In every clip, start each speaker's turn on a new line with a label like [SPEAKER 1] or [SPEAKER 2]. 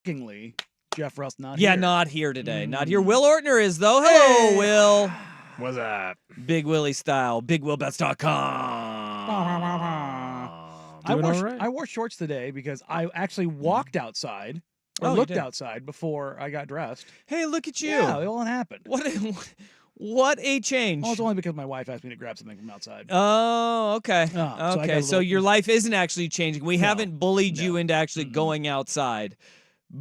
[SPEAKER 1] shockingly, Jeff Russ not
[SPEAKER 2] Yeah,
[SPEAKER 1] here.
[SPEAKER 2] not here today. Not here. Will Ortner is, though. Hello, Will.
[SPEAKER 3] What's up?
[SPEAKER 2] Big Willie style. BigWillBets.com.
[SPEAKER 1] I
[SPEAKER 3] Doing all right.
[SPEAKER 1] wore shorts today because I actually walked outside or
[SPEAKER 2] Oh, you
[SPEAKER 1] looked
[SPEAKER 2] did.
[SPEAKER 1] outside before I got dressed.
[SPEAKER 2] Hey, look at you.
[SPEAKER 1] Yeah, it all happened.
[SPEAKER 2] What a change.
[SPEAKER 1] Well, it's only because my wife asked me to grab something from outside.
[SPEAKER 2] Oh, okay.
[SPEAKER 1] so I got
[SPEAKER 2] okay,
[SPEAKER 1] a
[SPEAKER 2] so
[SPEAKER 1] little-
[SPEAKER 2] your life isn't actually changing. We haven't bullied you into actually going outside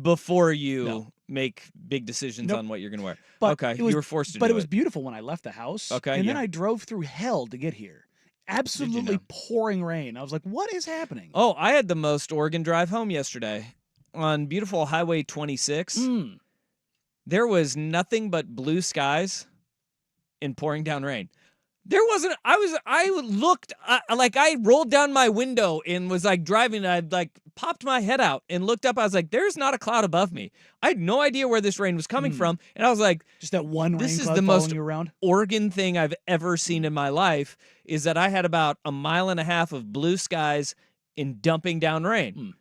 [SPEAKER 2] before you make big decisions on what you're going to wear.
[SPEAKER 1] But
[SPEAKER 2] okay,
[SPEAKER 1] it was,
[SPEAKER 2] you were forced to
[SPEAKER 1] But
[SPEAKER 2] do
[SPEAKER 1] it was beautiful when I left the house.
[SPEAKER 2] Okay,
[SPEAKER 1] and then
[SPEAKER 2] yeah.
[SPEAKER 1] I drove through hell to get here. Absolutely
[SPEAKER 2] know?
[SPEAKER 1] pouring rain. I was like, what is happening?
[SPEAKER 2] Oh, I had the most Oregon drive home yesterday on beautiful Highway 26. There was nothing but blue skies and pouring down rain. There wasn't. I looked like I rolled down my window and was like driving. I like popped my head out and looked up. I was like, "There's not a cloud above me." I had no idea where this rain was coming from, and I was like,
[SPEAKER 1] just that one rain
[SPEAKER 2] this is
[SPEAKER 1] cloud
[SPEAKER 2] the
[SPEAKER 1] following
[SPEAKER 2] most
[SPEAKER 1] you around.
[SPEAKER 2] Oregon thing I've ever seen in my life. Is that I had about a mile and a half of blue skies and dumping down rain,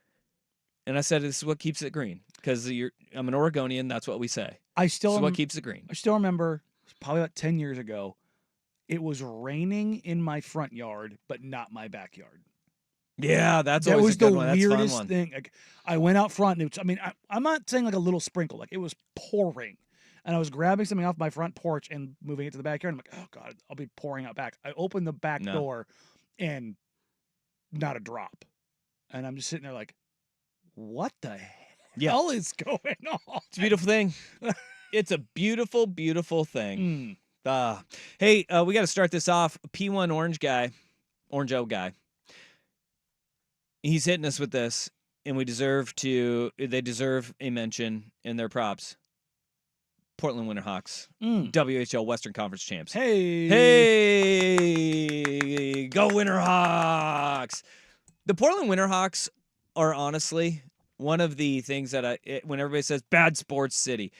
[SPEAKER 2] and I said, "This is what keeps it green." Because I'm an Oregonian. That's what we say. This is what keeps it green.
[SPEAKER 1] I still remember, it was probably about 10 years ago, it was raining in my front yard, but not my backyard.
[SPEAKER 2] Yeah, that's
[SPEAKER 1] that
[SPEAKER 2] always
[SPEAKER 1] was
[SPEAKER 2] a good
[SPEAKER 1] the
[SPEAKER 2] one. That's a fun
[SPEAKER 1] weirdest
[SPEAKER 2] one.
[SPEAKER 1] thing. Like, I went out front, and I'm not saying like a little sprinkle. Like, it was pouring. And I was grabbing something off my front porch and moving it to the backyard. I'm like, oh, God, I'll be pouring out back. I opened the back door, and not a drop. And I'm just sitting there like, what the hell is going on?
[SPEAKER 2] It's a beautiful thing. It's a beautiful, beautiful thing. Hey, we got to start this off. P1 Orange O guy. He's hitting us with this, and they deserve a mention in their props. Portland Winterhawks, WHL Western Conference champs. Hey, go Winterhawks! The Portland Winterhawks are honestly one of the things that when everybody says bad sports city,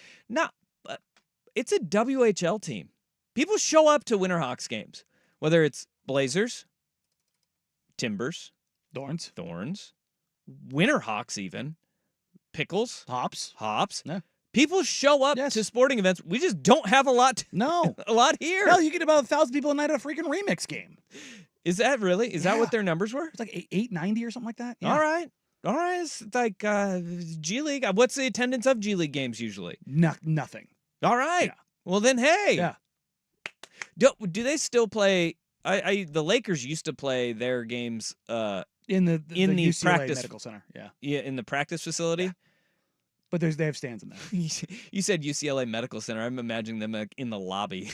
[SPEAKER 2] it's a WHL team. People show up to Winterhawks games, whether it's Blazers, Timbers,
[SPEAKER 1] Thorns,
[SPEAKER 2] Winterhawks even, Pickles,
[SPEAKER 1] Hops.
[SPEAKER 2] Yeah. People show up to sporting events. We just don't have a lot. A lot here.
[SPEAKER 1] Hell, you get about 1,000 people a night at a freaking remix game.
[SPEAKER 2] Is that really? Is that what their numbers were?
[SPEAKER 1] It's like 890 or something like that. Yeah.
[SPEAKER 2] All right. It's like G League. What's the attendance of G League games usually?
[SPEAKER 1] Nothing.
[SPEAKER 2] All right. Yeah. Well then, hey.
[SPEAKER 1] Yeah.
[SPEAKER 2] Do they still play? The Lakers used to play their games
[SPEAKER 1] in the UCLA
[SPEAKER 2] practice
[SPEAKER 1] Medical Center. Yeah.
[SPEAKER 2] Yeah, in the practice facility. Yeah.
[SPEAKER 1] But they have stands in there.
[SPEAKER 2] You said UCLA Medical Center. I'm imagining them in the lobby.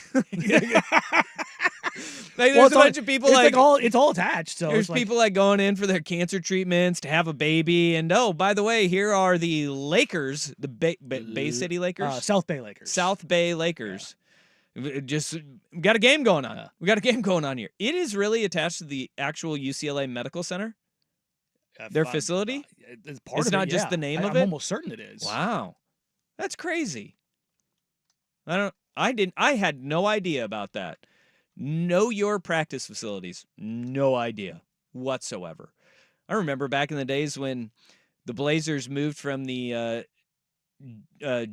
[SPEAKER 2] There's a bunch of people
[SPEAKER 1] it's all attached. So
[SPEAKER 2] there's people like going in for their cancer treatments, to have a baby, and by the way, here are the Lakers, the Bay City Lakers,
[SPEAKER 1] South Bay Lakers.
[SPEAKER 2] South Bay Lakers. Yeah. Just got a game going on. We got a game going on here. It is really attached to the actual UCLA Medical Center. Their facility. It's not just the name of it.
[SPEAKER 1] I'm almost certain it is.
[SPEAKER 2] Wow, that's crazy. I had no idea about that. Know your practice facilities. No idea whatsoever. I remember back in the days when the Blazers moved from the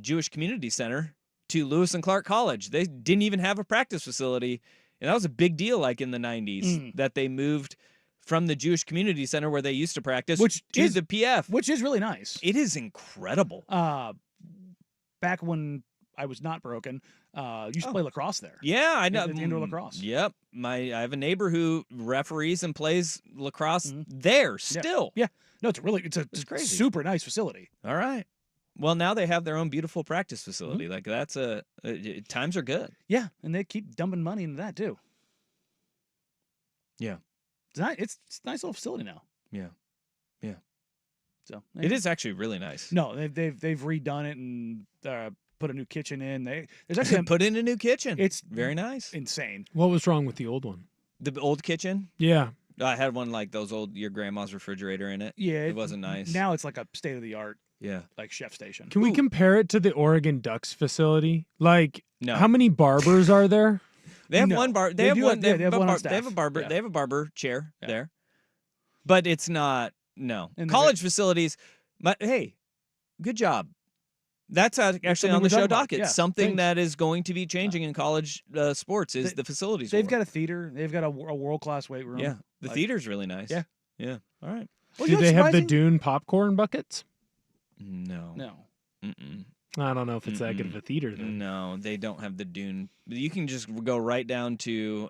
[SPEAKER 2] Jewish Community Center to Lewis and Clark College. They didn't even have a practice facility, and that was a big deal. Like in the 90s, that they moved from the Jewish Community Center where they used to practice to the PF,
[SPEAKER 1] which is really nice.
[SPEAKER 2] It is incredible.
[SPEAKER 1] Back when I was not broken, used to play lacrosse there.
[SPEAKER 2] Yeah, I know.
[SPEAKER 1] Indoor lacrosse.
[SPEAKER 2] Yep. I have a neighbor who referees and plays lacrosse there still.
[SPEAKER 1] Yeah. No, it's crazy. Super nice facility.
[SPEAKER 2] All right. Well, now they have their own beautiful practice facility. Like that's times are good.
[SPEAKER 1] Yeah, and they keep dumping money into that too.
[SPEAKER 2] Yeah.
[SPEAKER 1] It's a nice little facility now.
[SPEAKER 2] Yeah.
[SPEAKER 1] So
[SPEAKER 2] it is actually really nice.
[SPEAKER 1] No, they've redone it and put a new kitchen in. There's actually
[SPEAKER 2] put in a new kitchen.
[SPEAKER 1] It's
[SPEAKER 2] very nice.
[SPEAKER 1] Insane.
[SPEAKER 3] What was wrong with the old one?
[SPEAKER 2] The old kitchen?
[SPEAKER 3] Yeah.
[SPEAKER 2] I had one like those old your grandma's refrigerator in it.
[SPEAKER 1] Yeah,
[SPEAKER 2] it wasn't nice.
[SPEAKER 1] Now it's like a state of the art.
[SPEAKER 2] Yeah,
[SPEAKER 1] like chef station.
[SPEAKER 3] Can we compare it to the Oregon Ducks facility? Like,
[SPEAKER 2] no.
[SPEAKER 3] How many barbers are there?
[SPEAKER 2] They have one bar. They have one. They have
[SPEAKER 1] one on
[SPEAKER 2] They have a barber.
[SPEAKER 1] Yeah.
[SPEAKER 2] They have a barber chair there, but it's not. No
[SPEAKER 1] And
[SPEAKER 2] college facilities. But hey, Good job. That's actually
[SPEAKER 1] something
[SPEAKER 2] on
[SPEAKER 1] we're
[SPEAKER 2] the show
[SPEAKER 1] talking about.
[SPEAKER 2] docket.
[SPEAKER 1] Yeah,
[SPEAKER 2] Something
[SPEAKER 1] thanks.
[SPEAKER 2] that is going to be changing in college sports is
[SPEAKER 1] They-
[SPEAKER 2] the facilities.
[SPEAKER 1] They've
[SPEAKER 2] war.
[SPEAKER 1] got a theater. They've got a world-class weight room.
[SPEAKER 2] Yeah, the
[SPEAKER 1] Like-
[SPEAKER 2] theater's really nice.
[SPEAKER 1] Yeah.
[SPEAKER 2] Yeah. All right.
[SPEAKER 1] Well,
[SPEAKER 3] Do
[SPEAKER 1] you know
[SPEAKER 3] they
[SPEAKER 1] what's
[SPEAKER 3] have the
[SPEAKER 1] surprising?
[SPEAKER 3] Dune popcorn buckets?
[SPEAKER 2] No.
[SPEAKER 1] No.
[SPEAKER 2] Mm-mm.
[SPEAKER 3] I don't know if it's that good of a theater then.
[SPEAKER 2] No, they don't have the Dune. You can just go right down to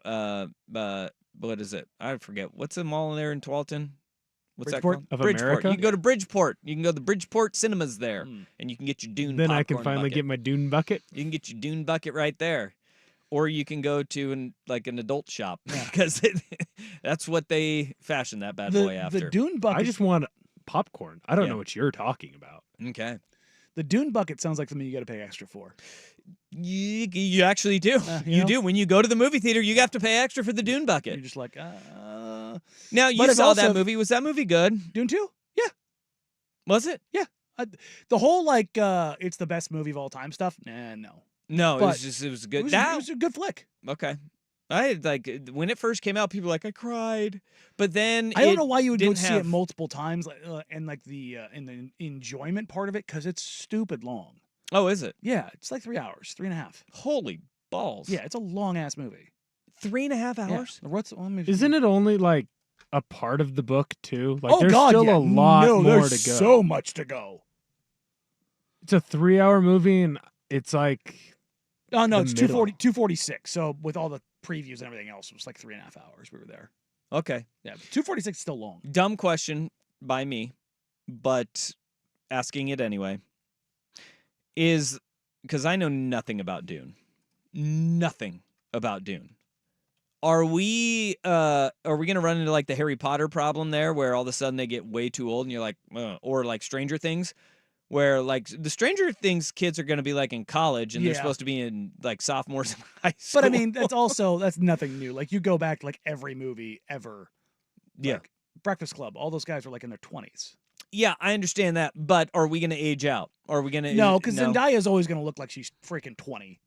[SPEAKER 2] what is it? I forget. What's the mall there in Tualatin? What's
[SPEAKER 1] Bridgeport?
[SPEAKER 2] that called?
[SPEAKER 3] Of
[SPEAKER 2] Bridgeport.
[SPEAKER 3] America?
[SPEAKER 2] You can go to Bridgeport. You can go to the Bridgeport Cinemas there,
[SPEAKER 1] Mm.
[SPEAKER 2] and you can get your Dune.
[SPEAKER 3] Then I can
[SPEAKER 2] popcorn
[SPEAKER 3] finally
[SPEAKER 2] bucket.
[SPEAKER 3] get my Dune bucket.
[SPEAKER 2] You can get your Dune bucket right there, or you can go to an adult shop
[SPEAKER 1] Yeah.
[SPEAKER 2] because that's what they fashion that bad boy after.
[SPEAKER 1] The Dune bucket.
[SPEAKER 3] I just want popcorn. I don't
[SPEAKER 2] Yeah.
[SPEAKER 3] know what you're talking about.
[SPEAKER 2] Okay.
[SPEAKER 1] The Dune bucket sounds like something you got to pay extra for.
[SPEAKER 2] You actually do.
[SPEAKER 1] You
[SPEAKER 2] You
[SPEAKER 1] know?
[SPEAKER 2] do. When you go to the movie theater, you have to pay extra for the Dune
[SPEAKER 1] You're
[SPEAKER 2] bucket.
[SPEAKER 1] just like,
[SPEAKER 2] Now, you
[SPEAKER 1] But it's
[SPEAKER 2] saw that
[SPEAKER 1] also-
[SPEAKER 2] movie. Was that movie good?
[SPEAKER 1] Dune 2? Yeah.
[SPEAKER 2] Was it?
[SPEAKER 1] The whole it's the best movie of all time stuff. Nah, no.
[SPEAKER 2] No,
[SPEAKER 1] But
[SPEAKER 2] it was
[SPEAKER 1] It
[SPEAKER 2] good.
[SPEAKER 1] was,
[SPEAKER 2] That
[SPEAKER 1] it was a good flick.
[SPEAKER 2] okay. I had, when it first came out, people were like, I cried. But then
[SPEAKER 1] I don't know why you would go
[SPEAKER 2] didn't
[SPEAKER 1] see it
[SPEAKER 2] have-
[SPEAKER 1] multiple times, and the enjoyment part of it, because it's stupid long.
[SPEAKER 2] Oh, is it?
[SPEAKER 1] Yeah, it's like 3 hours, 3.5.
[SPEAKER 2] Holy balls.
[SPEAKER 1] Yeah, it's a long ass movie.
[SPEAKER 2] 3.5
[SPEAKER 1] Yeah.
[SPEAKER 2] hours?
[SPEAKER 1] What's
[SPEAKER 3] Isn't it only like a part of the book too? Like
[SPEAKER 1] Oh
[SPEAKER 3] there's
[SPEAKER 1] God,
[SPEAKER 3] still
[SPEAKER 1] yeah.
[SPEAKER 3] a lot
[SPEAKER 1] no,
[SPEAKER 3] more
[SPEAKER 1] there's
[SPEAKER 3] to go.
[SPEAKER 1] so much to go.
[SPEAKER 3] It's a 3-hour movie and it's like
[SPEAKER 1] Oh no,
[SPEAKER 3] The
[SPEAKER 1] it's
[SPEAKER 3] middle.
[SPEAKER 1] 246. So with all the previews and everything else, it was like 3.5 hours. We were there.
[SPEAKER 2] Okay.
[SPEAKER 1] Yeah, 246 is still long.
[SPEAKER 2] Dumb question by me, but asking it anyway. Is because I know nothing about Dune. Nothing about Dune. Are we gonna run into like the Harry Potter problem there, where all of a sudden they get way too old and you're like, or like Stranger Things, where like the Stranger Things kids are gonna be like in college and they're
[SPEAKER 1] Yeah.
[SPEAKER 2] supposed to be in like sophomores in high school.
[SPEAKER 1] But I mean, that's nothing new. Like you go back to like every movie ever.
[SPEAKER 2] yeah,
[SPEAKER 1] Like, Breakfast Club. All those guys were like in their 20s.
[SPEAKER 2] yeah, I understand that, but are we gonna age out? Are we gonna
[SPEAKER 1] No, because Zendaya is always going to look like she's freaking 20.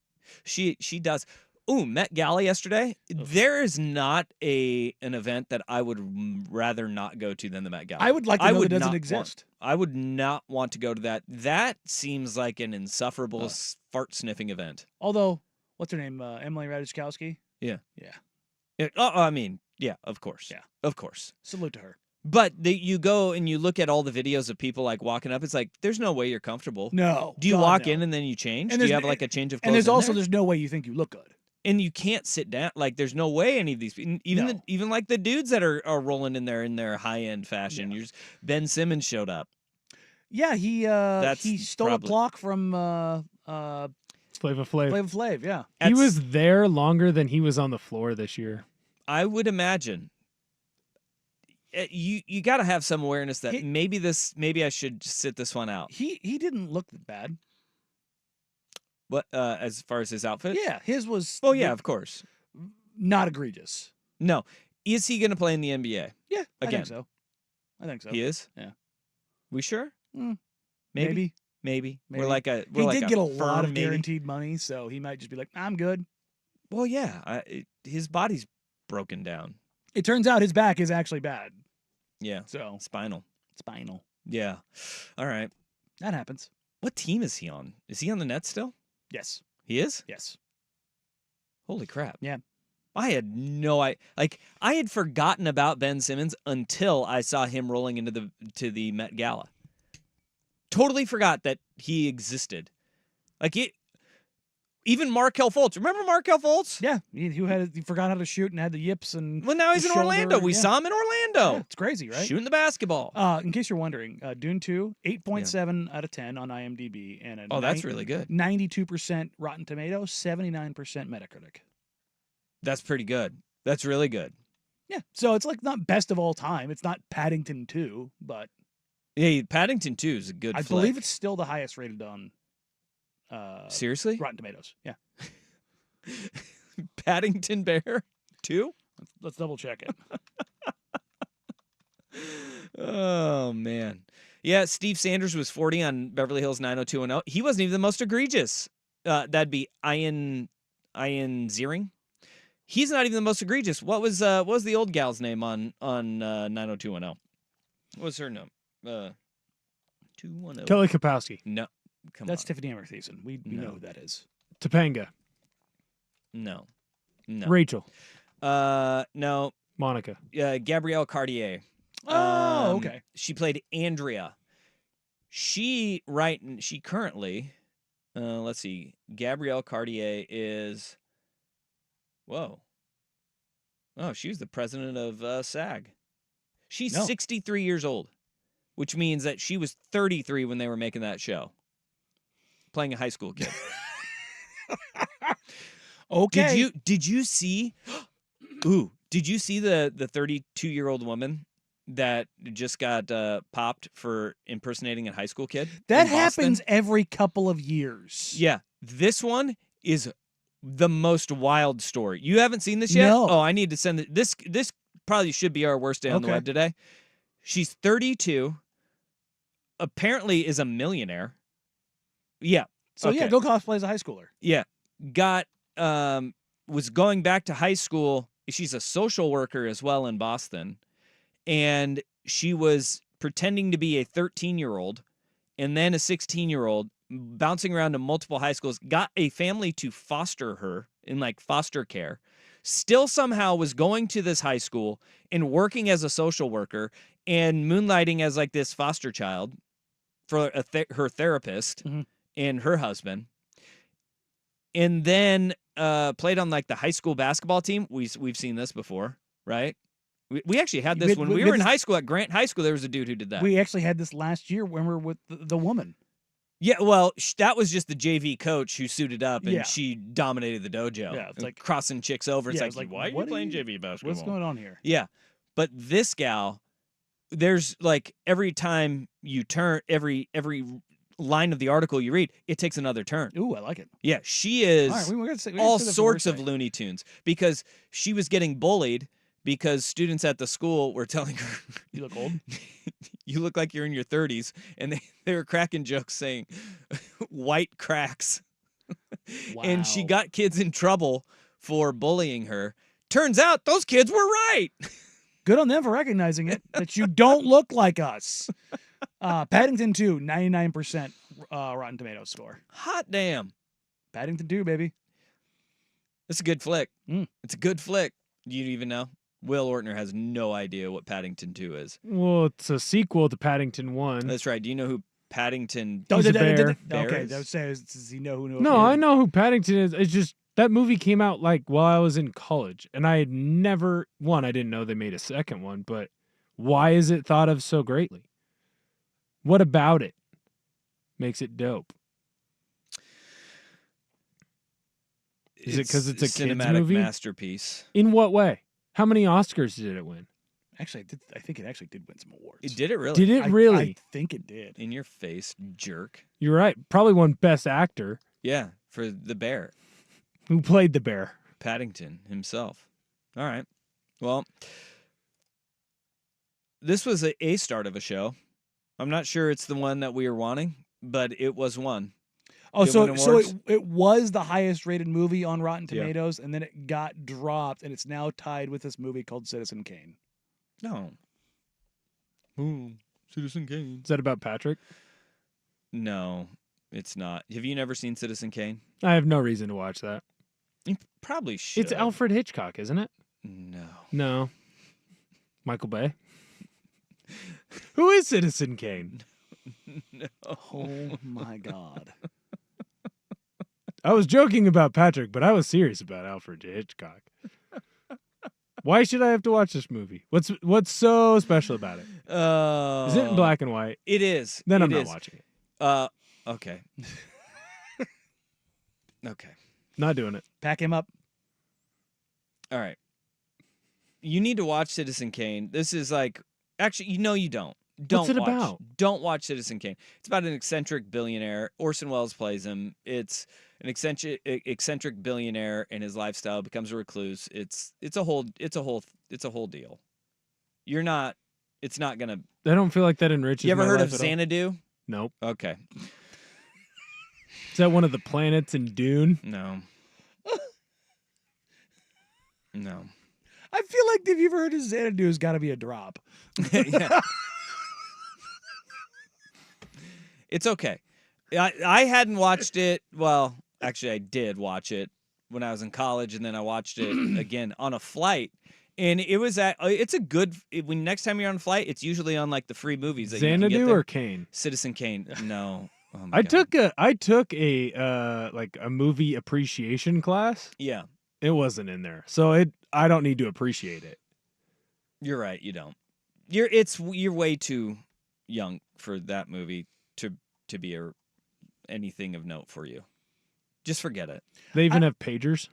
[SPEAKER 2] She does. Ooh, Met Gala yesterday. There is not an event that I would rather not go to than the Met Gala.
[SPEAKER 1] I would like to
[SPEAKER 2] I
[SPEAKER 1] know
[SPEAKER 2] would
[SPEAKER 1] that doesn't
[SPEAKER 2] not
[SPEAKER 1] exist.
[SPEAKER 2] I would not want to go to that. That seems like an insufferable
[SPEAKER 1] Ugh.
[SPEAKER 2] fart sniffing event.
[SPEAKER 1] Although, what's her name? Emily Ratajkowski.
[SPEAKER 2] Yeah.
[SPEAKER 1] Yeah.
[SPEAKER 2] I mean, yeah, of course.
[SPEAKER 1] Yeah.
[SPEAKER 2] Of course.
[SPEAKER 1] Salute to her.
[SPEAKER 2] But you go and you look at all the videos of people like walking up. It's like there's no way you're comfortable.
[SPEAKER 1] No.
[SPEAKER 2] Do you
[SPEAKER 1] God,
[SPEAKER 2] walk
[SPEAKER 1] no.
[SPEAKER 2] in and then you change?
[SPEAKER 1] And
[SPEAKER 2] Do you
[SPEAKER 1] there's-
[SPEAKER 2] have like a change of clothes?
[SPEAKER 1] And there's
[SPEAKER 2] in
[SPEAKER 1] also
[SPEAKER 2] there?
[SPEAKER 1] there's no way you think you look good.
[SPEAKER 2] And you can't sit down. Like there's no way any of these even
[SPEAKER 1] No.
[SPEAKER 2] even like the dudes that are rolling in there in their high end fashion.
[SPEAKER 1] Yeah.
[SPEAKER 2] You're just, Ben Simmons showed up.
[SPEAKER 1] Yeah, he
[SPEAKER 2] That's
[SPEAKER 1] stole
[SPEAKER 2] probably-
[SPEAKER 1] a clock from
[SPEAKER 3] Flava Flav.
[SPEAKER 1] Flav Flav. Yeah.
[SPEAKER 3] He
[SPEAKER 2] That's-
[SPEAKER 3] was there longer than he was on the floor this year.
[SPEAKER 2] I would imagine. You got to have some awareness that
[SPEAKER 1] He-
[SPEAKER 2] maybe I should sit this one out.
[SPEAKER 1] He didn't look bad.
[SPEAKER 2] What as far as his outfit?
[SPEAKER 1] Yeah, his was.
[SPEAKER 2] Oh yeah, of course.
[SPEAKER 1] Not egregious.
[SPEAKER 2] No, is he going to play in the NBA?
[SPEAKER 1] Yeah, I
[SPEAKER 2] Again.
[SPEAKER 1] think so. I think so.
[SPEAKER 2] He is.
[SPEAKER 1] Yeah.
[SPEAKER 2] We sure?
[SPEAKER 1] Mm,
[SPEAKER 2] Maybe.
[SPEAKER 1] Maybe.
[SPEAKER 2] We're like a.
[SPEAKER 1] He
[SPEAKER 2] We're like
[SPEAKER 1] did get a lot
[SPEAKER 2] firm
[SPEAKER 1] of
[SPEAKER 2] maybe.
[SPEAKER 1] guaranteed money, so he might just be like, I'm good.
[SPEAKER 2] Well, yeah. His body's broken down.
[SPEAKER 1] It turns out his back is actually bad.
[SPEAKER 2] Yeah.
[SPEAKER 1] So
[SPEAKER 2] Spinal.
[SPEAKER 1] spinal.
[SPEAKER 2] Yeah. All right.
[SPEAKER 1] That happens.
[SPEAKER 2] What team is he on? Is he on the Nets still?
[SPEAKER 1] Yes.
[SPEAKER 2] He is?
[SPEAKER 1] Yes.
[SPEAKER 2] Holy crap.
[SPEAKER 1] Yeah.
[SPEAKER 2] I had I had forgotten about Ben Simmons until I saw him rolling into the Met Gala. Totally forgot that he existed. Even Markelle Fultz. Remember Markelle Fultz?
[SPEAKER 1] Yeah. He forgot how to shoot and had the yips and.
[SPEAKER 2] Well, now he's
[SPEAKER 1] the
[SPEAKER 2] in Orlando.
[SPEAKER 1] shoulder,
[SPEAKER 2] We
[SPEAKER 1] yeah.
[SPEAKER 2] saw him in
[SPEAKER 1] Yeah,
[SPEAKER 2] Orlando.
[SPEAKER 1] it's crazy, right?
[SPEAKER 2] Shooting the basketball.
[SPEAKER 1] In case you're wondering, Dune 2, 8.7 out of 10 on IMDb, and a
[SPEAKER 2] That's really good.
[SPEAKER 1] 92% Rotten Tomatoes, 79% Metacritic.
[SPEAKER 2] That's pretty good. That's really good.
[SPEAKER 1] Yeah, so it's like not best of all time. It's not Paddington 2, but
[SPEAKER 2] Yeah, Paddington 2 is a good
[SPEAKER 1] I
[SPEAKER 2] flick.
[SPEAKER 1] believe it's still the highest rated on
[SPEAKER 2] Seriously?
[SPEAKER 1] Rotten Tomatoes. Yeah,
[SPEAKER 2] Paddington Bear 2?
[SPEAKER 1] let's double check it.
[SPEAKER 2] Oh man. Yeah, Steve Sanders was 40 on Beverly Hills 90210. He wasn't even the most egregious. That'd be Ian Ziering. He's not even the most egregious. What was the old gal's name on 90210? What was her name? 2 210.
[SPEAKER 3] Kelly Kapowski.
[SPEAKER 2] No, come
[SPEAKER 1] That's
[SPEAKER 2] on.
[SPEAKER 1] Tiffany Amber Thiessen. We
[SPEAKER 2] No.
[SPEAKER 1] know who that is.
[SPEAKER 3] Topanga.
[SPEAKER 2] No.
[SPEAKER 3] Rachel.
[SPEAKER 2] No.
[SPEAKER 3] Monica.
[SPEAKER 2] Gabrielle Cartier.
[SPEAKER 1] Oh, okay.
[SPEAKER 2] She played Andrea. She currently, let's see, Gabrielle Cartier is, whoa. Oh, she was the president of SAG. She's 63 years old, which means that she was 33 when they were making that show, playing a high school kid.
[SPEAKER 1] Okay.
[SPEAKER 2] Did you see? Ooh, did you see the 32-year-old woman that just got popped for impersonating a high school kid?
[SPEAKER 1] That
[SPEAKER 2] in Boston?
[SPEAKER 1] happens every couple of years.
[SPEAKER 2] Yeah, this one is the most wild story. You haven't seen this yet?
[SPEAKER 1] No.
[SPEAKER 2] Oh, I need to send it. This probably should be our worst day on the
[SPEAKER 1] Okay.
[SPEAKER 2] web today. She's 32. Apparently is a millionaire. Yeah.
[SPEAKER 1] So yeah,
[SPEAKER 2] okay.
[SPEAKER 1] go cosplay as a high schooler.
[SPEAKER 2] Yeah. Got was going back to high school. She's a social worker as well in Boston. And she was pretending to be a 13-year-old and then a 16-year-old, bouncing around to multiple high schools, got a family to foster her in like foster care, still somehow was going to this high school and working as a social worker and moonlighting as like this foster child for her therapist
[SPEAKER 1] Mhm.
[SPEAKER 2] and her husband. And then played on like the high school basketball team. We've seen this before, right? We actually had this when we were in high school at Grant High School. There was a dude who did that.
[SPEAKER 1] We actually had this last year when we were with the woman.
[SPEAKER 2] Yeah, well, that was just the JV coach who suited up and
[SPEAKER 1] Yeah.
[SPEAKER 2] she dominated the dojo.
[SPEAKER 1] Yeah, it's
[SPEAKER 2] and
[SPEAKER 1] like-
[SPEAKER 2] crossing chicks over. It's
[SPEAKER 1] Yeah,
[SPEAKER 2] like,
[SPEAKER 1] it's like,
[SPEAKER 2] why are you
[SPEAKER 1] what are
[SPEAKER 2] playing
[SPEAKER 1] you-
[SPEAKER 2] JV basketball?
[SPEAKER 1] What's going on here?
[SPEAKER 2] Yeah, but this gal, there's like every time you turn, every line of the article you read, it takes another turn.
[SPEAKER 1] Ooh, I like it.
[SPEAKER 2] Yeah, she is
[SPEAKER 1] All right, we're gonna say,
[SPEAKER 2] all sorts of Looney Tunes because she was getting bullied because students at the school were telling her,
[SPEAKER 1] You look old.
[SPEAKER 2] you look like you're in your 30s, and they were cracking jokes saying white cracks. And she
[SPEAKER 1] Wow.
[SPEAKER 2] got kids in trouble for bullying her. Turns out those kids were right.
[SPEAKER 1] Good on them for recognizing it. That you don't look like us. Paddington 2, 99% Rotten Tomatoes score.
[SPEAKER 2] Hot damn.
[SPEAKER 1] Paddington 2, baby.
[SPEAKER 2] It's a good flick.
[SPEAKER 1] Mm.
[SPEAKER 2] It's a good flick. Do you even know? Will Ortner has no idea what Paddington 2 is.
[SPEAKER 3] Well, it's a sequel to Paddington 1.
[SPEAKER 2] That's right. Do you know who Paddington
[SPEAKER 3] He's a bear.
[SPEAKER 2] Bear
[SPEAKER 1] Okay,
[SPEAKER 2] is?
[SPEAKER 1] that would say, does he know who knew?
[SPEAKER 3] No, I know who Paddington is. It's just that movie came out like while I was in college, and I had never I didn't know they made a second one, but why is it thought of so greatly? What about it makes it dope? Is it 'cause it's a kids
[SPEAKER 2] cinematic
[SPEAKER 3] movie?
[SPEAKER 2] masterpiece?
[SPEAKER 3] In what way? How many Oscars did it win?
[SPEAKER 1] Actually, I think it actually did win some awards.
[SPEAKER 2] It did it really?
[SPEAKER 3] Did it really?
[SPEAKER 1] I think it did.
[SPEAKER 2] In your face, jerk.
[SPEAKER 3] You're right. Probably won Best Actor.
[SPEAKER 2] Yeah, for the bear,
[SPEAKER 3] Who played the bear?
[SPEAKER 2] Paddington himself. All right. Well, this was a start of a show. I'm not sure it's the one that we were wanting, but it was one.
[SPEAKER 1] Oh,
[SPEAKER 2] Did it win
[SPEAKER 1] so
[SPEAKER 2] awards?
[SPEAKER 1] it was the highest rated movie on Rotten
[SPEAKER 2] Yeah.
[SPEAKER 1] Tomatoes, and then it got dropped, and it's now tied with this movie called Citizen Kane.
[SPEAKER 2] No. Ooh, Citizen Kane.
[SPEAKER 3] Is that about Patrick?
[SPEAKER 2] No, it's not. Have you never seen Citizen Kane?
[SPEAKER 3] I have no reason to watch that.
[SPEAKER 2] You probably should.
[SPEAKER 3] It's Alfred Hitchcock, isn't it?
[SPEAKER 2] No.
[SPEAKER 3] No. Michael Bay. Who is Citizen Kane?
[SPEAKER 2] No.
[SPEAKER 1] Oh my God!
[SPEAKER 3] I was joking about Patrick, but I was serious about Alfred Hitchcock. Why should I have to watch this movie? What's so special about it? Is it in black and white?
[SPEAKER 2] It is.
[SPEAKER 3] Then
[SPEAKER 2] It
[SPEAKER 3] I'm not
[SPEAKER 2] is.
[SPEAKER 3] watching it.
[SPEAKER 2] Okay. Okay.
[SPEAKER 3] Not doing it.
[SPEAKER 1] Pack him up.
[SPEAKER 2] All right. You need to watch Citizen Kane. This is like, actually, you don't.
[SPEAKER 3] What's it about?
[SPEAKER 2] Don't watch Citizen Kane. It's about an eccentric billionaire. Orson Welles plays him. It's an eccentric billionaire, and his lifestyle becomes a recluse. It's a whole deal. It's not gonna.
[SPEAKER 3] I don't feel like that enriches.
[SPEAKER 2] You ever
[SPEAKER 3] my
[SPEAKER 2] heard of
[SPEAKER 3] life at all.
[SPEAKER 2] Xanadu?
[SPEAKER 3] Nope.
[SPEAKER 2] Okay.
[SPEAKER 3] Is that one of the planets in Dune?
[SPEAKER 2] No. No.
[SPEAKER 1] I feel like if you've ever heard of Xanadu, it's got to be a drop.
[SPEAKER 2] Yeah. It's okay. I hadn't watched it. Well, actually, I did watch it when I was in college, and then I watched it again on a flight. And it was it's a good. When next time you're on a flight, it's usually on like the free movies that you can get
[SPEAKER 3] Xanadu
[SPEAKER 2] there.
[SPEAKER 3] or Kane?
[SPEAKER 2] Citizen Kane. No. Oh my
[SPEAKER 3] I
[SPEAKER 2] God.
[SPEAKER 3] took a like a movie appreciation class.
[SPEAKER 2] Yeah,
[SPEAKER 3] It wasn't in there, so I don't need to appreciate it.
[SPEAKER 2] you're right. You don't. You're way too young for that movie to be anything of note for you. Just forget it.
[SPEAKER 3] They even have pagers.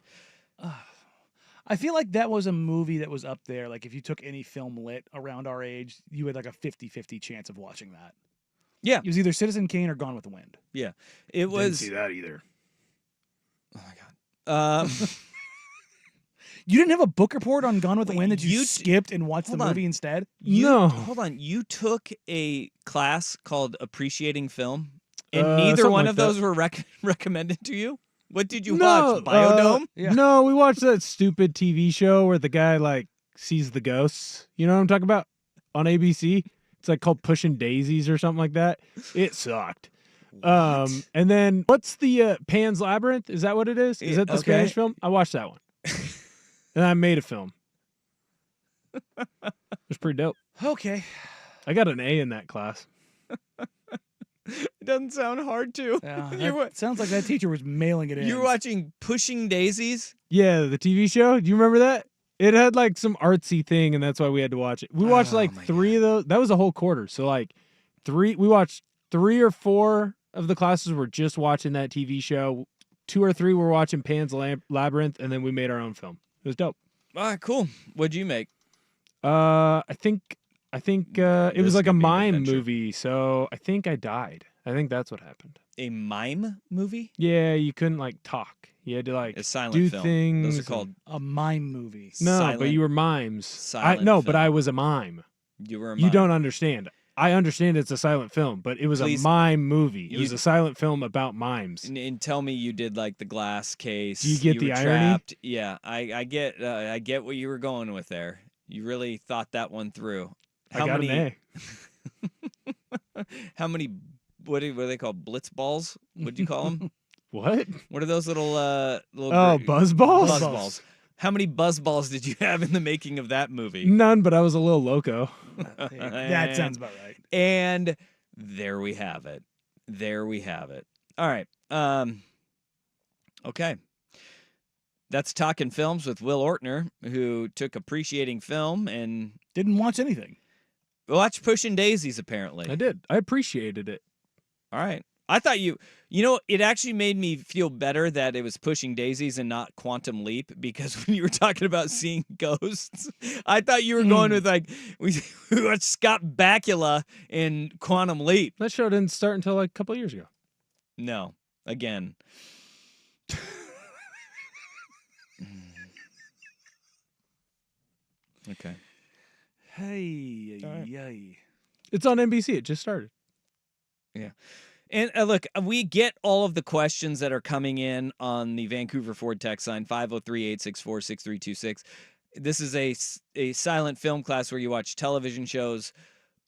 [SPEAKER 1] I feel like that was a movie that was up there. Like if you took any film lit around our age, you had like a 50-50 chance of watching that.
[SPEAKER 2] Yeah.
[SPEAKER 1] It was either Citizen Kane or Gone with the Wind.
[SPEAKER 2] It was.
[SPEAKER 3] Didn't see that either.
[SPEAKER 2] Oh my God.
[SPEAKER 1] You didn't have a book report on Gone with the
[SPEAKER 2] Wait,
[SPEAKER 1] Wind that you
[SPEAKER 2] you
[SPEAKER 1] skipped and watched the
[SPEAKER 2] hold on.
[SPEAKER 1] movie instead?
[SPEAKER 3] No.
[SPEAKER 2] Hold on. You took a class called Appreciating Film, and
[SPEAKER 3] Uh,
[SPEAKER 2] neither
[SPEAKER 3] something
[SPEAKER 2] one
[SPEAKER 3] like
[SPEAKER 2] of
[SPEAKER 3] that.
[SPEAKER 2] those were recommended to you? What did you
[SPEAKER 3] No,
[SPEAKER 2] watch? Biodome?
[SPEAKER 1] Yeah.
[SPEAKER 3] No, we watched that stupid TV show where the guy like sees the ghosts. You know what I'm talking about? On ABC. It's like called Pushing Daisies or something like that. It sucked.
[SPEAKER 2] What?
[SPEAKER 3] And then what's the Pan's Labyrinth? Is that what it is? Is that the
[SPEAKER 2] Okay.
[SPEAKER 3] Spanish film? I watched that one. And I made a film. It was pretty dope.
[SPEAKER 1] Okay.
[SPEAKER 3] I got an A in that class.
[SPEAKER 2] It doesn't sound hard to.
[SPEAKER 1] Yeah,
[SPEAKER 2] You wa-
[SPEAKER 1] that sounds like that teacher was mailing it in.
[SPEAKER 2] You were watching Pushing Daisies?
[SPEAKER 3] Yeah, the TV show. Do you remember that? It had like some artsy thing, and that's why we had to watch it. We watched
[SPEAKER 2] Oh,
[SPEAKER 3] like
[SPEAKER 2] my
[SPEAKER 3] 3 of those. That was a whole quarter. So like we watched 3 or 4 of the classes were just watching that TV show. 2 or 3 were watching Pan's Labyrinth, and then we made our own film. It was dope.
[SPEAKER 2] All right, cool. What'd you make?
[SPEAKER 3] I think it
[SPEAKER 2] This
[SPEAKER 3] was
[SPEAKER 2] is
[SPEAKER 3] like a
[SPEAKER 2] gonna be an
[SPEAKER 3] mime
[SPEAKER 2] adventure.
[SPEAKER 3] movie. So I think I died. I think that's what happened.
[SPEAKER 2] A mime movie?
[SPEAKER 3] Yeah, you couldn't like talk. You had to like
[SPEAKER 2] A silent
[SPEAKER 3] do
[SPEAKER 2] film.
[SPEAKER 3] things.
[SPEAKER 2] Those are
[SPEAKER 3] and-
[SPEAKER 2] called.
[SPEAKER 1] a mime movie.
[SPEAKER 3] No, but
[SPEAKER 2] silent-
[SPEAKER 3] you were mimes.
[SPEAKER 2] silent
[SPEAKER 3] But
[SPEAKER 2] film.
[SPEAKER 3] I was a mime.
[SPEAKER 2] You were a
[SPEAKER 3] You
[SPEAKER 2] mime.
[SPEAKER 3] don't understand. I understand it's a silent film, but it was
[SPEAKER 2] Please-
[SPEAKER 3] a mime movie. It
[SPEAKER 2] you-
[SPEAKER 3] was a silent film about mimes.
[SPEAKER 2] And tell me you did like the glass case.
[SPEAKER 3] Do you get
[SPEAKER 2] were
[SPEAKER 3] the irony?
[SPEAKER 2] trapped. Yeah, I get what you were going with there. You really thought that one through.
[SPEAKER 3] I got an A.
[SPEAKER 2] How many? What are they called? Blitz balls? What'd you call them?
[SPEAKER 3] What?
[SPEAKER 2] What are those little
[SPEAKER 3] Oh, buzz balls?
[SPEAKER 2] Buzz balls. How many buzz balls did you have in the making of that movie?
[SPEAKER 3] None, but I was a little loco.
[SPEAKER 1] That sounds about right.
[SPEAKER 2] And there we have it. There we have it. All right. Okay. That's Talking Films with Will Ortner, who took Appreciating Film and
[SPEAKER 1] Didn't watch anything.
[SPEAKER 2] watched Pushing Daisies, apparently.
[SPEAKER 3] I did. I appreciated it.
[SPEAKER 2] All right. I thought you know, it actually made me feel better that it was Pushing Daisies and not Quantum Leap, because when you were talking about seeing ghosts, I thought you were going with like, we watched Scott Bakula in Quantum Leap.
[SPEAKER 3] That show didn't start until like a couple of years ago.
[SPEAKER 2] No, again. Okay.
[SPEAKER 1] Hey,
[SPEAKER 2] All right.
[SPEAKER 1] yay.
[SPEAKER 3] It's on NBC. It just started.
[SPEAKER 2] And look, we get all of the questions that are coming in on the Vancouver Ford text line, 503-864-6326. This is a silent film class where you watch television shows.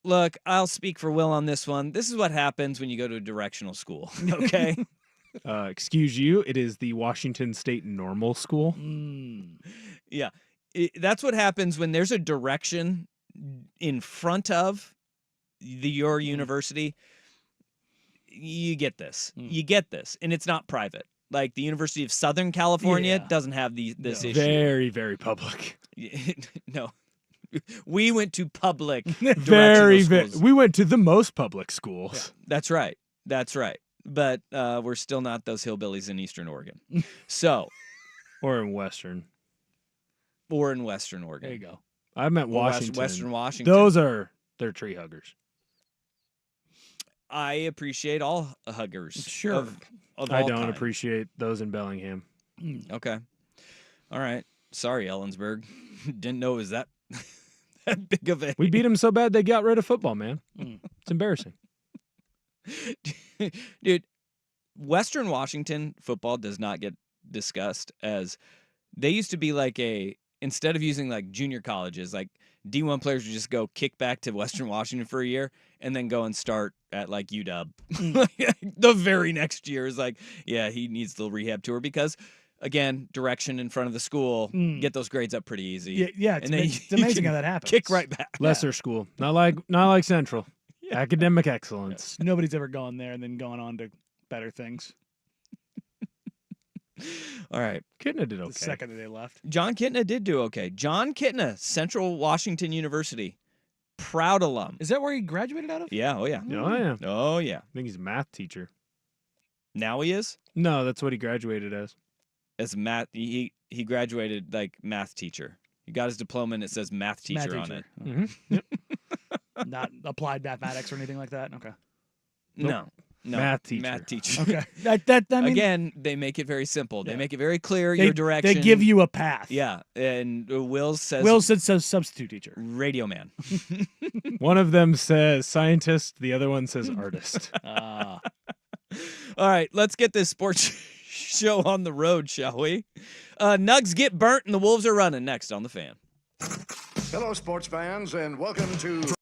[SPEAKER 2] Look, I'll speak for Will on this one. This is what happens when you go to a directional school, okay?
[SPEAKER 3] Excuse you. It is the Washington State Normal School.
[SPEAKER 2] Yeah. That's what happens when there's a direction in front of your university. You get this. You get this. And it's not private. Like the University of Southern California
[SPEAKER 1] Yeah.
[SPEAKER 2] doesn't have this issue.
[SPEAKER 3] Very, very public.
[SPEAKER 2] No. We went to public
[SPEAKER 3] Very,
[SPEAKER 2] directional
[SPEAKER 3] very.
[SPEAKER 2] schools.
[SPEAKER 3] We went to the most public schools.
[SPEAKER 2] That's right. That's right. But we're still not those hillbillies in Eastern Oregon. So,
[SPEAKER 3] Or in Western.
[SPEAKER 2] or in Western Oregon.
[SPEAKER 1] There you go.
[SPEAKER 3] I meant
[SPEAKER 2] Or
[SPEAKER 3] Washington.
[SPEAKER 2] Western Washington.
[SPEAKER 3] They're tree huggers.
[SPEAKER 2] I appreciate all huggers.
[SPEAKER 1] Sure.
[SPEAKER 2] Of
[SPEAKER 3] I
[SPEAKER 2] all
[SPEAKER 3] don't
[SPEAKER 2] kind.
[SPEAKER 3] appreciate those in Bellingham.
[SPEAKER 2] Okay. All right. Sorry, Ellensburg. Didn't know it was that that big of a.
[SPEAKER 3] We beat them so bad they got rid of football, man. It's embarrassing.
[SPEAKER 2] Dude, Western Washington football does not get discussed as they used to be like instead of using like junior colleges, like D1 players would just go kick back to Western Washington for a year and then go and start at like UW. The very next year is like, yeah, he needs the rehab tour because, again, direction in front of the school, get those grades up pretty easy.
[SPEAKER 1] Yeah, it's,
[SPEAKER 2] and then
[SPEAKER 1] it's
[SPEAKER 2] you
[SPEAKER 1] amazing
[SPEAKER 2] can
[SPEAKER 1] how that happens.
[SPEAKER 2] Kick right back.
[SPEAKER 3] Lesser school, not like Central.
[SPEAKER 2] Yeah.
[SPEAKER 3] Academic excellence.
[SPEAKER 1] Nobody's ever gone there and then gone on to better things.
[SPEAKER 2] All right.
[SPEAKER 3] Kitna did okay.
[SPEAKER 1] The second that they left.
[SPEAKER 2] John Kitna did do okay. John Kitna, Central Washington University. Proud alum.
[SPEAKER 1] Is that where he graduated out of?
[SPEAKER 2] Yeah, oh yeah.
[SPEAKER 3] Oh yeah.
[SPEAKER 2] Oh yeah.
[SPEAKER 3] I think he's a math teacher.
[SPEAKER 2] Now he is?
[SPEAKER 3] No, that's what he graduated as.
[SPEAKER 2] As math he graduated like math teacher. He got his diploma and it says math teacher on it.
[SPEAKER 3] Mm-hmm. Yep.
[SPEAKER 1] Not applied mathematics or anything like that. Okay.
[SPEAKER 2] No. No.
[SPEAKER 3] Math teacher.
[SPEAKER 2] Math teacher.
[SPEAKER 1] Okay. I mean,
[SPEAKER 2] Again, they make it very simple. They
[SPEAKER 1] Yeah.
[SPEAKER 2] make it very clear
[SPEAKER 1] they,
[SPEAKER 2] your direction.
[SPEAKER 1] They give you a path.
[SPEAKER 2] Yeah. And Will says
[SPEAKER 1] says substitute teacher.
[SPEAKER 2] Radio Man.
[SPEAKER 3] One of them says scientist, the other one says artist.
[SPEAKER 1] Ah.
[SPEAKER 2] All right, let's get this sports show on the road, shall we? Nugs get burnt and the Wolves are running next on The Fan.
[SPEAKER 4] Hello, sports fans, and welcome to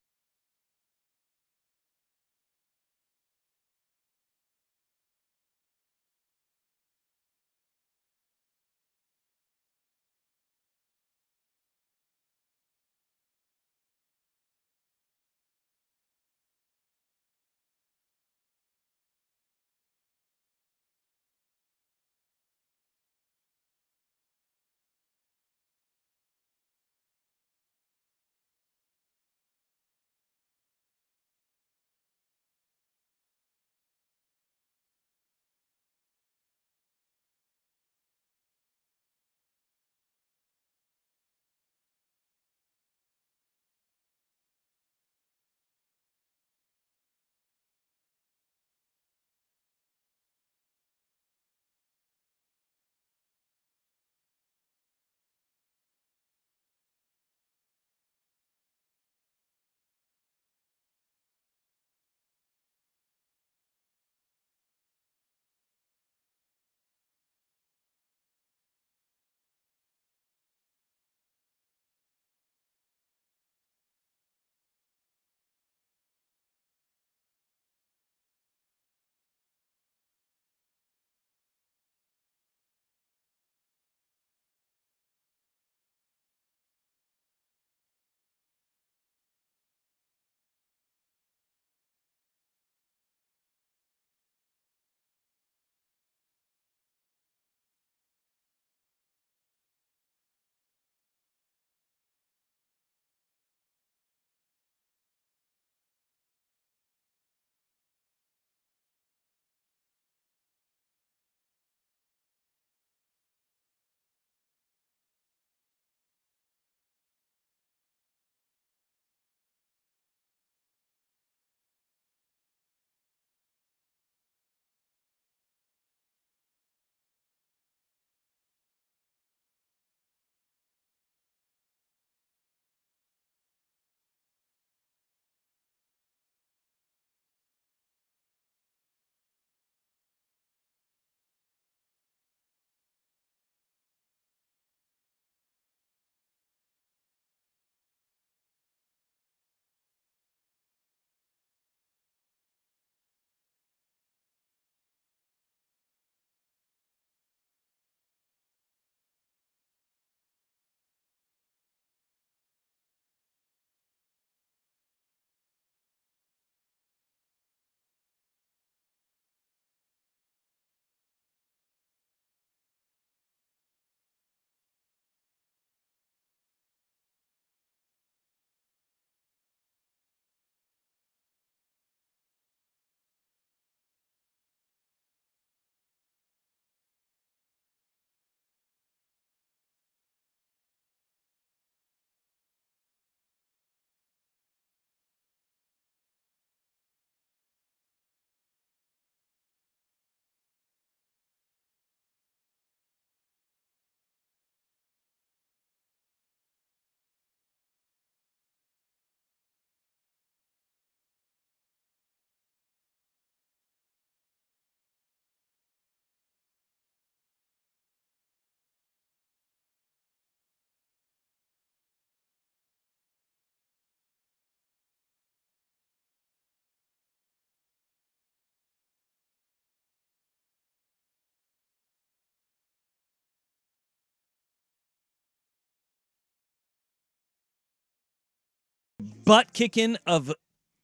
[SPEAKER 2] butt kicking of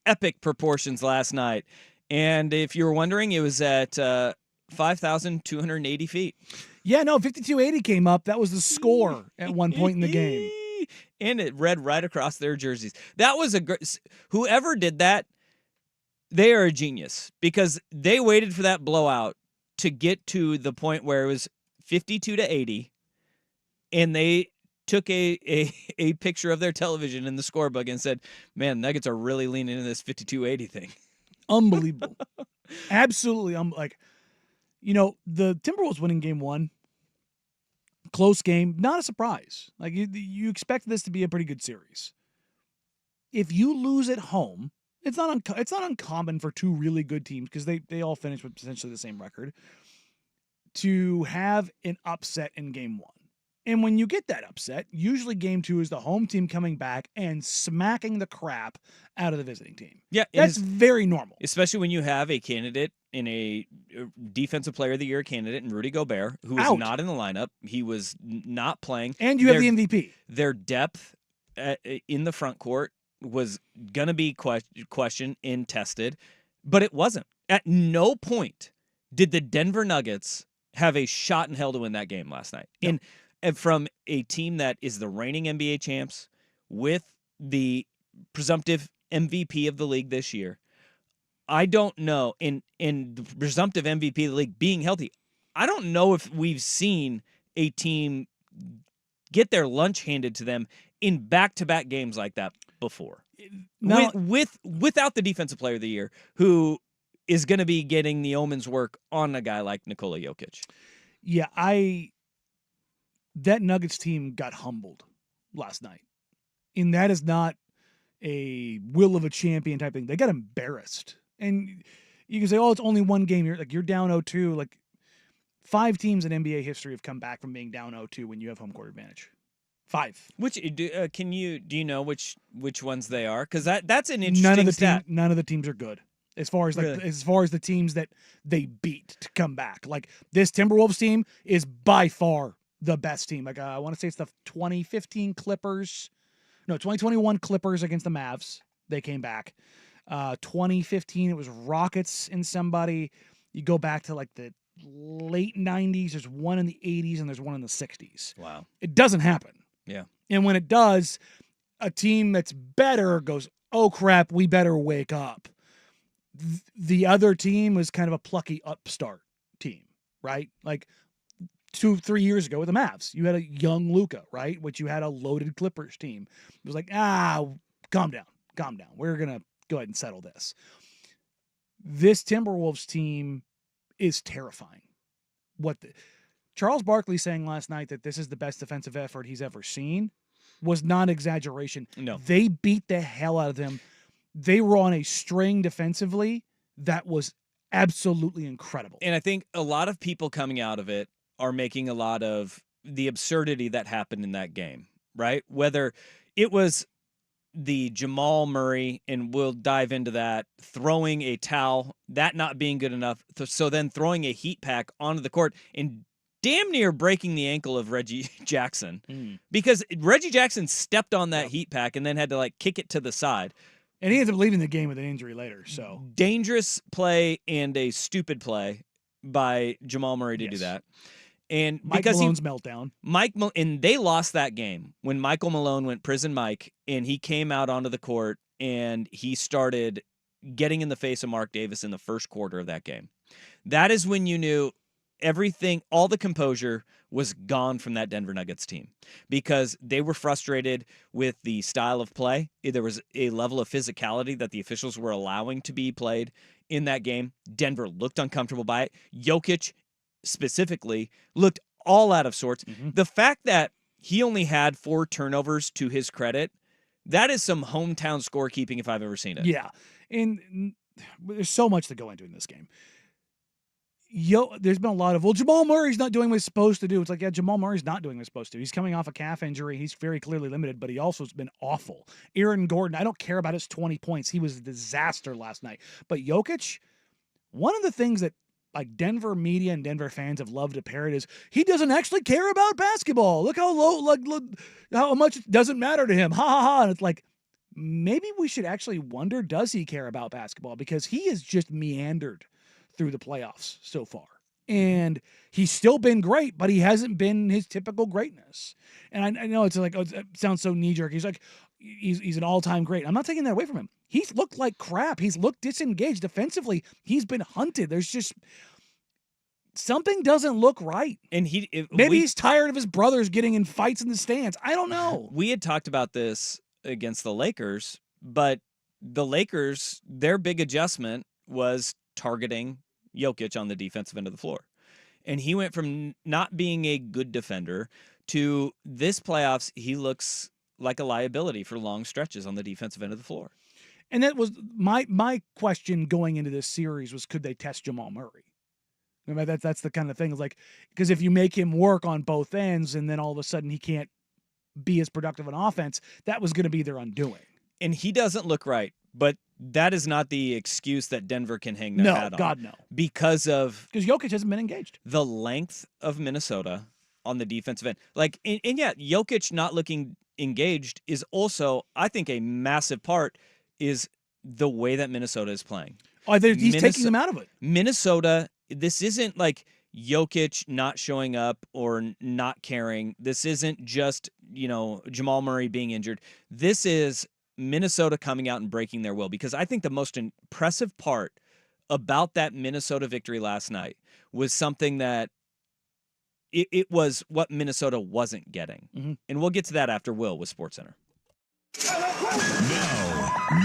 [SPEAKER 2] epic proportions last night. And if you were wondering, it was at 5,280 feet.
[SPEAKER 1] Yeah, no, 5280 came up. That was the score at one point in the game.
[SPEAKER 2] And it read right across their jerseys. That was a great. Whoever did that, they are a genius because they waited for that blowout to get to the point where it was 52-80, and they took a picture of their television in the scorebook and said, "Man, Nuggets are really leaning into this 52-80 thing."
[SPEAKER 1] Unbelievable. Absolutely. The Timberwolves winning game one, close game, not a surprise. Like you expect this to be a pretty good series. If you lose at home, it's not uncommon for two really good teams because they all finish with essentially the same record to have an upset in game one. And when you get that upset, usually game two is the home team coming back and smacking the crap out of the visiting team.
[SPEAKER 2] Yeah,
[SPEAKER 1] that's very normal.
[SPEAKER 2] Especially when you have a candidate in a defensive player of the year candidate in Rudy Gobert, who was not in the lineup. He was not playing.
[SPEAKER 1] And you have the MVP.
[SPEAKER 2] Their depth in the front court was going to be questioned and tested, but it wasn't. At no point did the Denver Nuggets have a shot in hell to win that game last night. No. And from a team that is the reigning NBA champs with the presumptive MVP of the league this year, I don't know, in the presumptive MVP of the league being healthy, I don't know if we've seen a team get their lunch handed to them in back-to-back games like that before.
[SPEAKER 1] Now,
[SPEAKER 2] without the defensive player of the year, who is going to be getting the Yeoman's work on a guy like Nikola Jokic.
[SPEAKER 1] Yeah, that Nuggets team got humbled last night. And that is not a will of a champion type thing. They got embarrassed. And you can say, it's only one game. You're down 0-2. Like 5 teams in NBA history have come back from being down 0-2 when you have home court advantage. 5.
[SPEAKER 2] Do you know which ones they are? Because that's an interesting stat.
[SPEAKER 1] None of the teams are good. As far as the teams that they beat to come back. Like this Timberwolves team is by far the best team. Like I want to say it's the 2015 Clippers. No, 2021 Clippers against the Mavs. They came back. 2015 it was Rockets and somebody. You go back to like the late 90s. There's one in the 80s and there's one in the 60s.
[SPEAKER 2] Wow.
[SPEAKER 1] It doesn't happen.
[SPEAKER 2] Yeah.
[SPEAKER 1] And when it does, a team that's better goes, "Oh crap, we better wake up." The other team was kind of a plucky upstart team, right? Like 2-3 years ago with the Mavs, you had a young Luka, right? Which you had a loaded Clippers team. It was like, calm down. We're going to go ahead and settle this. This Timberwolves team is terrifying. Charles Barkley saying last night that this is the best defensive effort he's ever seen was not exaggeration.
[SPEAKER 2] No.
[SPEAKER 1] They beat the hell out of them. They were on a string defensively that was absolutely incredible.
[SPEAKER 2] And I think a lot of people coming out of it are making a lot of the absurdity that happened in that game, right? Whether it was the Jamal Murray, and we'll dive into that, throwing a towel, that not being good enough, so then throwing a heat pack onto the court and damn near breaking the ankle of Reggie Jackson because Reggie Jackson stepped on that heat pack and then had to kick it to the side.
[SPEAKER 1] And he ended up leaving the game with an injury later. So
[SPEAKER 2] dangerous play and a stupid play by Jamal Murray to do that. And
[SPEAKER 1] Mike Malone's meltdown.
[SPEAKER 2] And they lost that game when Michael Malone went prison Mike, and he came out onto the court and he started getting in the face of Mark Davis in the first quarter of that game. That is when you knew everything, all the composure was gone from that Denver Nuggets team because they were frustrated with the style of play. There was a level of physicality that the officials were allowing to be played in that game. Denver looked uncomfortable by it. Jokic specifically looked all out of sorts. Mm-hmm. The fact that he only had 4 turnovers to his credit, that is some hometown scorekeeping if I've ever seen it.
[SPEAKER 1] Yeah. And there's so much to go into in this game. There's been a lot of, Jamal Murray's not doing what he's supposed to do. It's like, Jamal Murray's not doing what he's supposed to. He's coming off a calf injury. He's very clearly limited, but he also has been awful. Aaron Gordon, I don't care about his 20 points. He was a disaster last night. But Jokic, one of the things that Denver media and Denver fans have loved to parrot is he doesn't actually care about basketball. Look how how much it doesn't matter to him. Ha ha ha. And it's like, maybe we should actually wonder, does he care about basketball? Because he has just meandered through the playoffs so far. And he's still been great, but he hasn't been his typical greatness. And I know it's like, it sounds so knee-jerk. He's like, he's an all-time great. I'm not taking that away from him. He's looked like crap. He's looked disengaged defensively. He's been hunted. There's just something doesn't look right.
[SPEAKER 2] And
[SPEAKER 1] maybe he's tired of his brothers getting in fights in the stands. I don't know.
[SPEAKER 2] We had talked about this against the Lakers, but the Lakers, their big adjustment was targeting Jokic on the defensive end of the floor. And he went from not being a good defender to this playoffs, he looks like a liability for long stretches on the defensive end of the floor.
[SPEAKER 1] And that was my question going into this series was, could they test Jamal Murray? I mean, that's the kind of thing. It's like, because if you make him work on both ends and then all of a sudden he can't be as productive on offense, that was going to be their undoing.
[SPEAKER 2] And he doesn't look right, but that is not the excuse that Denver can hang their hat on.
[SPEAKER 1] God, no.
[SPEAKER 2] Because
[SPEAKER 1] Jokic hasn't been engaged.
[SPEAKER 2] The length of Minnesota on the defensive end. Like, and yeah, Jokic not looking engaged is also, I think, a massive part is the way that Minnesota is playing.
[SPEAKER 1] Oh, he's taking them out of it.
[SPEAKER 2] Minnesota, this isn't like Jokic not showing up or not caring. This isn't just, Jamal Murray being injured. This is Minnesota coming out and breaking their will, because I think the most impressive part about that Minnesota victory last night was something that it was what Minnesota wasn't getting.
[SPEAKER 1] Mm-hmm.
[SPEAKER 2] And we'll get to that after Will with SportsCenter.
[SPEAKER 5] Now,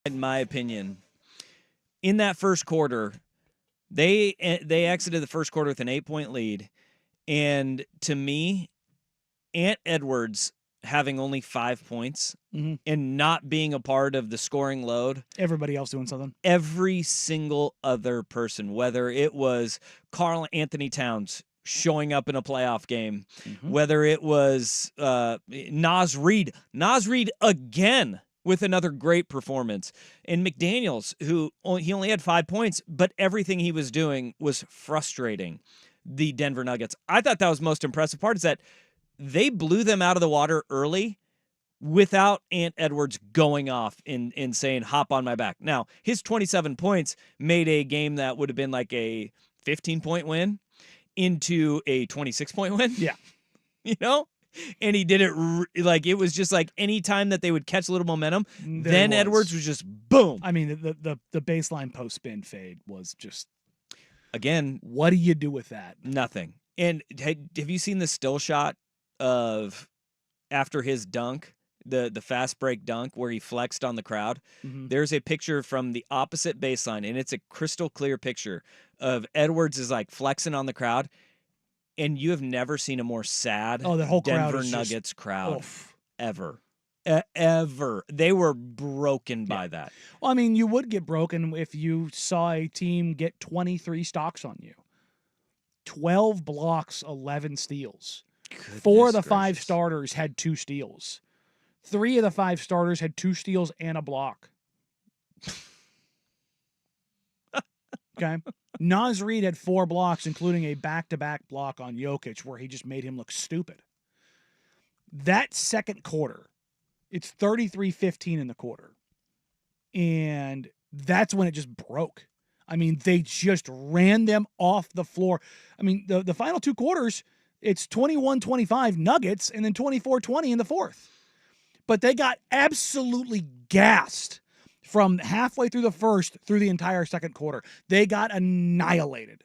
[SPEAKER 2] In my opinion, in that first quarter, they exited the first quarter with an 8-point lead, and to me, Ant Edwards having only 5 points and not being a part of the scoring load.
[SPEAKER 1] Everybody else doing something.
[SPEAKER 2] Every single other person, whether it was Karl Anthony Towns showing up in a playoff game, whether it was Naz Reid again with another great performance, and McDaniels, who he only had 5 points, but everything he was doing was frustrating the Denver Nuggets. I thought that was the most impressive part, is that they blew them out of the water early without Ant Edwards going off and saying, hop on my back. Now, his 27 points made a game that would have been like a 15-point win into a 26-point win.
[SPEAKER 1] Yeah.
[SPEAKER 2] You know? And he did it like it was just like any time that they would catch a little momentum, then Edwards was just boom.
[SPEAKER 1] I mean, the baseline post spin fade was just,
[SPEAKER 2] again,
[SPEAKER 1] what do you do with that?
[SPEAKER 2] Nothing. And have you seen the still shot of after his dunk, the fast break dunk where he flexed on the crowd? There's a picture from the opposite baseline, and it's a crystal clear picture of Edwards is like flexing on the crowd. And you have never seen a more sad
[SPEAKER 1] the whole crowd
[SPEAKER 2] Denver Nuggets crowd ever. Ever. They were broken by that.
[SPEAKER 1] Well, I mean, you would get broken if you saw a team get 23 stocks on you. 12 blocks, 11 steals.
[SPEAKER 2] Goodness
[SPEAKER 1] 4 of the 5
[SPEAKER 2] gracious.
[SPEAKER 1] starters had 2 steals. 3 of the 5 starters had 2 steals and a block. Okay. Naz Reid had 4 blocks, including a back-to-back block on Jokic where he just made him look stupid. That second quarter, it's 33-15 in the quarter. And that's when it just broke. I mean, they just ran them off the floor. I mean, the final 2 quarters, it's 21-25 Nuggets and then 24-20 in the fourth. But they got absolutely gassed from halfway through the first through the entire second quarter. They got annihilated.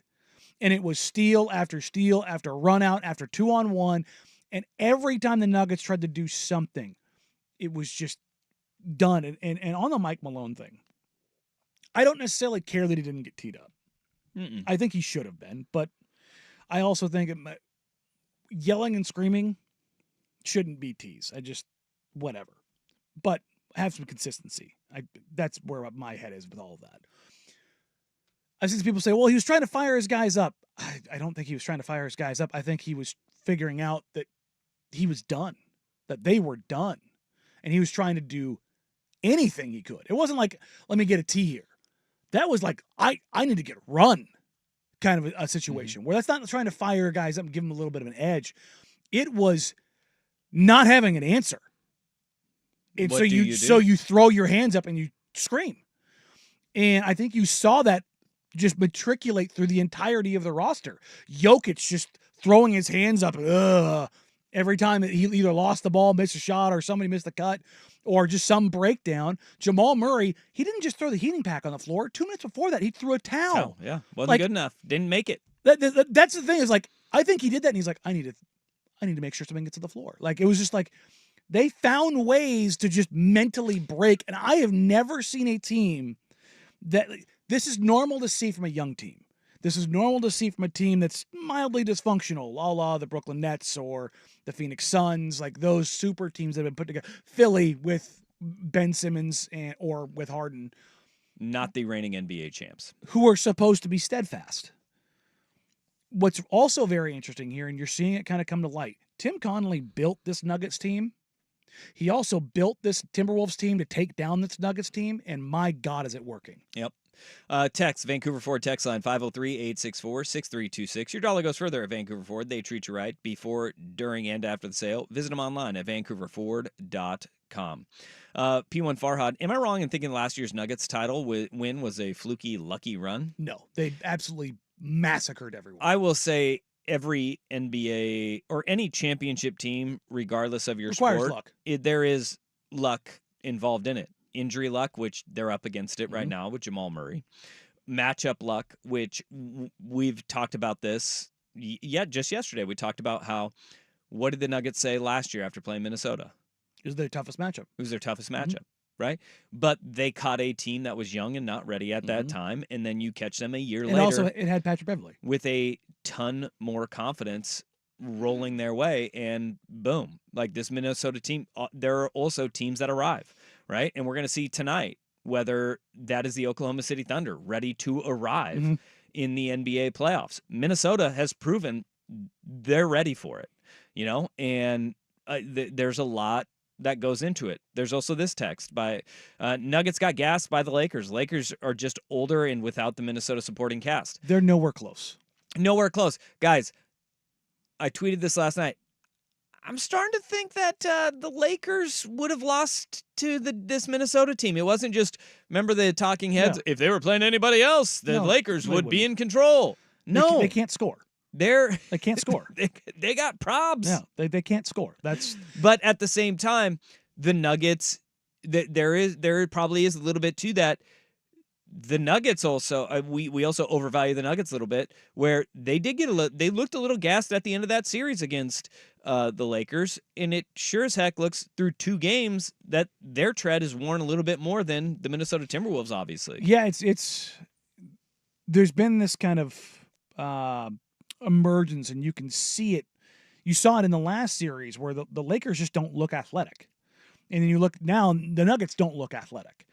[SPEAKER 1] And it was steal after run out, after 2-on-1. And every time the Nuggets tried to do something, it was just done. And on the Mike Malone thing, I don't necessarily care that he didn't get teed up. I think he should have been. But I also think yelling and screaming shouldn't be tees. Whatever. But have some consistency. That's where my head is with all of that. I've seen people say, well, he was trying to fire his guys up. I don't think he was trying to fire his guys up. I think he was figuring out that he was done, that they were done. And he was trying to do anything he could. It wasn't like, let me get a tee here. That was like, I need to get run kind of a situation where that's not trying to fire guys up and give them a little bit of an edge. It was not having an answer. And
[SPEAKER 2] What
[SPEAKER 1] so
[SPEAKER 2] do
[SPEAKER 1] so you throw your hands up and you scream. And I think you saw that just matriculate through the entirety of the roster. Jokic just throwing his hands up every time that he either lost the ball, missed a shot, or somebody missed the cut, or just some breakdown. Jamal Murray, he didn't just throw the heating pack on the floor. 2 minutes before that, he threw a towel.
[SPEAKER 2] Yeah, wasn't good enough. Didn't make it.
[SPEAKER 1] That's the thing, is like, I think he did that, and he's like, I need to make sure something gets to the floor. Like, it was just like, they found ways to just mentally break. And I have never seen a team that this is normal to see from a young team. This is normal to see from a team that's mildly dysfunctional, a la the Brooklyn Nets or the Phoenix Suns, like those super teams that have been put together. Philly with Ben Simmons or with Harden.
[SPEAKER 2] Not the reigning NBA champs.
[SPEAKER 1] Who are supposed to be steadfast. What's also very interesting here, and you're seeing it kind of come to light, Tim Connolly built this Nuggets team. He also built this Timberwolves team to take down this Nuggets team, and my God, is it working.
[SPEAKER 2] Yep. Text, Vancouver Ford text line 503-864-6326. Your dollar goes further at Vancouver Ford. They treat you right before, during, and after the sale. Visit them online at vancouverford.com. P1 Farhad, am I wrong in thinking last year's Nuggets title win was a fluky, lucky run?
[SPEAKER 1] No, they absolutely massacred everyone.
[SPEAKER 2] I will say every NBA or any championship team, regardless of your
[SPEAKER 1] requires
[SPEAKER 2] sport,
[SPEAKER 1] luck.
[SPEAKER 2] There is luck involved in it. Injury luck, which they're up against it right now with Jamal Murray. Matchup luck, which we've talked about this. Just yesterday we talked about how, what did the Nuggets say last year after playing Minnesota?
[SPEAKER 1] It was their toughest matchup.
[SPEAKER 2] It was their toughest matchup. right? But they caught a team that was young and not ready at that time, and then you catch them a year
[SPEAKER 1] And
[SPEAKER 2] later
[SPEAKER 1] also, it had Patrick Beverly.
[SPEAKER 2] with a ton more confidence rolling their way, and boom, like this Minnesota team. There are also teams that arrive, right? And we're going to see tonight whether that is the Oklahoma City Thunder ready to arrive in the NBA playoffs. Minnesota has proven they're ready for it, and there's a lot that goes into it. There's also this text by Nuggets got gassed by the Lakers. Lakers are just older and without the Minnesota supporting cast.
[SPEAKER 1] They're nowhere close.
[SPEAKER 2] Nowhere close. Guys, I tweeted this last night. I'm starting to think that the Lakers would have lost to this Minnesota team. It wasn't just, remember the talking heads?
[SPEAKER 1] No.
[SPEAKER 2] If they were playing anybody else, the Lakers
[SPEAKER 1] they
[SPEAKER 2] would be
[SPEAKER 1] wouldn't.
[SPEAKER 2] in control. No.
[SPEAKER 1] They can't score.
[SPEAKER 2] They
[SPEAKER 1] can't score.
[SPEAKER 2] they got probs.
[SPEAKER 1] Yeah, they can't score.
[SPEAKER 2] But at the same time, the Nuggets, there probably is a little bit to that. The Nuggets also, we also overvalue the Nuggets a little bit, where they did they looked a little gassed at the end of that series against the Lakers, and it sure as heck looks through 2 games that their tread is worn a little bit more than the Minnesota Timberwolves, obviously.
[SPEAKER 1] Yeah, it's there's been this kind of emergence, and you can see it. You saw it in the last series where the Lakers just don't look athletic, and then you look now, the Nuggets don't look athletic.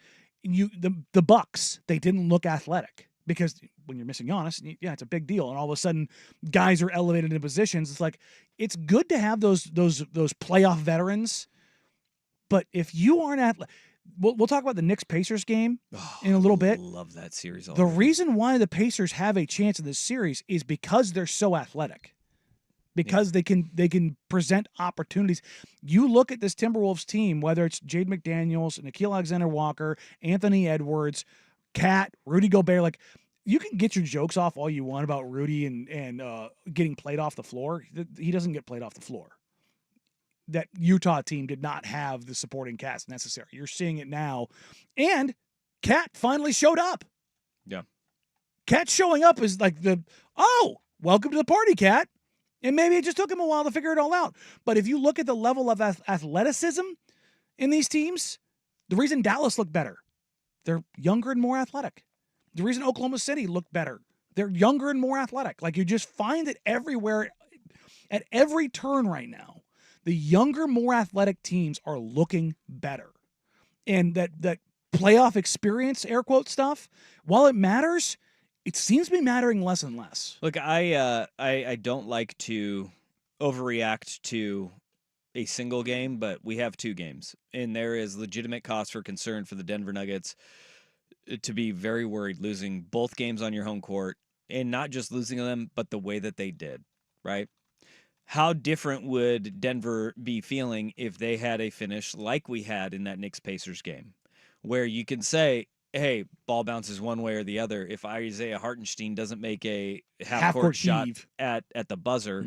[SPEAKER 1] The Bucks, they didn't look athletic because when you're missing Giannis, yeah, it's a big deal. And all of a sudden, guys are elevated into positions. It's like it's good to have those playoff veterans, but if you aren't athletic, we'll talk about the Knicks Pacers game in a little bit.
[SPEAKER 2] Love that series.
[SPEAKER 1] The reason why the Pacers have a chance in this series is because they're so athletic. Because they can present opportunities. You look at this Timberwolves team, whether it's Jade McDaniels, Nickeil Alexander-Walker, Anthony Edwards, Cat, Rudy Gobert. Like, you can get your jokes off all you want about Rudy and getting played off the floor. He doesn't get played off the floor. That Utah team did not have the supporting cast necessary. You're seeing it now. And Cat finally showed up.
[SPEAKER 2] Yeah.
[SPEAKER 1] Cat showing up is like welcome to the party, Cat. And maybe it just took him a while to figure it all out. But if you look at the level of athleticism in these teams, the reason Dallas looked better, they're younger and more athletic. The reason Oklahoma City looked better, they're younger and more athletic. Like, you just find it everywhere, at every turn right now. The younger, more athletic teams are looking better. And that playoff experience, air quote stuff, while it matters, it seems to be mattering less and less.
[SPEAKER 2] Look, I don't like to overreact to a single game, but we have 2 games, and there is legitimate cause for concern for the Denver Nuggets to be very worried losing both games on your home court, and not just losing them, but the way that they did, right? How different would Denver be feeling if they had a finish like we had in that Knicks-Pacers game, where you can say, hey, ball bounces one way or the other. If Isaiah Hartenstein doesn't make a half-court shot at the buzzer,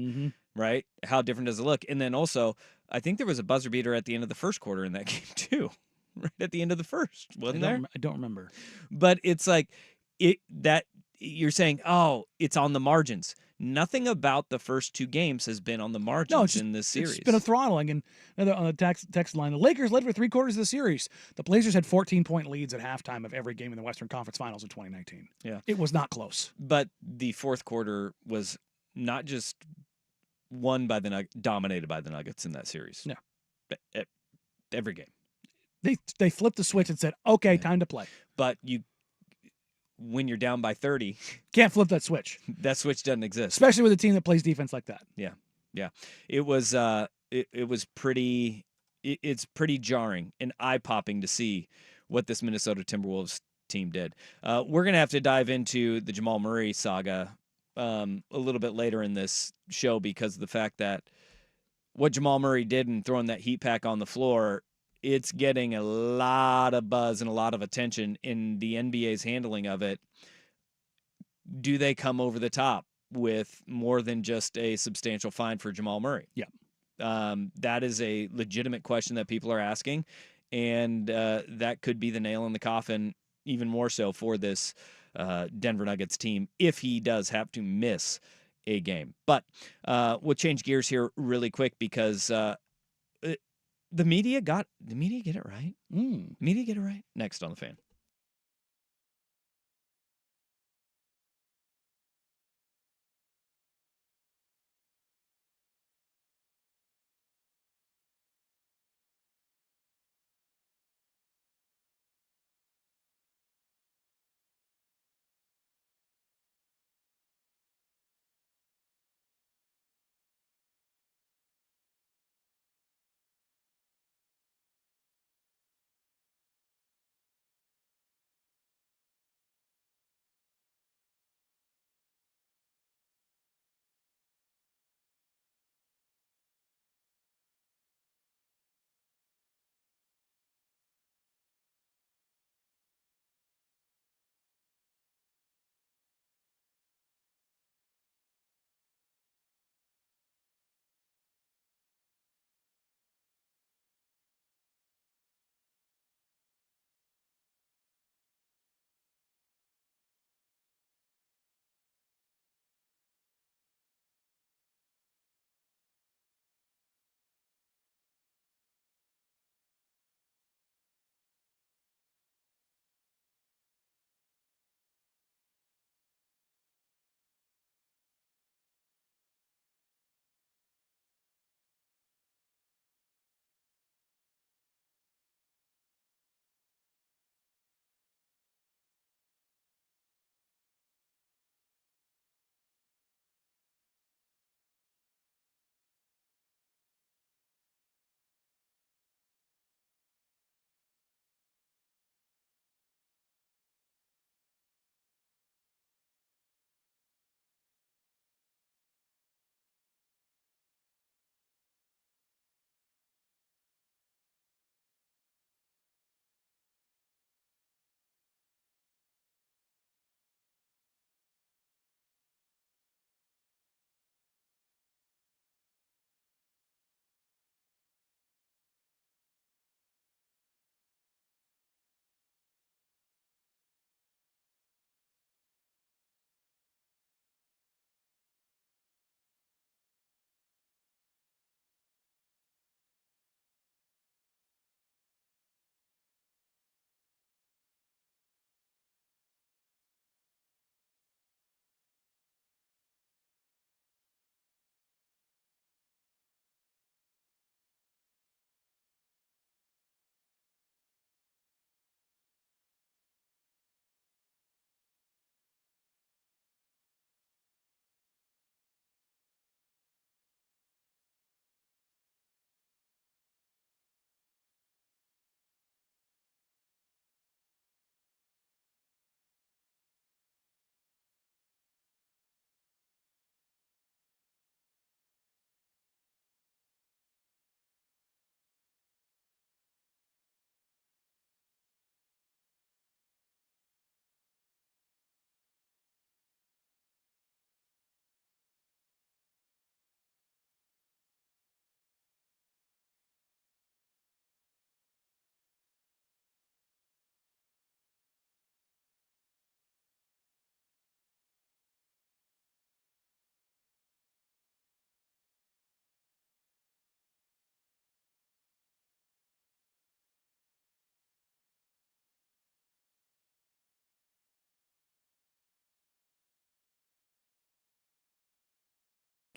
[SPEAKER 2] right? How different does it look? And then also, I think there was a buzzer beater at the end of the first quarter in that game too, right at the end of the first, wasn't there?
[SPEAKER 1] I don't remember.
[SPEAKER 2] But it's like that you're saying, it's on the margins. Nothing about the first 2 games has been on the margins in this series.
[SPEAKER 1] It's been a throttling. And another on the text line, the Lakers led for 3/4 of the series. The Blazers had 14-point leads at halftime of every game in the Western Conference Finals in 2019.
[SPEAKER 2] Yeah.
[SPEAKER 1] It was not close.
[SPEAKER 2] But the fourth quarter was not just dominated by the Nuggets in that series.
[SPEAKER 1] Yeah.
[SPEAKER 2] Every game.
[SPEAKER 1] They flipped the switch and said, okay, time to play.
[SPEAKER 2] But when you're down by 30,
[SPEAKER 1] can't flip that switch.
[SPEAKER 2] That switch doesn't exist,
[SPEAKER 1] especially with a team that plays defense like that.
[SPEAKER 2] Yeah. It was it was pretty. It's pretty jarring and eye-popping to see what this Minnesota Timberwolves team did. We're gonna have to dive into the Jamal Murray saga a little bit later in this show because of the fact that what Jamal Murray did in throwing that heat pack on the floor. It's getting a lot of buzz and a lot of attention in the NBA's handling of it. Do they come over the top with more than just a substantial fine for Jamal Murray?
[SPEAKER 1] Yeah.
[SPEAKER 2] That is a legitimate question that people are asking, and that could be the nail in the coffin even more so for this Denver Nuggets team if he does have to miss a game. But we'll change gears here really quick because the media get it right.
[SPEAKER 1] Mm.
[SPEAKER 2] Media get it right. Next on the Fan.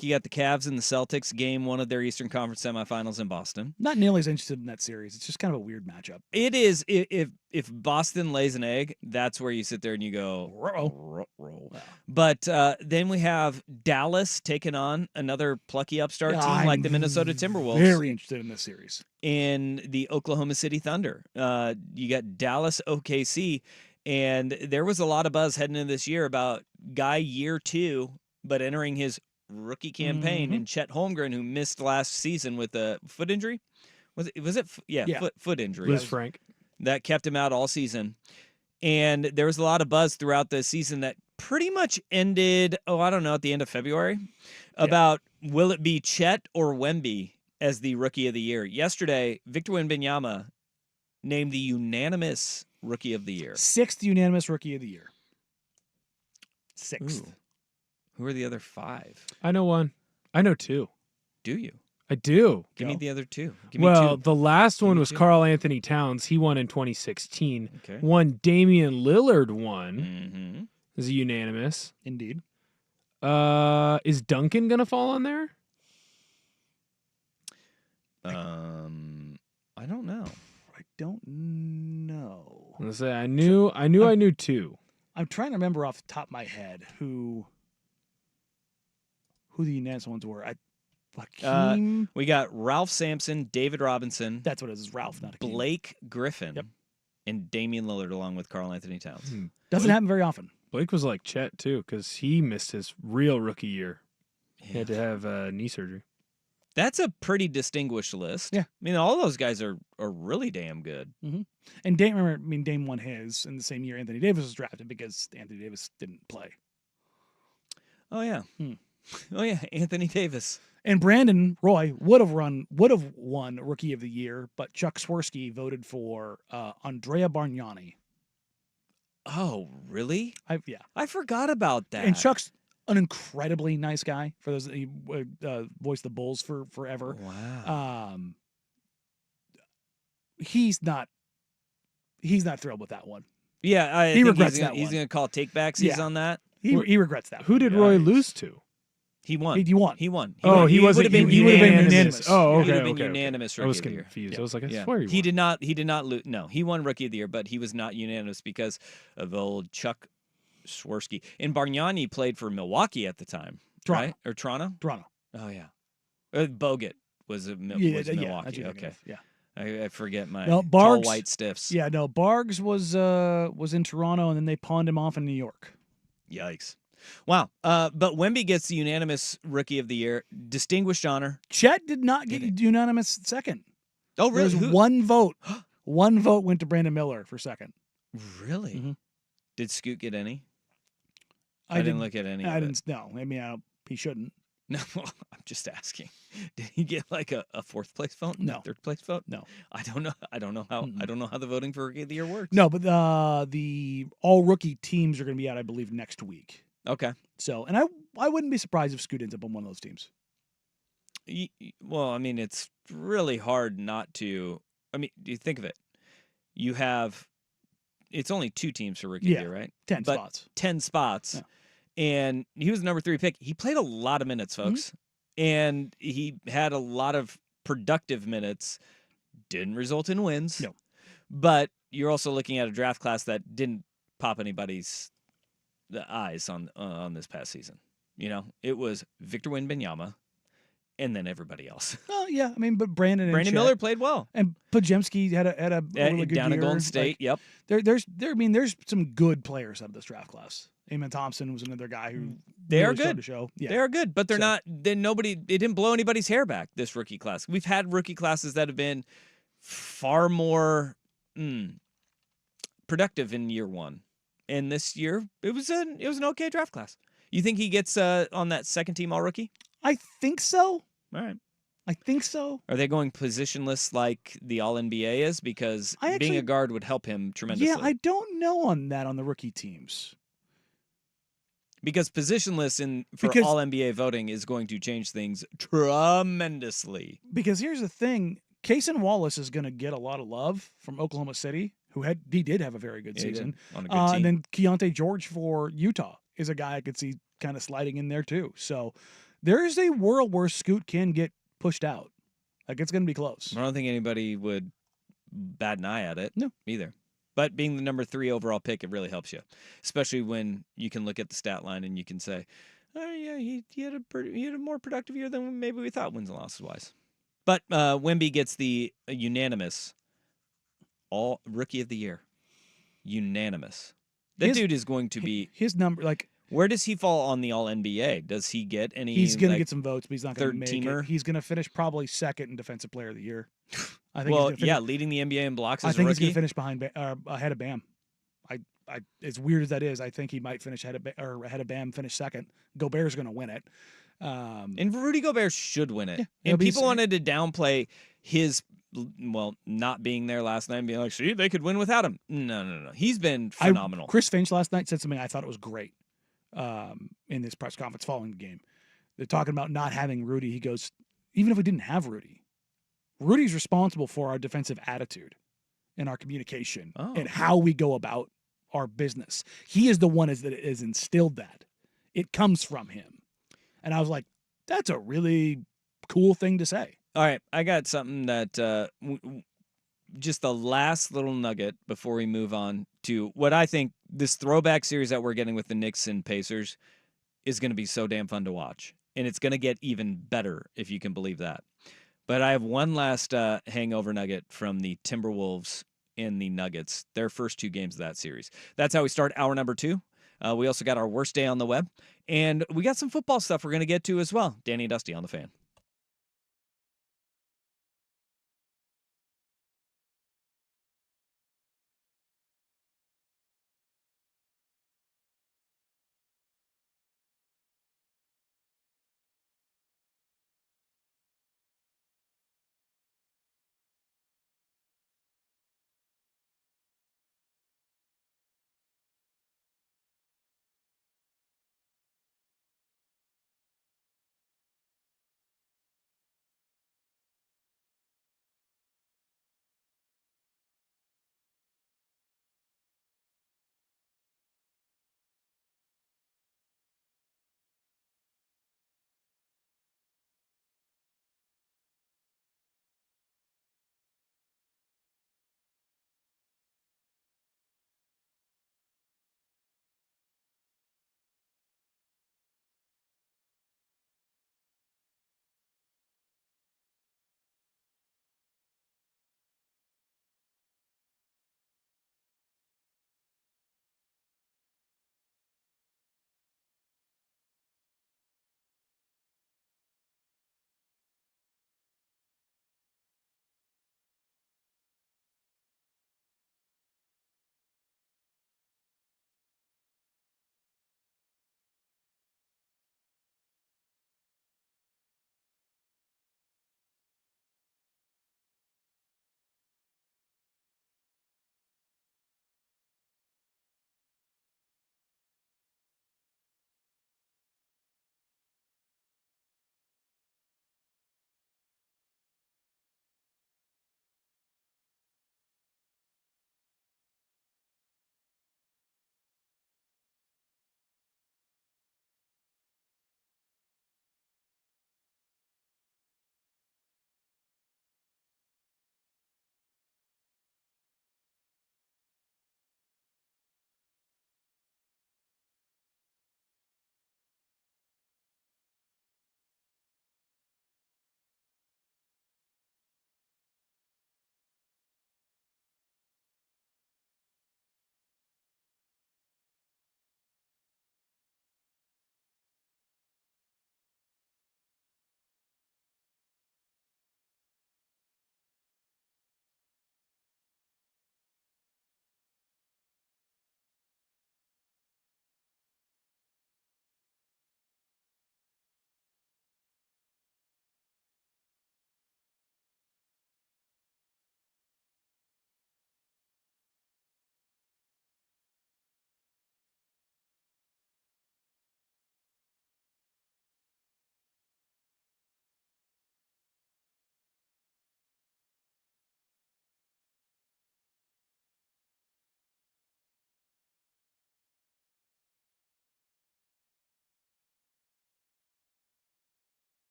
[SPEAKER 2] You got the Cavs and the Celtics, game one of their Eastern Conference semifinals in Boston.
[SPEAKER 1] Not nearly as interested in that series. It's just kind of a weird matchup.
[SPEAKER 2] It is. If Boston lays an egg, that's where you sit there and you go, roll.
[SPEAKER 1] Wow.
[SPEAKER 2] But then we have Dallas taking on another plucky upstart team like the Minnesota Timberwolves.
[SPEAKER 1] Very interested in this series.
[SPEAKER 2] In the Oklahoma City Thunder. You got Dallas OKC, and there was a lot of buzz heading into this year about guy year 2, but entering his rookie campaign, and Chet Holmgren, who missed last season with a foot injury. Was it? Yeah. Foot injury.
[SPEAKER 3] Liz Frank.
[SPEAKER 2] That kept him out all season. And there was a lot of buzz throughout the season that pretty much ended, at the end of February, about will it be Chet or Wemby as the rookie of the year. Yesterday, Victor Wembanyama named the unanimous rookie of the year.
[SPEAKER 1] 6th unanimous rookie of the year. 6th.
[SPEAKER 2] Ooh. Who are the other 5?
[SPEAKER 3] I know one. I know 2.
[SPEAKER 2] Do you?
[SPEAKER 3] I do.
[SPEAKER 2] Give me
[SPEAKER 1] Go.
[SPEAKER 2] the other two. Give me
[SPEAKER 3] Well,
[SPEAKER 2] two.
[SPEAKER 3] the last one
[SPEAKER 2] me
[SPEAKER 3] was
[SPEAKER 2] two.
[SPEAKER 3] Karl Anthony Towns. He won in 2016.
[SPEAKER 2] Okay.
[SPEAKER 3] One Damian Lillard won.
[SPEAKER 2] Mm-hmm.
[SPEAKER 3] Is unanimous.
[SPEAKER 1] Indeed.
[SPEAKER 3] Is Duncan gonna fall on there?
[SPEAKER 2] I don't know.
[SPEAKER 1] I don't know.
[SPEAKER 3] I'm gonna say I knew two.
[SPEAKER 1] I'm trying to remember off the top of my head who the unanimous ones were. Hakeem.
[SPEAKER 2] We got Ralph Sampson, David Robinson,
[SPEAKER 1] That's what it is. Ralph, not Hakeem.
[SPEAKER 2] Blake Griffin,
[SPEAKER 1] Yep.
[SPEAKER 2] and Damian Lillard along with Karl Anthony Towns.
[SPEAKER 1] Doesn't happen very often.
[SPEAKER 3] Blake was like Chet too, because he missed his real rookie year. He had to have knee surgery.
[SPEAKER 2] That's a pretty distinguished list.
[SPEAKER 1] Yeah.
[SPEAKER 2] I mean, all those guys are really damn good.
[SPEAKER 1] And Dame won his in the same year Anthony Davis was drafted because Anthony Davis didn't play.
[SPEAKER 2] Oh yeah.
[SPEAKER 1] Hmm.
[SPEAKER 2] Oh yeah, Anthony Davis.
[SPEAKER 1] And Brandon Roy would have won Rookie of the Year, but Chuck Swirsky voted for Andrea Bargnani.
[SPEAKER 2] Oh, really?
[SPEAKER 1] Yeah.
[SPEAKER 2] I forgot about that.
[SPEAKER 1] And Chuck's an incredibly nice guy. For those that he voiced the Bulls for forever.
[SPEAKER 2] Wow.
[SPEAKER 1] He's not thrilled with that one.
[SPEAKER 2] Yeah, I
[SPEAKER 1] He
[SPEAKER 2] think
[SPEAKER 1] regrets
[SPEAKER 2] he's gonna,
[SPEAKER 1] that
[SPEAKER 2] He's
[SPEAKER 1] one.
[SPEAKER 2] going to call takebacks.
[SPEAKER 1] Yeah.
[SPEAKER 2] He's on that.
[SPEAKER 1] He regrets that.
[SPEAKER 3] Who
[SPEAKER 1] one.
[SPEAKER 3] did Roy
[SPEAKER 2] Yikes.
[SPEAKER 3] lose to?
[SPEAKER 2] He won.
[SPEAKER 1] He won.
[SPEAKER 2] He won.
[SPEAKER 3] Oh, he
[SPEAKER 2] would
[SPEAKER 3] wasn't.
[SPEAKER 2] have been
[SPEAKER 3] He would have been
[SPEAKER 2] unanimous.
[SPEAKER 3] unanimous. Oh,
[SPEAKER 2] He
[SPEAKER 3] okay,
[SPEAKER 2] would have been
[SPEAKER 3] okay,
[SPEAKER 2] unanimous
[SPEAKER 3] I
[SPEAKER 2] Rookie
[SPEAKER 3] was
[SPEAKER 2] of the Year.
[SPEAKER 3] confused.
[SPEAKER 1] Yeah.
[SPEAKER 3] I was like, I
[SPEAKER 2] Yeah.
[SPEAKER 3] swear
[SPEAKER 2] He did not lose. No, he won Rookie of the Year, but he was not unanimous because of old Chuck Swirsky. And Bargnani played for Milwaukee at the time,
[SPEAKER 1] Toronto.
[SPEAKER 2] right? Or Toronto?
[SPEAKER 1] Toronto.
[SPEAKER 2] Oh yeah. Bogut was
[SPEAKER 1] Yeah,
[SPEAKER 2] Milwaukee.
[SPEAKER 1] that's what you're thinking
[SPEAKER 2] Okay.
[SPEAKER 1] of. Yeah.
[SPEAKER 2] I forget my
[SPEAKER 1] No,
[SPEAKER 2] tall
[SPEAKER 1] Bargs-
[SPEAKER 2] white stiffs.
[SPEAKER 1] Yeah, no, Bargs was in Toronto and then they pawned him off in New York.
[SPEAKER 2] Yikes. Wow. But Wemby gets the unanimous Rookie of the Year, distinguished honor.
[SPEAKER 1] Chet did not get
[SPEAKER 2] Did
[SPEAKER 1] unanimous second.
[SPEAKER 2] Oh, really?
[SPEAKER 1] There's one vote. One vote went to Brandon Miller for second.
[SPEAKER 2] Really?
[SPEAKER 1] Mhm.
[SPEAKER 2] Did Scoot get any? I didn't look at any.
[SPEAKER 1] I
[SPEAKER 2] of it.
[SPEAKER 1] didn't. No, I mean, he shouldn't.
[SPEAKER 2] No, I'm just asking. Did he get like a fourth place vote?
[SPEAKER 1] No.
[SPEAKER 2] A third place vote?
[SPEAKER 1] No.
[SPEAKER 2] I don't know. I don't know how.
[SPEAKER 1] Mm-mm.
[SPEAKER 2] I don't know how the voting for Rookie of the Year works.
[SPEAKER 1] No, but the all rookie teams are going to be out, I believe, next week.
[SPEAKER 2] Okay.
[SPEAKER 1] So, and I wouldn't be surprised if Scoot ends up on one of those teams.
[SPEAKER 2] Well, I mean, it's really hard not to. I mean, you think of it. You have. It's only 2 teams for Rookie of
[SPEAKER 1] Yeah.
[SPEAKER 2] the Year, right?
[SPEAKER 1] 10
[SPEAKER 2] But
[SPEAKER 1] spots.
[SPEAKER 2] 10 spots.
[SPEAKER 1] Yeah.
[SPEAKER 2] And he was the number 3 pick. He played a lot of minutes,
[SPEAKER 1] Mm-hmm.
[SPEAKER 2] folks. And he had a lot of productive minutes. Didn't result in wins.
[SPEAKER 1] No.
[SPEAKER 2] But you're also looking at a draft class that didn't pop anybody's eyes on this past season. You know, it was Victor Wembanyama and then everybody else.
[SPEAKER 1] Oh yeah, I mean, but Brandon
[SPEAKER 2] Brandon
[SPEAKER 1] Chet
[SPEAKER 2] Miller played well.
[SPEAKER 1] and Pajemski had a really good
[SPEAKER 2] Down
[SPEAKER 1] year.
[SPEAKER 2] at Golden State. Yep.
[SPEAKER 1] There's some good players out of this draft class. Eamon Thompson was another guy who
[SPEAKER 2] They are
[SPEAKER 1] really started
[SPEAKER 2] good.
[SPEAKER 1] to show. Yeah.
[SPEAKER 2] They are good, but they're
[SPEAKER 1] So-
[SPEAKER 2] not. Then nobody. It didn't blow anybody's hair back. This rookie class. We've had rookie classes that have been far more productive in year one, and this year it was an okay draft class. You think he gets on that second team all rookie?
[SPEAKER 1] I think so.
[SPEAKER 2] All right.
[SPEAKER 1] I think so.
[SPEAKER 2] Are they going positionless like the All NBA is? Because
[SPEAKER 1] I
[SPEAKER 2] being a
[SPEAKER 1] actually-
[SPEAKER 2] guard would help him tremendously.
[SPEAKER 1] Yeah, I don't know on that on the rookie teams.
[SPEAKER 2] Because positionless for
[SPEAKER 1] Because-
[SPEAKER 2] All NBA voting is going to change things tremendously.
[SPEAKER 1] Because here's the thing, Cason Wallace is going to get a lot of love from Oklahoma City, he did have a very good
[SPEAKER 2] Yeah, he did,
[SPEAKER 1] season.
[SPEAKER 2] on a good team.
[SPEAKER 1] And then Keontae George for Utah is a guy I could see kind of sliding in there too. So there is a world where Scoot can get pushed out. Like it's going to be close.
[SPEAKER 2] I don't think anybody would bat an eye at it.
[SPEAKER 1] No.
[SPEAKER 2] Either. But being the number 3 overall pick, it really helps you, especially when you can look at the stat line and you can say, "Oh yeah, he had a more productive year than maybe we thought, wins and losses wise." But Wemby gets the unanimous All Rookie of the Year, unanimous. That
[SPEAKER 1] His-
[SPEAKER 2] dude is going to be.
[SPEAKER 1] His number, like
[SPEAKER 2] Where does he fall on the All NBA? Does he get any?
[SPEAKER 1] he's going to
[SPEAKER 2] like,
[SPEAKER 1] get some votes, but he's not going to
[SPEAKER 2] third
[SPEAKER 1] make
[SPEAKER 2] teamer?
[SPEAKER 1] it. He's going to finish probably second in Defensive Player of the Year. I think.
[SPEAKER 2] Well,
[SPEAKER 1] he's gonna
[SPEAKER 2] yeah,
[SPEAKER 1] finish,
[SPEAKER 2] leading the NBA in blocks
[SPEAKER 1] I
[SPEAKER 2] as a
[SPEAKER 1] think he's going
[SPEAKER 2] rookie.
[SPEAKER 1] to finish ahead of Bam. I as weird as that is, I think he might finish ahead of Bam, finish second. Gobert's going to win it.
[SPEAKER 2] And Rudy Gobert should win it.
[SPEAKER 1] Yeah, it'll
[SPEAKER 2] And
[SPEAKER 1] be
[SPEAKER 2] people
[SPEAKER 1] s-
[SPEAKER 2] wanted to downplay his, not being there last night and being like, see, they could win without him. No. He's been phenomenal.
[SPEAKER 1] Chris Finch last night said something I thought it was great in this press conference following the game. They're talking about not having Rudy. He goes, even if we didn't have Rudy, Rudy's responsible for our defensive attitude and our communication and how we go about our business. He is the one that has instilled that. It comes from him. And I was like, that's a really cool thing to say.
[SPEAKER 2] All right, I got something that just the last little nugget before we move on to what I think this throwback series that we're getting with the Knicks and Pacers is going to be so damn fun to watch. And it's going to get even better, if you can believe that. But I have one last hangover nugget from the Timberwolves and the Nuggets, their first 2 games of that series. That's how we start hour number 2. We also got our worst day on the web. And we got some football stuff we're going to get to as well. Danny and Dusty on the Fan.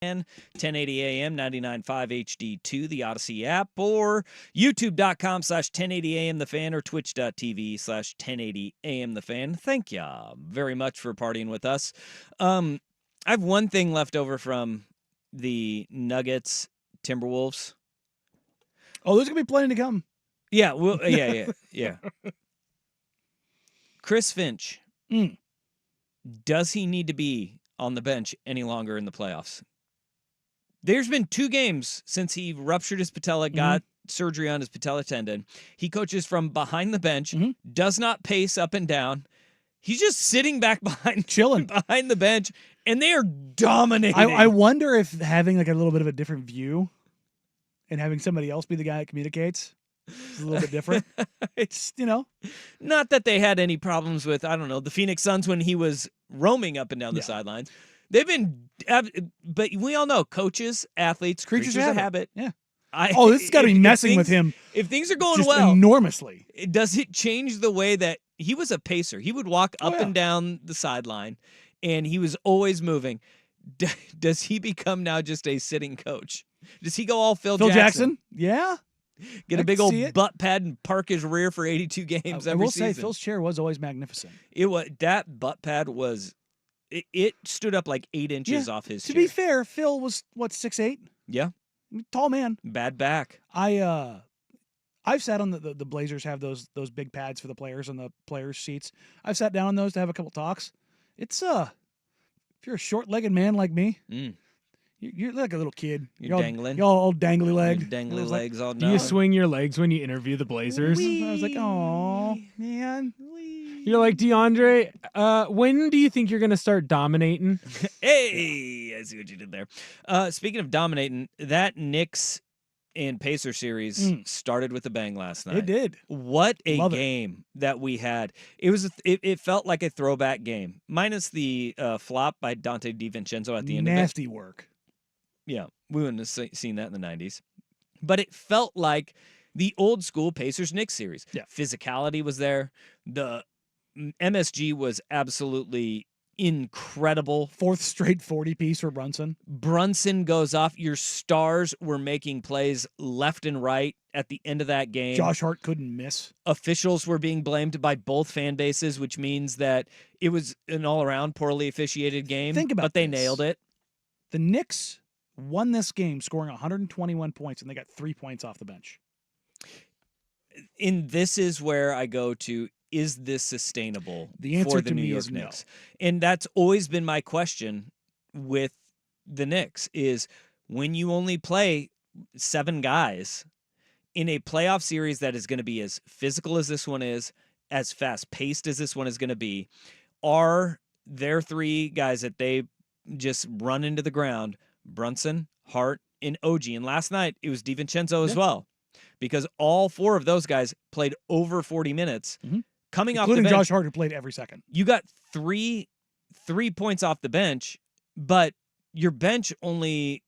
[SPEAKER 2] 1080 AM, 99.5 HD2, the Odyssey app, or youtube.com/1080am the fan, or twitch.tv/1080am the fan. Thank ya very much for partying with us. I have one thing left over from the Nuggets Timberwolves.
[SPEAKER 1] Oh, there's gonna be plenty to come.
[SPEAKER 2] Yeah, well, yeah. Chris Finch. Does he need to be on the bench any longer in the playoffs? There's been 2 games since he ruptured his patella, got surgery on his patella tendon. He coaches from behind the bench, does not pace up and down. He's just sitting back behind,
[SPEAKER 1] chilling
[SPEAKER 2] behind the bench, and they are dominating.
[SPEAKER 1] I wonder if having like a little bit of a different view and having somebody else be the guy that communicates is a little bit different. It's,
[SPEAKER 2] not that they had any problems with, I don't know, the Phoenix Suns when he was roaming up and down the sidelines. They've been, but we all know coaches, athletes, creatures of habit.
[SPEAKER 1] Yeah. This has got to be messing with him.
[SPEAKER 2] If things are going
[SPEAKER 1] just
[SPEAKER 2] well,
[SPEAKER 1] enormously.
[SPEAKER 2] Does it change the way that he was a pacer? He would walk up and down the sideline, and he was always moving. Does he become now just a sitting coach? Does he go all Phil
[SPEAKER 1] Jackson? Yeah.
[SPEAKER 2] Get a big old butt pad and park his rear for 82 games every season.
[SPEAKER 1] I will say, Phil's chair was always magnificent.
[SPEAKER 2] That butt pad was. It stood up like 8 inches off his chair.
[SPEAKER 1] To be fair, Phil was, 6'8"?
[SPEAKER 2] Yeah.
[SPEAKER 1] Tall man.
[SPEAKER 2] Bad back.
[SPEAKER 1] I've sat on the Blazers have those big pads for the players on the players' seats. I've sat down on those to have a couple talks. It's if you're a short-legged man like me, you're like a little kid.
[SPEAKER 2] You're dangling.
[SPEAKER 1] You're all dangly legged.
[SPEAKER 2] Dangly legs all
[SPEAKER 3] Do you swing your legs when you interview the Blazers?
[SPEAKER 1] I was like, oh, man.
[SPEAKER 3] You're like, DeAndre, when do you think you're going to start dominating?
[SPEAKER 2] Hey, I see what you did there. Speaking of dominating, that Knicks and Pacer series started with a bang last night.
[SPEAKER 1] It did.
[SPEAKER 2] What a game that we had. It felt like a throwback game, minus the flop by Dante DiVincenzo at the end of it.
[SPEAKER 1] Nasty work.
[SPEAKER 2] Yeah, we wouldn't have seen that in the 90s. But it felt like the old school Pacers-Knicks series.
[SPEAKER 1] Yeah.
[SPEAKER 2] Physicality was there. The MSG was absolutely incredible.
[SPEAKER 1] 4th straight 40-piece for Brunson.
[SPEAKER 2] Brunson goes off. Your stars were making plays left and right at the end of that game.
[SPEAKER 1] Josh Hart couldn't miss.
[SPEAKER 2] Officials were being blamed by both fan bases, which means that it was an all-around poorly officiated game.
[SPEAKER 1] Think about
[SPEAKER 2] but they
[SPEAKER 1] this.
[SPEAKER 2] nailed it.
[SPEAKER 1] The Knicks won this game scoring 121 points, and they got 3 points off the bench.
[SPEAKER 2] And this is where I go to, is this sustainable
[SPEAKER 1] the answer
[SPEAKER 2] for the
[SPEAKER 1] to
[SPEAKER 2] New
[SPEAKER 1] me
[SPEAKER 2] York
[SPEAKER 1] is
[SPEAKER 2] Knicks?
[SPEAKER 1] No.
[SPEAKER 2] And that's always been my question with the Knicks is when you only play 7 guys in a playoff series that is going to be as physical as this one is, as fast-paced as this one is going to be, are there 3 guys that they just run into the ground, Brunson, Hart, and OG. And last night, it was DiVincenzo as well, because all 4 of those guys played over 40 minutes. Coming off the bench,
[SPEAKER 1] including Josh Hart, who played every second.
[SPEAKER 2] You got 3 points off the bench, but your bench only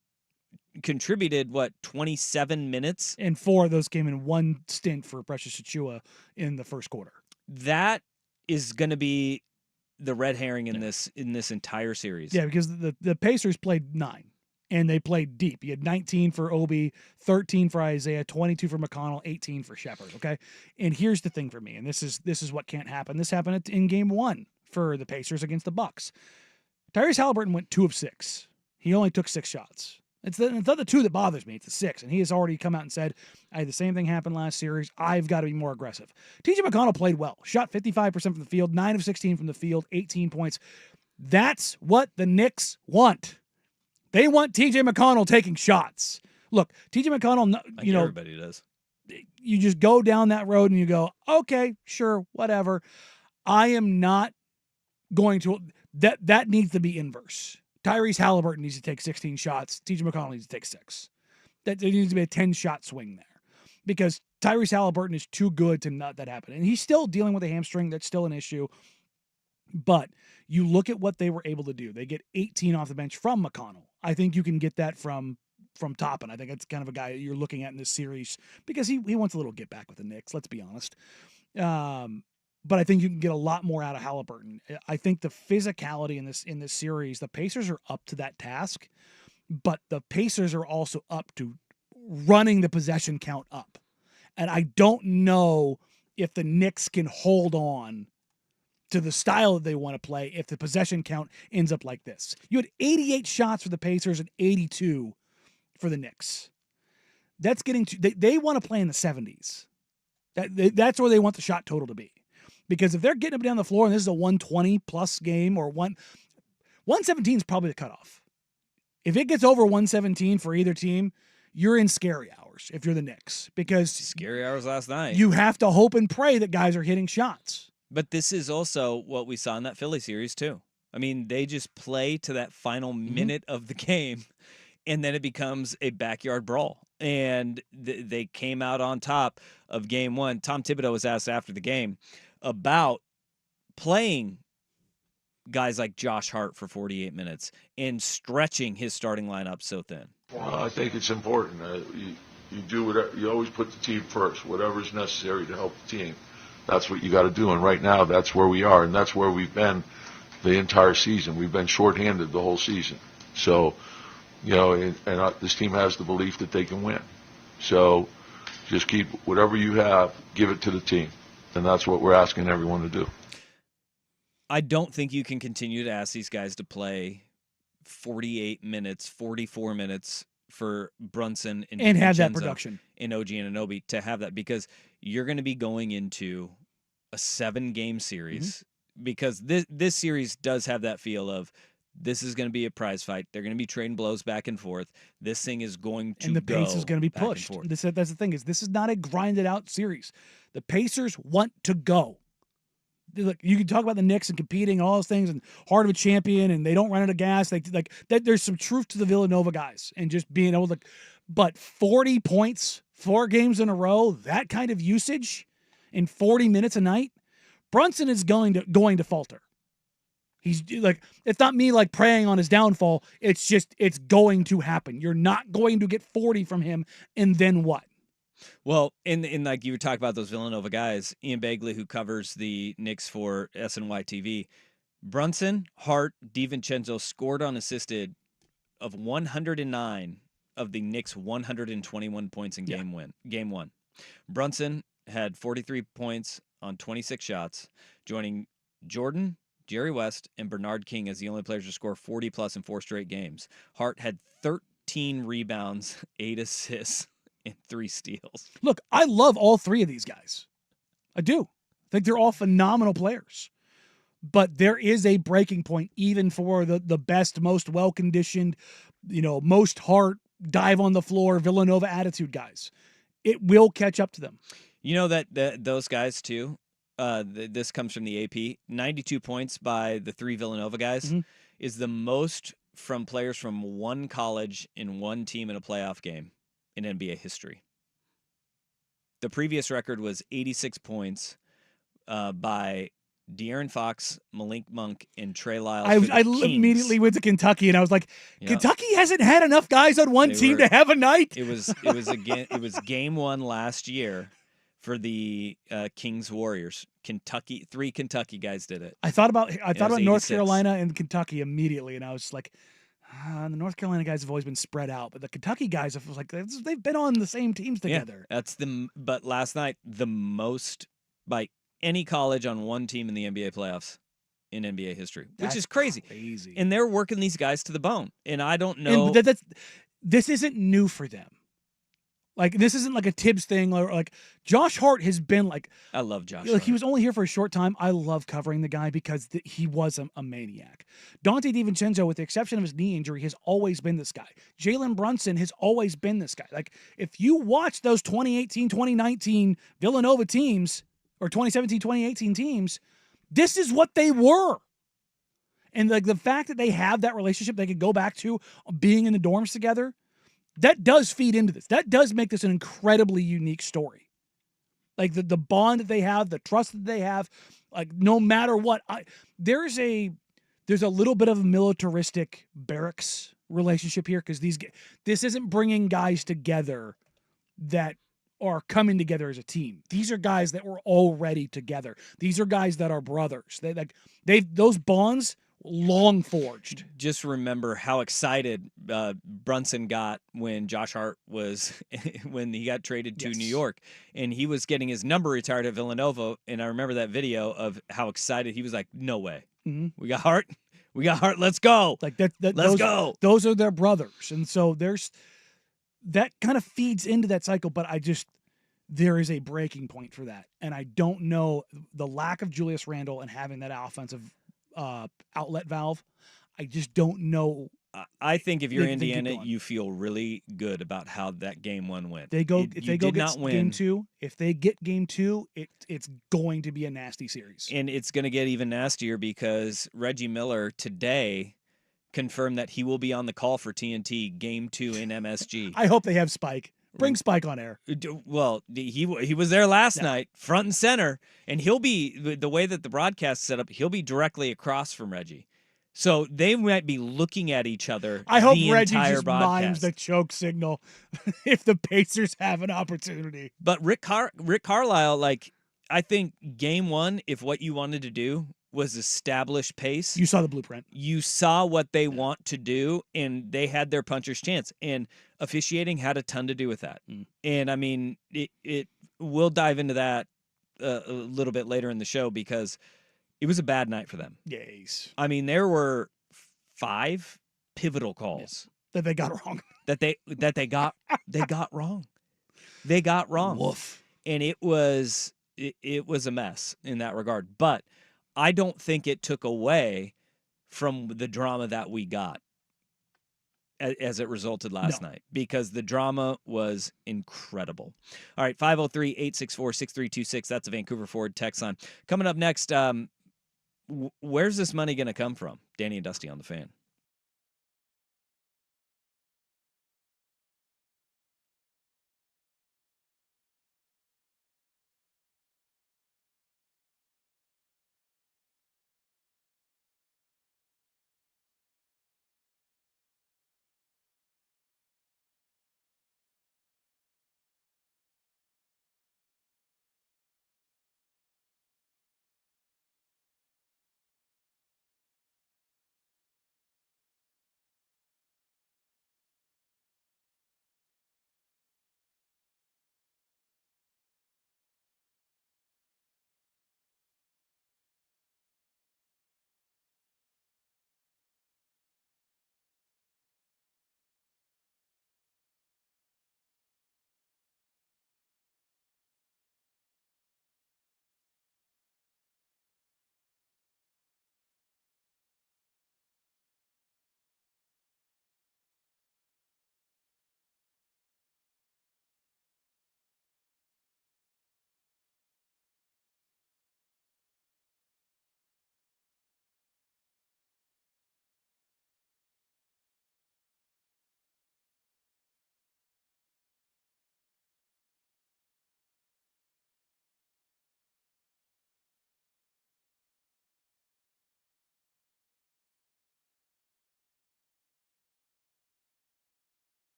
[SPEAKER 2] contributed, 27 minutes?
[SPEAKER 1] And 4 of those came in one stint for Precious Achiuwa in the first quarter.
[SPEAKER 2] That is going to be the red herring in this entire series.
[SPEAKER 1] Yeah, because the Pacers played 9. And they played deep. You had 19 for Obi, 13 for Isaiah, 22 for McConnell, 18 for Shepard. Okay, and here's the thing for me, and this is what can't happen. This happened in Game 1 for the Pacers against the Bucks. Tyrese Halliburton went 2 of 6. He only took 6 shots. It's not the 2 that bothers me. It's the 6, and he has already come out and said, "I had the same thing happen last series. I've got to be more aggressive." TJ McConnell played well. Shot 55% from the field, 9 of 16 from the field, 18 points. That's what the Knicks want. They want TJ McConnell taking shots. Look, TJ McConnell,
[SPEAKER 2] everybody does.
[SPEAKER 1] You just go down that road and you go, okay, sure, whatever. I am not going to. That needs to be inverse. Tyrese Halliburton needs to take 16 shots. TJ McConnell needs to take 6. There needs to be a 10-shot swing there, because Tyrese Halliburton is too good to not that happen, and he's still dealing with a hamstring. That's still an issue. But you look at what they were able to do. They get 18 off the bench from McConnell. I think you can get that from Toppin. I think that's kind of a guy you're looking at in this series because he wants a little get back with the Knicks, let's be honest. But I think you can get a lot more out of Halliburton. I think the physicality in this series, the Pacers are up to that task. but the Pacers are also up to running the possession count up. And I don't know if the Knicks can hold on to the style that they want to play if the possession count ends up like this. You had 88 shots for the Pacers and 82 for the Knicks. That's getting to, they want to play in the 70s. That's where they want the shot total to be. Because if they're getting up and down the floor and this is a 120 plus game or 117 is probably the cutoff. If it gets over 117 for either team, you're in scary hours if you're the Knicks. Because
[SPEAKER 2] Scary hours last night.
[SPEAKER 1] you have to hope and pray that guys are hitting shots.
[SPEAKER 2] But this is also what we saw in that Philly series, too. I mean, they just play to that final minute of the game, and then it becomes a backyard brawl. And they came out on top of game one. Tom Thibodeau was asked after the game about playing guys like Josh Hart for 48 minutes and stretching his starting lineup so thin.
[SPEAKER 5] Well, I think it's important. You do whatever, you always put the team first, whatever's necessary to help the team. That's what you got to do. And right now, that's where we are, and that's where we've been the entire season. We've been shorthanded the whole season. So, this team has the belief that they can win. So just keep whatever you have, give it to the team. And that's what we're asking everyone to do.
[SPEAKER 2] I don't think you can continue to ask these guys to play 48 minutes, 44 minutes for Brunson
[SPEAKER 1] and have that production
[SPEAKER 2] in OG Anunoby to have that, because you're going to be going into a 7-game series because this series does have that feel of this is going to be a prize fight. They're going to be trading blows back and forth. This thing is going to
[SPEAKER 1] and the pace is going to be pushed. That's the thing is this is not a grinded out series. The Pacers want to go. Look, you can talk about the Knicks and competing and all those things and heart of a champion and they don't run out of gas. There's some truth to the Villanova guys and just being able to, but 40 points, 4 games in a row, that kind of usage in 40 minutes a night, Brunson is going to falter. He's like, it's not me like preying on his downfall. It's just, it's going to happen. You're not going to get 40 from him. And then what?
[SPEAKER 2] Well, in like you were talking about those Villanova guys, Ian Begley, who covers the Knicks for SNY TV, Brunson, Hart, DiVincenzo scored unassisted of 109 of the Knicks' 121 points in game one. Brunson had 43 points on 26 shots, joining Jordan, Jerry West, and Bernard King as the only players to score 40-plus in 4 straight games. Hart had 13 rebounds, 8 assists, and 3 steals.
[SPEAKER 1] Look, I love all 3 of these guys. I do. I think they're all phenomenal players. But there is a breaking point even for the best, most well-conditioned, most heart, dive on the floor, Villanova attitude guys. It will catch up to them.
[SPEAKER 2] You know that those guys, too, this comes from the AP, 92 points by the 3 Villanova guys is the most from players from one college in one team in a playoff game in NBA history. The previous record was 86 points by De'Aaron Fox, Malik Monk, and Trey Lyles.
[SPEAKER 1] I immediately went to Kentucky, and I I was Kentucky hasn't had enough guys on one team to have a night.
[SPEAKER 2] It was game 1 last year for the Kings Warriors. 3 Kentucky guys did it.
[SPEAKER 1] I thought about North Carolina and Kentucky immediately, and I was like, the North Carolina guys have always been spread out, but the Kentucky guys have they've been on the same teams together.
[SPEAKER 2] Yeah, but last night the most by any college on one team in the NBA playoffs in NBA history, which is crazy. And they're working these guys to the bone. And I don't know.
[SPEAKER 1] And this isn't new for them. Like, this isn't like a Tibbs thing, or like Josh Hart has been like.
[SPEAKER 2] I love Josh.
[SPEAKER 1] Like, he was only here for a short time. I love covering the guy because he was a maniac. Dante DiVincenzo, with the exception of his knee injury, has always been this guy. Jalen Brunson has always been this guy. Like, if you watch those 2018, 2019 Villanova teams or 2017, 2018 teams, this is what they were. And like the fact that they have that relationship they could go back to being in the dorms together, that does feed into this. That does make this an incredibly unique story. Like the bond that they have, the trust that they have, like no matter what, there's a little bit of a militaristic barracks relationship here because this isn't bringing guys together that are coming together as a team. These are guys that were already together. These are guys that are brothers. Those bonds long forged.
[SPEAKER 2] Just remember how excited Brunson got when Josh Hart was when he got traded to New York, and he was getting his number retired at Villanova. And I remember that video of how excited he was. Like, no way, we got Hart, let's go,
[SPEAKER 1] Like that.
[SPEAKER 2] Let's go.
[SPEAKER 1] Those are their brothers, and so there's that kind of feeds into that cycle. But there is a breaking point for that, and I don't know the lack of Julius Randle and having that offensive outlet valve. I just don't know.
[SPEAKER 2] I think if you're Indiana, you feel really good about how that game one went.
[SPEAKER 1] If they get game two, it's going to be a nasty series.
[SPEAKER 2] And it's going to get even nastier because Reggie Miller today confirmed that he will be on the call for TNT game 2 in MSG.
[SPEAKER 1] I hope they have Spike. Bring Spike on air.
[SPEAKER 2] Well, he was there last night, front and center, and he'll be, the way that the broadcast is set up, he'll be directly across from Reggie. So they might be looking at each other.
[SPEAKER 1] I hope
[SPEAKER 2] the
[SPEAKER 1] Reggie
[SPEAKER 2] entire
[SPEAKER 1] just
[SPEAKER 2] broadcast.
[SPEAKER 1] mimes the choke signal if the Pacers have an opportunity.
[SPEAKER 2] But Rick Carlisle, like, I think game one, if what you wanted to do was establish pace.
[SPEAKER 1] You saw the blueprint.
[SPEAKER 2] You saw what they want to do, and they had their puncher's chance. And officiating had a ton to do with that. And, I mean, we'll dive into that a little bit later in the show because it was a bad night for them.
[SPEAKER 1] Yes.
[SPEAKER 2] I mean, there were 5 pivotal calls
[SPEAKER 1] that they got wrong.
[SPEAKER 2] that they got wrong. They got wrong.
[SPEAKER 1] Woof.
[SPEAKER 2] And it was a mess in that regard. But I don't think it took away from the drama that we got as it resulted last night, because the drama was incredible. All right, 503-864-6326. That's a Vancouver Ford text line. Coming up next, where's this money going to come from? Danny and Dusty on the Fan.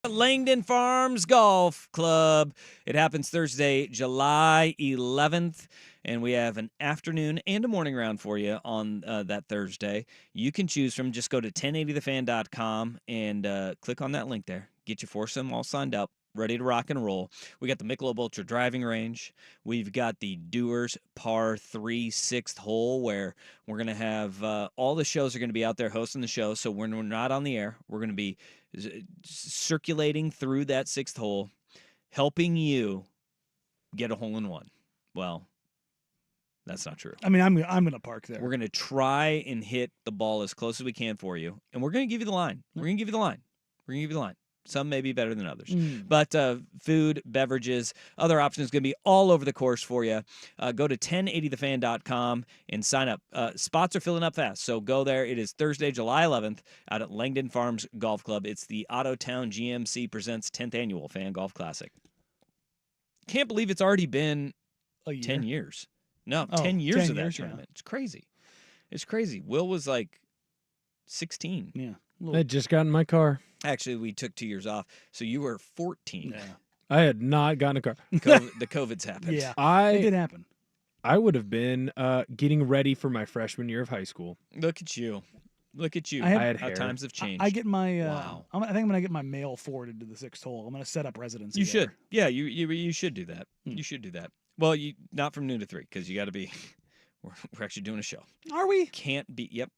[SPEAKER 2] Langdon Farms Golf Club. It happens Thursday, July 11th, and we have an afternoon and a morning round for you on that Thursday. You can choose from. Just go to 1080thefan.com and click on that link there. Get your foursome all signed up, ready to rock and roll. We got the Michelob Ultra driving range. We've got the Dewars Par 3 6th hole, where we're going to have all the shows are going to be out there hosting the show. So when we're not on the air, we're going to be circulating through that 6th hole, helping you get a hole in one. Well, that's not true.
[SPEAKER 1] I mean, I'm going to park there.
[SPEAKER 2] We're going to try and hit the ball as close as we can for you, and we're going to give you the line. We're going to give you the line. We're going to give you the line. Some may be better than others. But food, beverages, other options going to be all over the course for you. Go to 1080thefan.com and sign up. Spots are filling up fast, so go there. It is Thursday, July 11th out at Langdon Farms Golf Club. It's the Ottotown GMC Presents 10th Annual Fan Golf Classic. Can't believe it's already been 10 years. No, 10 years
[SPEAKER 1] 10
[SPEAKER 2] of that
[SPEAKER 1] years,
[SPEAKER 2] tournament. It's crazy. It's crazy. Will was like 16.
[SPEAKER 1] Yeah.
[SPEAKER 3] I just got in my car.
[SPEAKER 2] Actually, we took 2 years off, so you were 14.
[SPEAKER 1] Yeah.
[SPEAKER 3] I had not gotten a car.
[SPEAKER 2] The COVID's happened.
[SPEAKER 1] Yeah. It did happen.
[SPEAKER 3] I would have been getting ready for my freshman year of high school.
[SPEAKER 2] Look at you. Look at you.
[SPEAKER 1] I
[SPEAKER 3] had
[SPEAKER 2] How
[SPEAKER 3] hair.
[SPEAKER 2] times have changed.
[SPEAKER 1] I get my.
[SPEAKER 2] Wow.
[SPEAKER 1] I think I'm gonna get my mail forwarded to the 6th hole. I'm gonna set up residency.
[SPEAKER 2] You
[SPEAKER 1] there.
[SPEAKER 2] should. Yeah, you should do that. You should do that. Well, you not from noon to 3 because you got to be. We're actually doing a show.
[SPEAKER 1] Are we?
[SPEAKER 2] Can't be. Yep.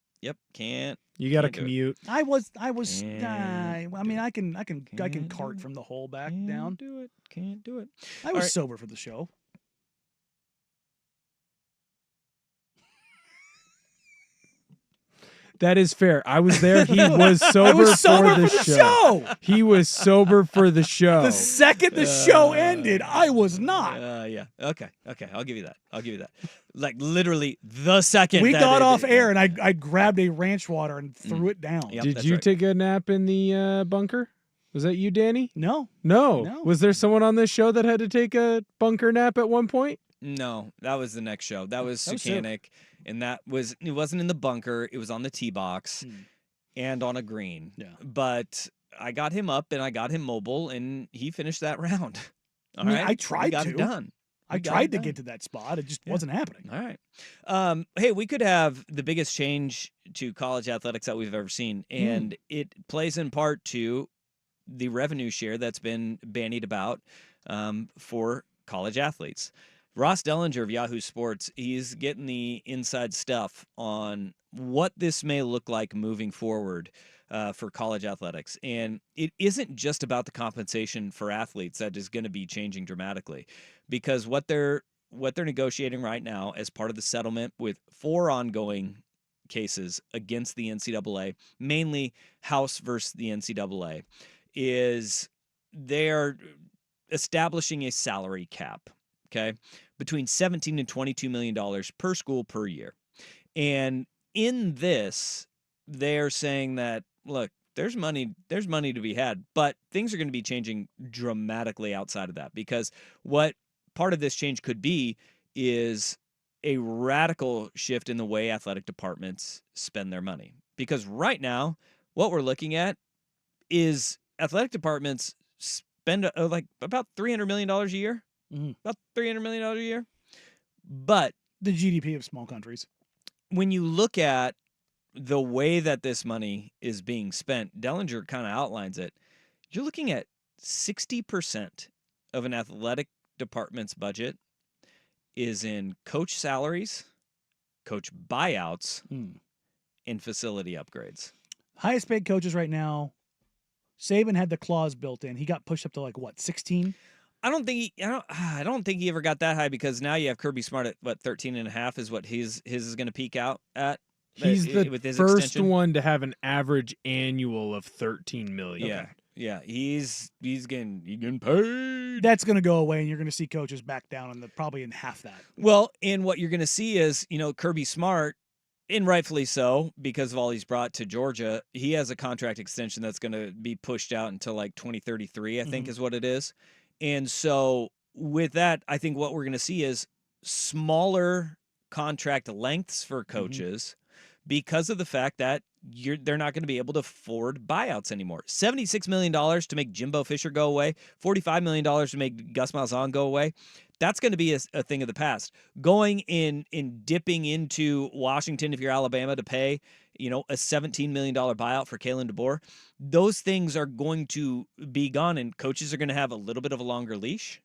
[SPEAKER 2] Can't.
[SPEAKER 3] You got to
[SPEAKER 2] Can't do it.
[SPEAKER 3] commute.
[SPEAKER 1] I was. I
[SPEAKER 2] Can't
[SPEAKER 1] mean,
[SPEAKER 2] do
[SPEAKER 1] I can
[SPEAKER 2] Can't
[SPEAKER 1] cart
[SPEAKER 2] do
[SPEAKER 1] from the hole back
[SPEAKER 2] Can't
[SPEAKER 1] down.
[SPEAKER 2] do it. Can't do it.
[SPEAKER 1] I was
[SPEAKER 2] right.
[SPEAKER 1] sober for the show.
[SPEAKER 3] That is fair. I was there. He was sober,
[SPEAKER 1] I was sober
[SPEAKER 3] for the show. He was sober for the show.
[SPEAKER 1] The second the show ended, I was not.
[SPEAKER 2] Yeah. Okay. I'll give you that. Like literally the second
[SPEAKER 1] We
[SPEAKER 2] that
[SPEAKER 1] got
[SPEAKER 2] it-
[SPEAKER 1] off air, and I grabbed a ranch water and threw it down.
[SPEAKER 2] Yep,
[SPEAKER 3] Did
[SPEAKER 2] that's
[SPEAKER 3] you
[SPEAKER 2] right.
[SPEAKER 3] take a nap in the bunker? Was that you, Danny?
[SPEAKER 1] No.
[SPEAKER 3] No.
[SPEAKER 1] No.
[SPEAKER 3] Was there someone on this show that had to take a bunker nap at one point?
[SPEAKER 2] No, that was the next show. That was
[SPEAKER 1] That was sober.
[SPEAKER 2] Sucanic, and it wasn't in the bunker. It was on the tee box and on a green.
[SPEAKER 1] Yeah.
[SPEAKER 2] But I got him up and I got him mobile, and he finished that round. All
[SPEAKER 1] mean,
[SPEAKER 2] right,
[SPEAKER 1] I tried
[SPEAKER 2] we got
[SPEAKER 1] to.
[SPEAKER 2] it done.
[SPEAKER 1] I
[SPEAKER 2] We got
[SPEAKER 1] tried
[SPEAKER 2] it
[SPEAKER 1] to
[SPEAKER 2] done.
[SPEAKER 1] get to that spot. It just
[SPEAKER 2] Yeah.
[SPEAKER 1] wasn't happening.
[SPEAKER 2] All right. Hey, we could have the biggest change to college athletics that we've ever seen, and it plays in part to the revenue share that's been bandied about for college athletes. Ross Dellinger of Yahoo Sports, he's getting the inside stuff on what this may look like moving forward for college athletics. And it isn't just about the compensation for athletes that is going to be changing dramatically, because what they're negotiating right now as part of the settlement with 4 ongoing cases against the NCAA, mainly House versus the NCAA, is they're establishing a salary cap, okay, between $17 and $22 million per school per year. And in this, they're saying that, look, there's money to be had, but things are going to be changing dramatically outside of that, because what part of this change could be is a radical shift in the way athletic departments spend their money. Because right now, what we're looking at is athletic departments spend like about $300 million a year. About $300 million a year. But
[SPEAKER 1] The GDP of small countries.
[SPEAKER 2] when you look at the way that this money is being spent, Dellinger kind of outlines it. You're looking at 60% of an athletic department's budget is in coach salaries, coach buyouts, and facility upgrades.
[SPEAKER 1] Highest paid coaches right now. Saban had the clause built in. He got pushed up to like what, 16?
[SPEAKER 2] I don't think he ever got that high, because now you have Kirby Smart at what 13.5 is what his is going to peak out at.
[SPEAKER 3] He's the
[SPEAKER 2] with his
[SPEAKER 3] first
[SPEAKER 2] extension.
[SPEAKER 3] one to have an average annual of $13 million.
[SPEAKER 2] Yeah, yeah, he's getting paid.
[SPEAKER 1] That's going to go away, and you're going to see coaches back down in probably in half that.
[SPEAKER 2] Well, and what you're going to see is, Kirby Smart, and rightfully so, because of all he's brought to Georgia, he has a contract extension that's going to be pushed out until like 2033, I think is what it is. And so with that, I think what we're going to see is smaller contract lengths for coaches, because of the fact that they're not going to be able to afford buyouts anymore. $76 million to make Jimbo Fisher go away, $45 million to make Gus Malzahn go away. That's going to be a thing of the past. Going in dipping into Washington, if you're Alabama, to pay, a $17 million buyout for Kalen DeBoer, those things are going to be gone, and coaches are going to have a little bit of a longer leash,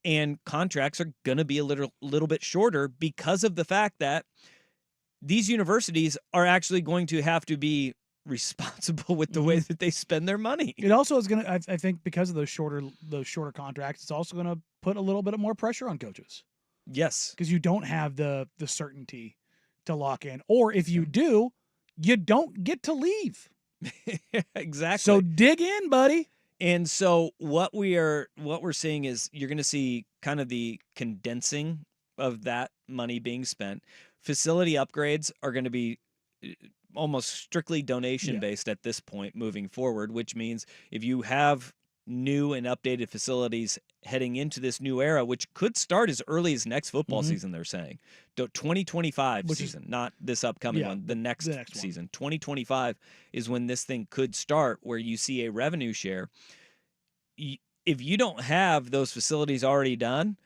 [SPEAKER 2] and contracts are going to be a little bit shorter because of the fact that these universities are actually going to have to be responsible with the way that they spend their money.
[SPEAKER 1] It also is going to, I think, because of those shorter contracts, it's also going to put a little bit of more pressure on coaches.
[SPEAKER 2] Yes.
[SPEAKER 1] Because you don't have the certainty to lock in. Or if you do, you don't get to leave.
[SPEAKER 2] Exactly.
[SPEAKER 1] So dig in, buddy.
[SPEAKER 2] And so what we're seeing is you're going to see kind of the condensing of that money being spent. Facility upgrades are going to be almost strictly donation based at this point moving forward, which means if you have new and updated facilities heading into this new era, which could start as early as next football season, they're saying 2025 season, not this upcoming one, the next season. 2025 is when this thing could start, where you see a revenue share. If you don't have those facilities already done,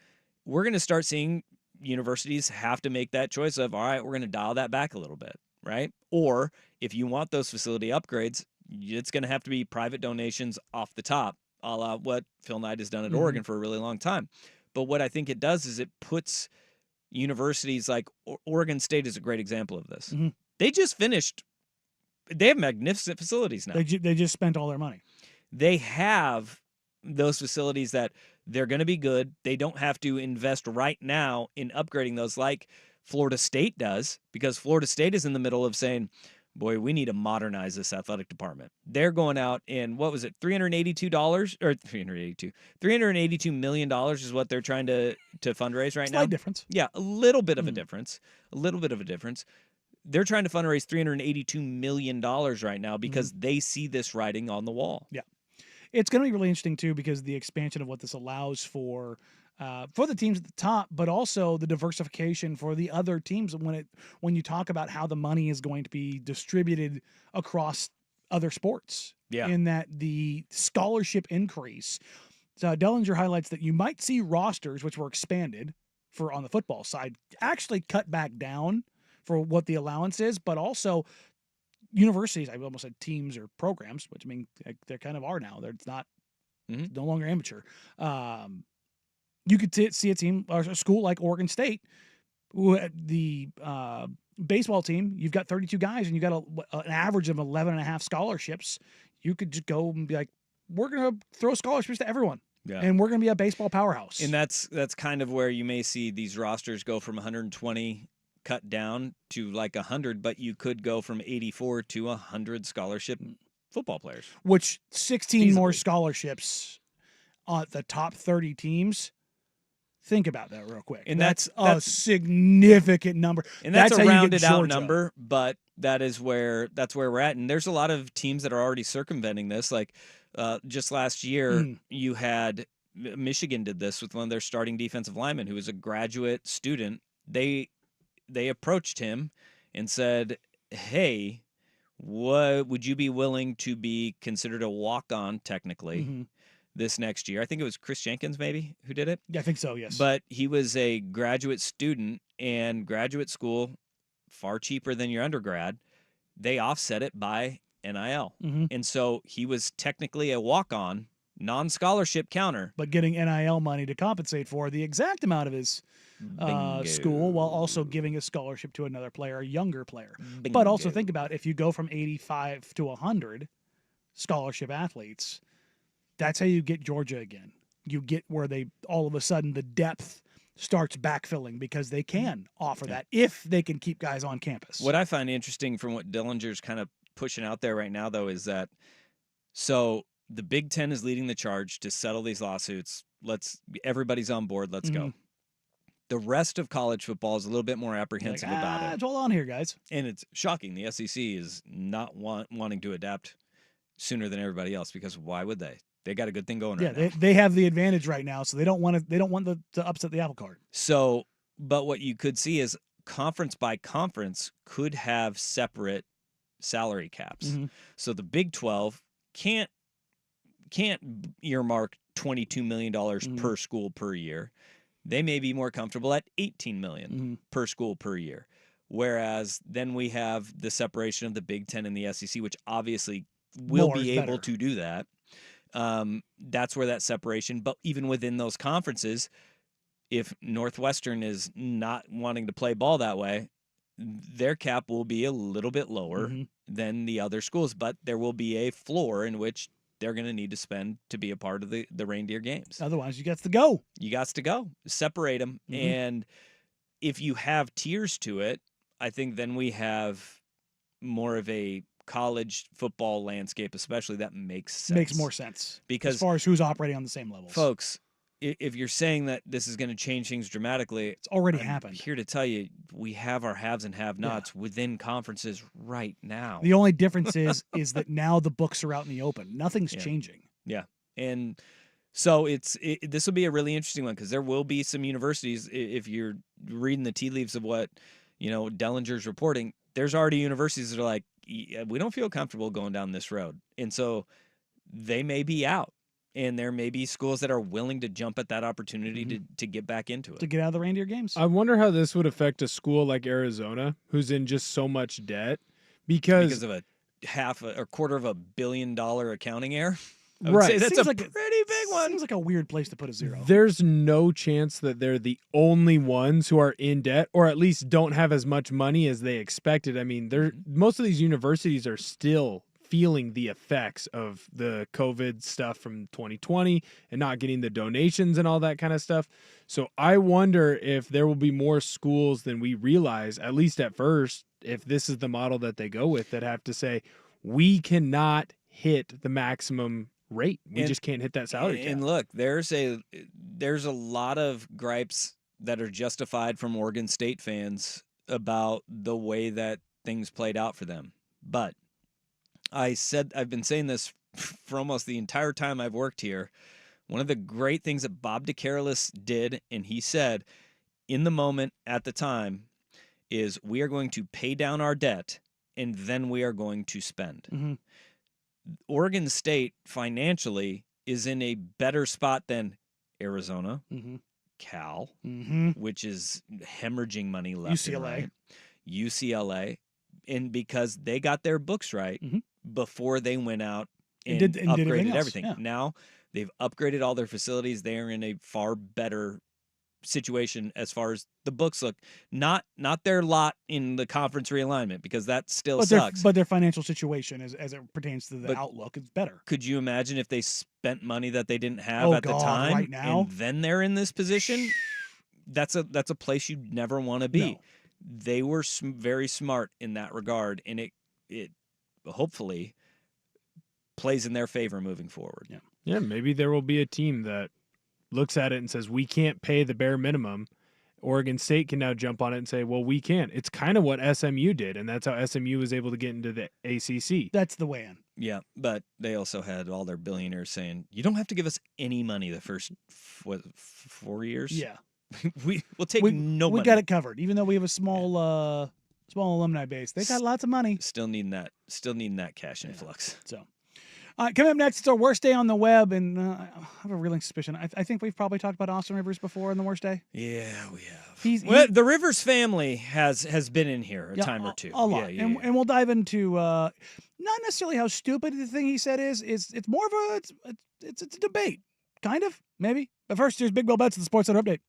[SPEAKER 2] we're going to start seeing universities have to make that choice of, all right, we're going to dial that back a little bit, right? Or if you want those facility upgrades, it's going to have to be private donations off the top, a la what Phil Knight has done at Oregon for a really long time. But what I think it does is it puts universities like Oregon State is a great example of this. They just finished. They have magnificent facilities now.
[SPEAKER 1] They just spent all their money.
[SPEAKER 2] They have those facilities that they're going to be good. They don't have to invest right now in upgrading those like Florida State does, because Florida State is in the middle of saying, boy, we need to modernize this athletic department. They're going out and what was it? $382 or $382 million is what they're trying to fundraise right now.
[SPEAKER 1] Slight difference.
[SPEAKER 2] Yeah, a little bit of a difference. They're trying to fundraise $382 million right now because they see this writing on the wall.
[SPEAKER 1] Yeah. It's going to be really interesting, too, because the expansion of what this allows for the teams at the top, but also the diversification for the other teams when you talk about how the money is going to be distributed across other sports.
[SPEAKER 2] Yeah.
[SPEAKER 1] In that the scholarship increase. So Dellinger highlights that you might see rosters, which were expanded on the football side, actually cut back down for what the allowance is, but also universities, I almost said teams or programs, which I mean they kind of are now. It's not no longer amateur. You could see a team or a school like Oregon State, who the baseball team, you've got 32 guys and you got an average of 11 and a half scholarships. You could just go and be like, we're going to throw scholarships to everyone. Yeah. And we're going to be a baseball powerhouse.
[SPEAKER 2] And that's kind of where you may see these rosters go from 120 cut down to like 100, but you could go from 84 to 100 scholarship football players.
[SPEAKER 1] Which 16 more scholarships on the top 30 teams. Think about that real quick.
[SPEAKER 2] And
[SPEAKER 1] that's a significant number.
[SPEAKER 2] And that's a rounded out number, but that's where we're at. And there's a lot of teams that are already circumventing this. Like just last year, you had Michigan did this with one of their starting defensive linemen who was a graduate student. They approached him and said, hey, what would you be willing to be considered a walk-on technically this next year? I think it was Chris Jenkins maybe who did it.
[SPEAKER 1] Yeah, I think so, yes.
[SPEAKER 2] But he was a graduate student, and graduate school, far cheaper than your undergrad, they offset it by NIL. And so he was technically a walk-on, non-scholarship counter.
[SPEAKER 1] But getting NIL money to compensate for the exact amount of his school while also giving a scholarship to another player, a younger player. Bingo. But also think about if you go from 85 to 100 scholarship athletes, that's how you get Georgia again. You get where they all of a sudden the depth starts backfilling because they can offer that if they can keep guys on campus.
[SPEAKER 2] What I find interesting from what Dillinger's kind of pushing out there right now, though, is that so the Big Ten is leading the charge to settle these lawsuits. Everybody's on board. Let's go. The rest of college football is a little bit more apprehensive about it.
[SPEAKER 1] Hold on here, guys.
[SPEAKER 2] And it's shocking. The SEC is not wanting to adapt sooner than everybody else because why would they? They got a good thing going right now.
[SPEAKER 1] They have the advantage right now, so they don't want to upset the apple cart.
[SPEAKER 2] So, but what you could see is conference by conference could have separate salary caps.
[SPEAKER 1] Mhm.
[SPEAKER 2] So the Big 12 can't earmark $22 million per school per year. They may be more comfortable at $18 million per school per year. Whereas then we have the separation of the Big 10 and the SEC, which obviously will
[SPEAKER 1] More is
[SPEAKER 2] be able
[SPEAKER 1] better.
[SPEAKER 2] to do that. That's where that separation, but even within those conferences, if Northwestern is not wanting to play ball that way, their cap will be a little bit lower than the other schools, but there will be a floor in which they're going to need to spend to be a part of the Reindeer Games.
[SPEAKER 1] Otherwise, you got to go.
[SPEAKER 2] You got to go. Separate them. And if you have tiers to it, I think then we have more of a college football landscape, especially, that makes sense.
[SPEAKER 1] Makes more sense.
[SPEAKER 2] Because
[SPEAKER 1] as far as who's operating on the same levels.
[SPEAKER 2] folks, if you're saying that this is going to change things dramatically,
[SPEAKER 1] it's already
[SPEAKER 2] I'm
[SPEAKER 1] happened.
[SPEAKER 2] here to tell you, we have our haves and have-nots within conferences right now.
[SPEAKER 1] The only difference is that now the books are out in the open. Nothing's changing.
[SPEAKER 2] Yeah. And so this will be a really interesting one, because there will be some universities, if you're reading the tea leaves of what, Dellinger's reporting, there's already universities that are like, we don't feel comfortable going down this road. And so they may be out. And there may be schools that are willing to jump at that opportunity to get back into it.
[SPEAKER 1] To get out of the Reindeer Games.
[SPEAKER 3] I wonder how this would affect a school like Arizona, who's in just so much debt because
[SPEAKER 2] of a quarter of $1 billion accounting error. I would
[SPEAKER 3] Right.
[SPEAKER 2] say that's
[SPEAKER 1] Seems
[SPEAKER 2] a
[SPEAKER 1] like
[SPEAKER 2] pretty big one.
[SPEAKER 1] Seems like a weird place to put a zero.
[SPEAKER 3] there's no chance that they're the only ones who are in debt, or at least don't have as much money as they expected. I mean, most of these universities are still feeling the effects of the COVID stuff from 2020 and not getting the donations and all that kind of stuff. So I wonder if there will be more schools than we realize, at least at first, if this is the model that they go with, that have to say, we cannot hit the maximum rate. We just can't hit that salary cap.
[SPEAKER 2] And look, there's a lot of gripes that are justified from Oregon State fans about the way that things played out for them. But I've been saying this for almost the entire time I've worked here. One of the great things that Bob DeCarolis did, and he said in the moment at the time, is we are going to pay down our debt and then we are going to spend. Oregon State financially is in a better spot than Arizona, Cal, which is hemorrhaging money left and right, UCLA, and because they got their books right before they went out and upgraded everything.
[SPEAKER 1] Yeah.
[SPEAKER 2] Now they've upgraded all their facilities. They are in a far better situation as far as the books look. Not their lot in the conference realignment, because that still sucks.
[SPEAKER 1] But their financial situation, as it pertains to the outlook, is better.
[SPEAKER 2] Could you imagine if they spent money that they didn't have at the time,
[SPEAKER 1] right now?
[SPEAKER 2] and then they're in this position? That's a place you'd never want to be.
[SPEAKER 1] No.
[SPEAKER 2] They were very smart in that regard, and it hopefully plays in their favor moving forward.
[SPEAKER 3] Yeah, maybe there will be a team that looks at it and says, we can't pay the bare minimum. Oregon State can now jump on it and say, well, we can. It's kind of what SMU did, and that's how SMU was able to get into the ACC.
[SPEAKER 1] That's the way in.
[SPEAKER 2] Yeah, but they also had all their billionaires saying, you don't have to give us any money the first 4 years.
[SPEAKER 1] Yeah.
[SPEAKER 2] We'll take no money.
[SPEAKER 1] We got it covered. Even though we have a small alumni base, they got lots of money.
[SPEAKER 2] Still needing that cash influx.
[SPEAKER 1] So, coming up next, it's our worst day on the web, and I have a real suspicion. I think we've probably talked about Austin Rivers before on the worst day.
[SPEAKER 2] Yeah, we have. The Rivers family has been in here a time or two.
[SPEAKER 1] A lot.
[SPEAKER 2] Yeah,
[SPEAKER 1] and we'll dive into not necessarily how stupid the thing he said is. It's more of it's a debate, kind of, maybe. But first, here's Big Bill Betts at the Sports Center Update.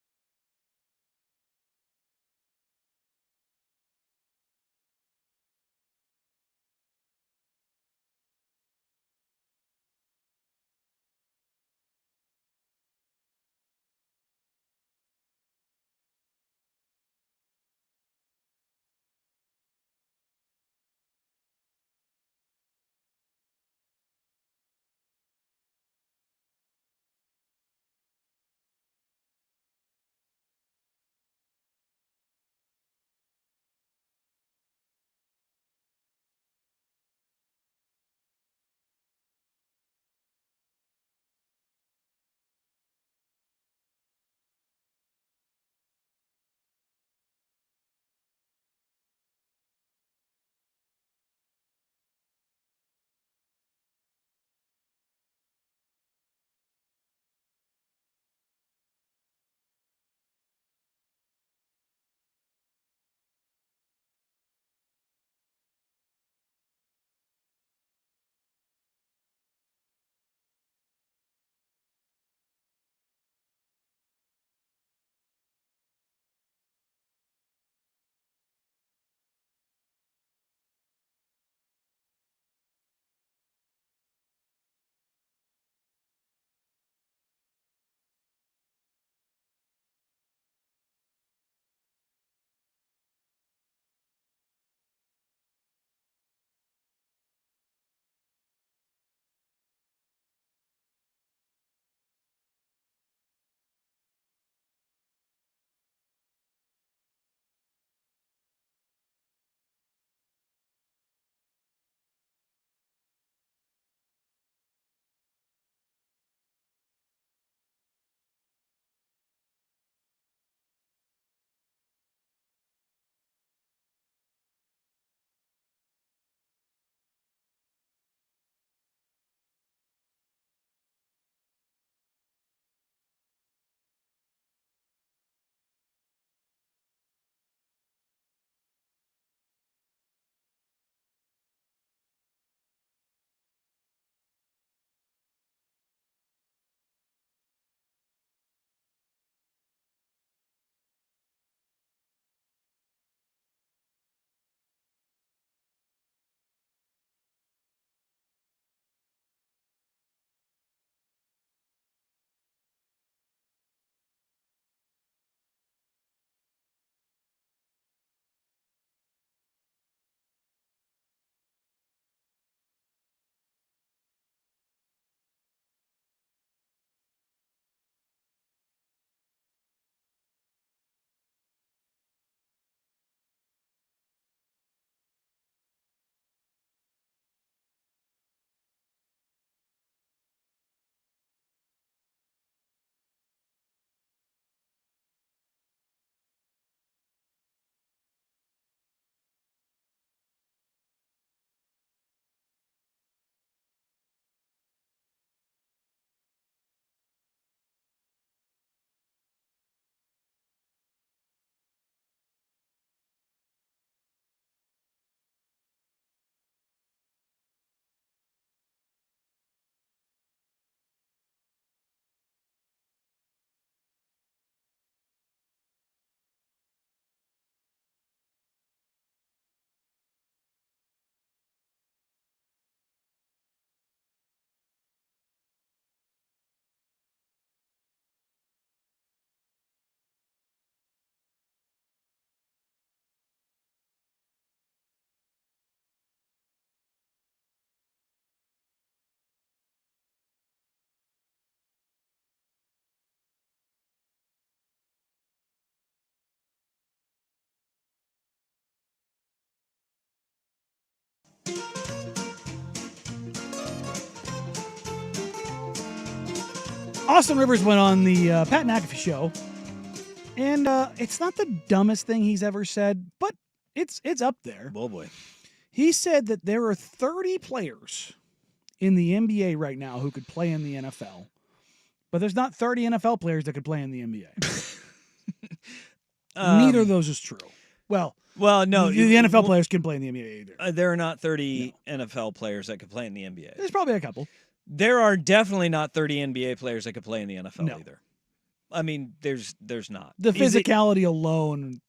[SPEAKER 1] Austin Rivers went on the Pat McAfee show, and it's not the dumbest thing he's ever said, but it's up there.
[SPEAKER 2] Oh boy.
[SPEAKER 1] He said that there are 30 players in the NBA right now who could play in the NFL, but there's not 30 NFL players that could play in the NBA. Neither of those is true. Well,
[SPEAKER 2] no.
[SPEAKER 1] the NFL players can play in the NBA either.
[SPEAKER 2] There are not 30 NFL players that could play in the NBA.
[SPEAKER 1] There's probably a couple.
[SPEAKER 2] There are definitely not 30 NBA players that could play in the NFL
[SPEAKER 1] No.
[SPEAKER 2] either. I mean, there's not.
[SPEAKER 1] The physicality alone,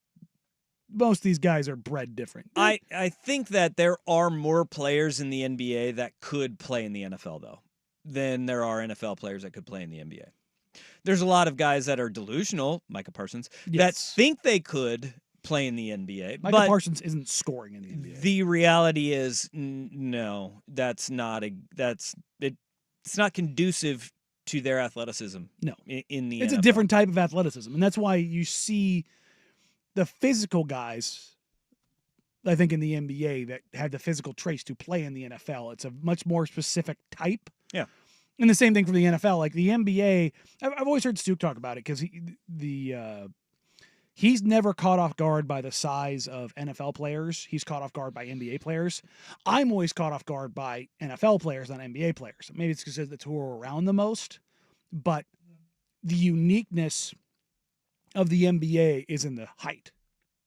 [SPEAKER 1] most of these guys are bred different.
[SPEAKER 2] I think that there are more players in the NBA that could play in the NFL, though, than there are NFL players that could play in the NBA. There's a lot of guys that are delusional, Micah Parsons, that
[SPEAKER 1] Yes.
[SPEAKER 2] think they could play in the NBA.
[SPEAKER 1] Micah
[SPEAKER 2] but
[SPEAKER 1] Parsons isn't scoring in the NBA.
[SPEAKER 2] the reality is, no, it's not conducive to their athleticism.
[SPEAKER 1] No.
[SPEAKER 2] In the
[SPEAKER 1] It's a
[SPEAKER 2] NFL.
[SPEAKER 1] different type of athleticism, and that's why you see the physical guys, I think, in the NBA that have the physical traits to play in the NFL. It's a much more specific type.
[SPEAKER 2] Yeah.
[SPEAKER 1] And the same thing for the NFL. Like the NBA, I've always heard Stuke talk about it because he's never caught off guard by the size of NFL players. He's caught off guard by NBA players. I'm always caught off guard by NFL players, not NBA players. Maybe it's because that's who are around the most, but the uniqueness of the NBA is in the height.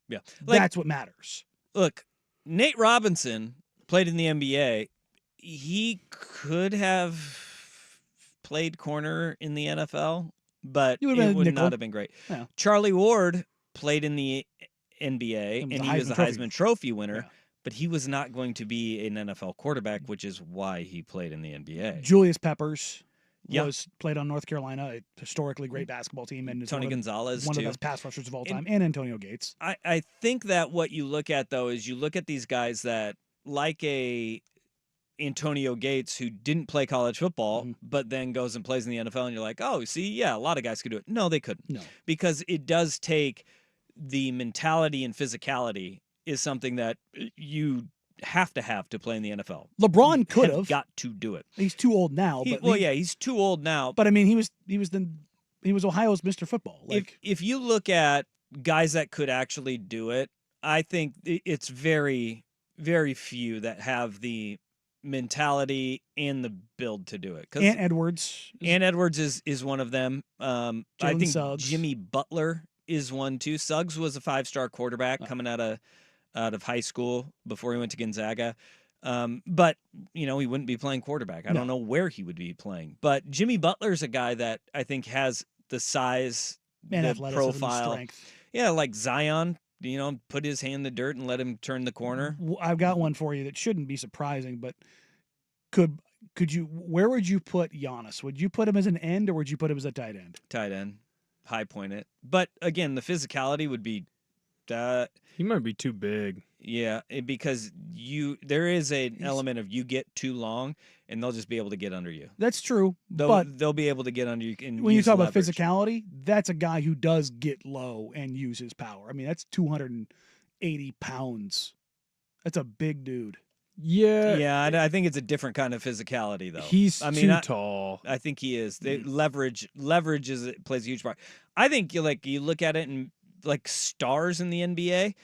[SPEAKER 2] Yeah.
[SPEAKER 1] That's what matters.
[SPEAKER 2] Look, Nate Robinson played in the NBA. He could have played corner in the NFL, but
[SPEAKER 1] He
[SPEAKER 2] it
[SPEAKER 1] would've been a
[SPEAKER 2] would
[SPEAKER 1] nickel.
[SPEAKER 2] not have been great.
[SPEAKER 1] Yeah.
[SPEAKER 2] Charlie Ward played in the NBA,
[SPEAKER 1] And
[SPEAKER 2] and
[SPEAKER 1] was a
[SPEAKER 2] he was a
[SPEAKER 1] Heisman Trophy.
[SPEAKER 2] Heisman Trophy winner,
[SPEAKER 1] Yeah.
[SPEAKER 2] but he was not going to be an NFL quarterback, which is why he played in the NBA.
[SPEAKER 1] Julius Peppers
[SPEAKER 2] Yeah.
[SPEAKER 1] played on North Carolina, a historically great basketball team, and is
[SPEAKER 2] Tony
[SPEAKER 1] one of
[SPEAKER 2] Gonzalez,
[SPEAKER 1] the
[SPEAKER 2] too.
[SPEAKER 1] best pass rushers of all
[SPEAKER 2] And-
[SPEAKER 1] time, and Antonio Gates.
[SPEAKER 2] I think that what you look at, though, is you look at these guys that, like a Antonio Gates, who didn't play college football,
[SPEAKER 1] Mhm.
[SPEAKER 2] but then goes and plays in the NFL, and you're like, oh, see, yeah, a lot of guys could do it. No, they couldn't.
[SPEAKER 1] No.
[SPEAKER 2] Because it does take the mentality and physicality is something that you have to play in the NFL.
[SPEAKER 1] LeBron could
[SPEAKER 2] Have
[SPEAKER 1] have.
[SPEAKER 2] got to do it.
[SPEAKER 1] He's too old now. But
[SPEAKER 2] He's too old now.
[SPEAKER 1] But I mean, he was Ohio's Mr. Football.
[SPEAKER 2] If you look at guys that could actually do it, I think it's very, very few that have the mentality and the build to do it.
[SPEAKER 1] Ant Edwards.
[SPEAKER 2] Edwards is one of them. I
[SPEAKER 1] Jalen
[SPEAKER 2] think
[SPEAKER 1] Suggs.
[SPEAKER 2] Jimmy Butler is one too. Suggs was a 5-star quarterback coming out of high school before he went to Gonzaga. But he wouldn't be playing quarterback. I don't know where he would be playing. But Jimmy Butler's a guy that I think has the size,
[SPEAKER 1] and
[SPEAKER 2] the
[SPEAKER 1] athleticism,
[SPEAKER 2] profile.
[SPEAKER 1] strength.
[SPEAKER 2] Yeah, like Zion, put his hand in the dirt and let him turn the corner.
[SPEAKER 1] I've got one for you that shouldn't be surprising, but could you? Where would you put Giannis? Would you put him as an end, or would you put him as a tight end?
[SPEAKER 2] Tight end, high point it. But again, the physicality would be
[SPEAKER 3] He might be too big.
[SPEAKER 2] yeah, because there is an element of you get too long and they'll just be able to get under you.
[SPEAKER 1] That's true,
[SPEAKER 2] They'll
[SPEAKER 1] but
[SPEAKER 2] be able to get under you. And
[SPEAKER 1] when you
[SPEAKER 2] use
[SPEAKER 1] talk about
[SPEAKER 2] leverage.
[SPEAKER 1] physicality, that's a guy who does get low and use his power. I mean, that's 280 pounds. That's a big dude.
[SPEAKER 3] Yeah.
[SPEAKER 2] Yeah, I think it's a different kind of physicality though.
[SPEAKER 3] He's too tall.
[SPEAKER 2] I think he is. Leverage plays a huge part. I think you look at it and like stars in the NBA.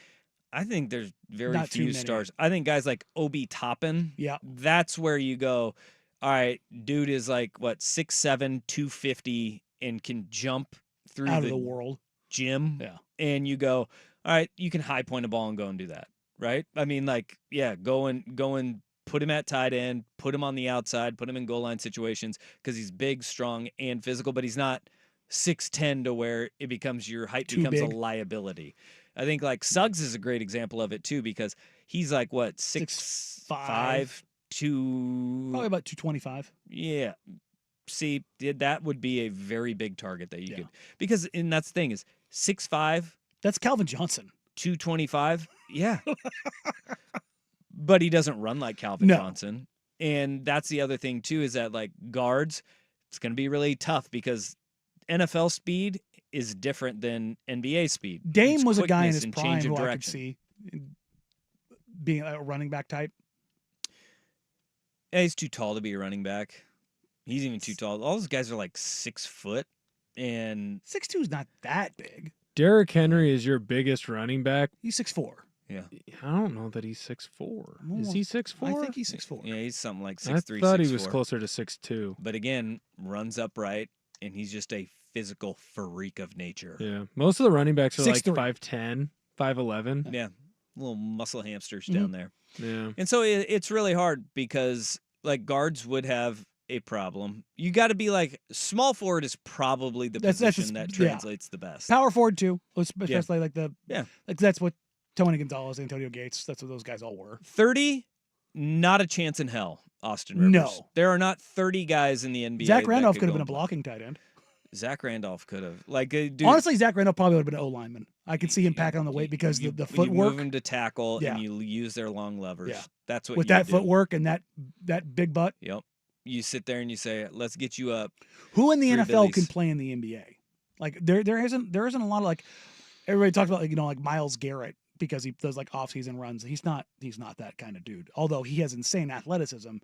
[SPEAKER 2] I think there's very
[SPEAKER 1] Not too
[SPEAKER 2] few
[SPEAKER 1] many.
[SPEAKER 2] stars. I think guys like Obi Toppin.
[SPEAKER 1] Yeah.
[SPEAKER 2] That's where you go. All right, dude is like 6'7", 250, and can jump through
[SPEAKER 1] Out of
[SPEAKER 2] the
[SPEAKER 1] the world.
[SPEAKER 2] gym.
[SPEAKER 1] Yeah.
[SPEAKER 2] And you go, all right, you can high point a ball and go and do that, right? I mean, go and put him at tight end, put him on the outside, put him in goal line situations because he's big, strong, and physical, but he's not 6'10" to where it becomes your height
[SPEAKER 1] Too
[SPEAKER 2] becomes
[SPEAKER 1] big.
[SPEAKER 2] a liability. I think Suggs is a great example of it too because he's like 6'5",
[SPEAKER 1] Probably about 225.
[SPEAKER 2] yeah. See, that would be a very big target that you
[SPEAKER 1] Yeah.
[SPEAKER 2] could because and that's the thing is 6'5",
[SPEAKER 1] That's Calvin Johnson.
[SPEAKER 2] 225. Yeah. But he doesn't run like Calvin
[SPEAKER 1] No.
[SPEAKER 2] Johnson. And that's the other thing too is that guards, it's going to be really tough because NFL speed is different than NBA speed.
[SPEAKER 1] Dame
[SPEAKER 2] It's
[SPEAKER 1] was a guy in
[SPEAKER 2] quickness
[SPEAKER 1] his
[SPEAKER 2] and
[SPEAKER 1] prime
[SPEAKER 2] change of
[SPEAKER 1] who I could
[SPEAKER 2] direction.
[SPEAKER 1] see being a running back type.
[SPEAKER 2] Yeah, he's too tall to be a running back. He's even too tall. All those guys are like 6 foot, and
[SPEAKER 1] 6'2" is not that big.
[SPEAKER 3] Derrick Henry is your biggest running back.
[SPEAKER 1] He's 6'4".
[SPEAKER 2] yeah,
[SPEAKER 3] I don't know that he's 6'4". Is he 6'4"?
[SPEAKER 1] I think he's 6'4".
[SPEAKER 2] yeah, he's something like
[SPEAKER 3] I
[SPEAKER 2] 6'3",
[SPEAKER 3] thought he was
[SPEAKER 2] 6'4".
[SPEAKER 3] closer to 6'2".
[SPEAKER 2] But again, runs upright, and he's just a physical freak of nature.
[SPEAKER 3] Yeah, most of the running backs are
[SPEAKER 1] 6'3".
[SPEAKER 3] like 5'10", 5'11".
[SPEAKER 2] Yeah, little muscle hamsters
[SPEAKER 1] Mhm.
[SPEAKER 2] down there.
[SPEAKER 3] Yeah,
[SPEAKER 2] And so it's really hard because like guards would have a problem. You got to be like small forward is probably the
[SPEAKER 1] That's
[SPEAKER 2] position
[SPEAKER 1] a-
[SPEAKER 2] that
[SPEAKER 1] yeah.
[SPEAKER 2] translates the best.
[SPEAKER 1] Power forward too, especially like the
[SPEAKER 2] Yeah.
[SPEAKER 1] like that's what Tony Gonzalez, Antonio Gates, that's what those guys all were.
[SPEAKER 2] 30, not a chance in hell. Austin Rivers.
[SPEAKER 1] No.
[SPEAKER 2] There are not 30 guys in the NBA.
[SPEAKER 1] Zach
[SPEAKER 2] that
[SPEAKER 1] Randolph
[SPEAKER 2] could
[SPEAKER 1] could have
[SPEAKER 2] go
[SPEAKER 1] been a
[SPEAKER 2] and play.
[SPEAKER 1] blocking tight end.
[SPEAKER 2] Zach Randolph could have. Like, dude,
[SPEAKER 1] Honestly, Zach Randolph probably would have been an O lineman. I could see him packing on the weight because the
[SPEAKER 2] You
[SPEAKER 1] footwork
[SPEAKER 2] move him to tackle
[SPEAKER 1] Yeah.
[SPEAKER 2] and you use their long levers.
[SPEAKER 1] Yeah.
[SPEAKER 2] That's what
[SPEAKER 1] with
[SPEAKER 2] you
[SPEAKER 1] that
[SPEAKER 2] do.
[SPEAKER 1] footwork and that big butt.
[SPEAKER 2] Yep. You sit there and you say, "Let's get you up."
[SPEAKER 1] Who in the
[SPEAKER 2] Three
[SPEAKER 1] NFL can
[SPEAKER 2] Billies.
[SPEAKER 1] play in the NBA? Like there isn't a lot of like everybody talks about like like Myles Garrett because he does like off-season runs. He's not that kind of dude. Although he has insane athleticism,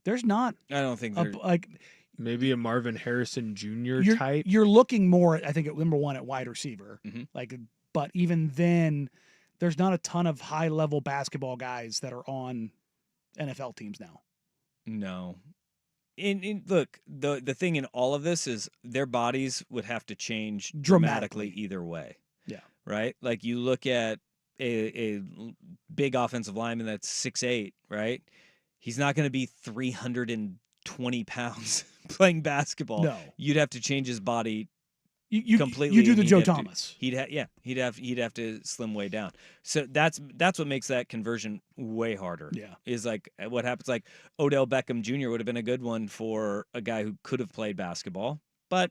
[SPEAKER 1] there's not
[SPEAKER 2] I don't think
[SPEAKER 1] a,
[SPEAKER 2] they're.
[SPEAKER 1] like
[SPEAKER 3] maybe a Marvin Harrison Jr.
[SPEAKER 1] you're
[SPEAKER 3] type.
[SPEAKER 1] you're looking more I think at number one at wide receiver.
[SPEAKER 2] Mhm.
[SPEAKER 1] Like but even then there's not a ton of high-level basketball guys that are on NFL teams now.
[SPEAKER 2] No. Look, the thing in all of this is their bodies would have to change dramatically
[SPEAKER 1] Dramatically.
[SPEAKER 2] either way.
[SPEAKER 1] Yeah.
[SPEAKER 2] Right? Like you look at a big offensive lineman that's 6'8", right? He's not going to be 320 pounds playing basketball.
[SPEAKER 1] No.
[SPEAKER 2] You'd have to change his body
[SPEAKER 1] You
[SPEAKER 2] completely.
[SPEAKER 1] you do
[SPEAKER 2] and
[SPEAKER 1] the
[SPEAKER 2] he'd
[SPEAKER 1] Joe
[SPEAKER 2] have to-
[SPEAKER 1] Thomas.
[SPEAKER 2] He'd have to slim way down. So that's what makes that conversion way harder.
[SPEAKER 1] Yeah.
[SPEAKER 2] Is like what happens. Like Odell Beckham Jr. would have been a good one for a guy who could have played basketball, but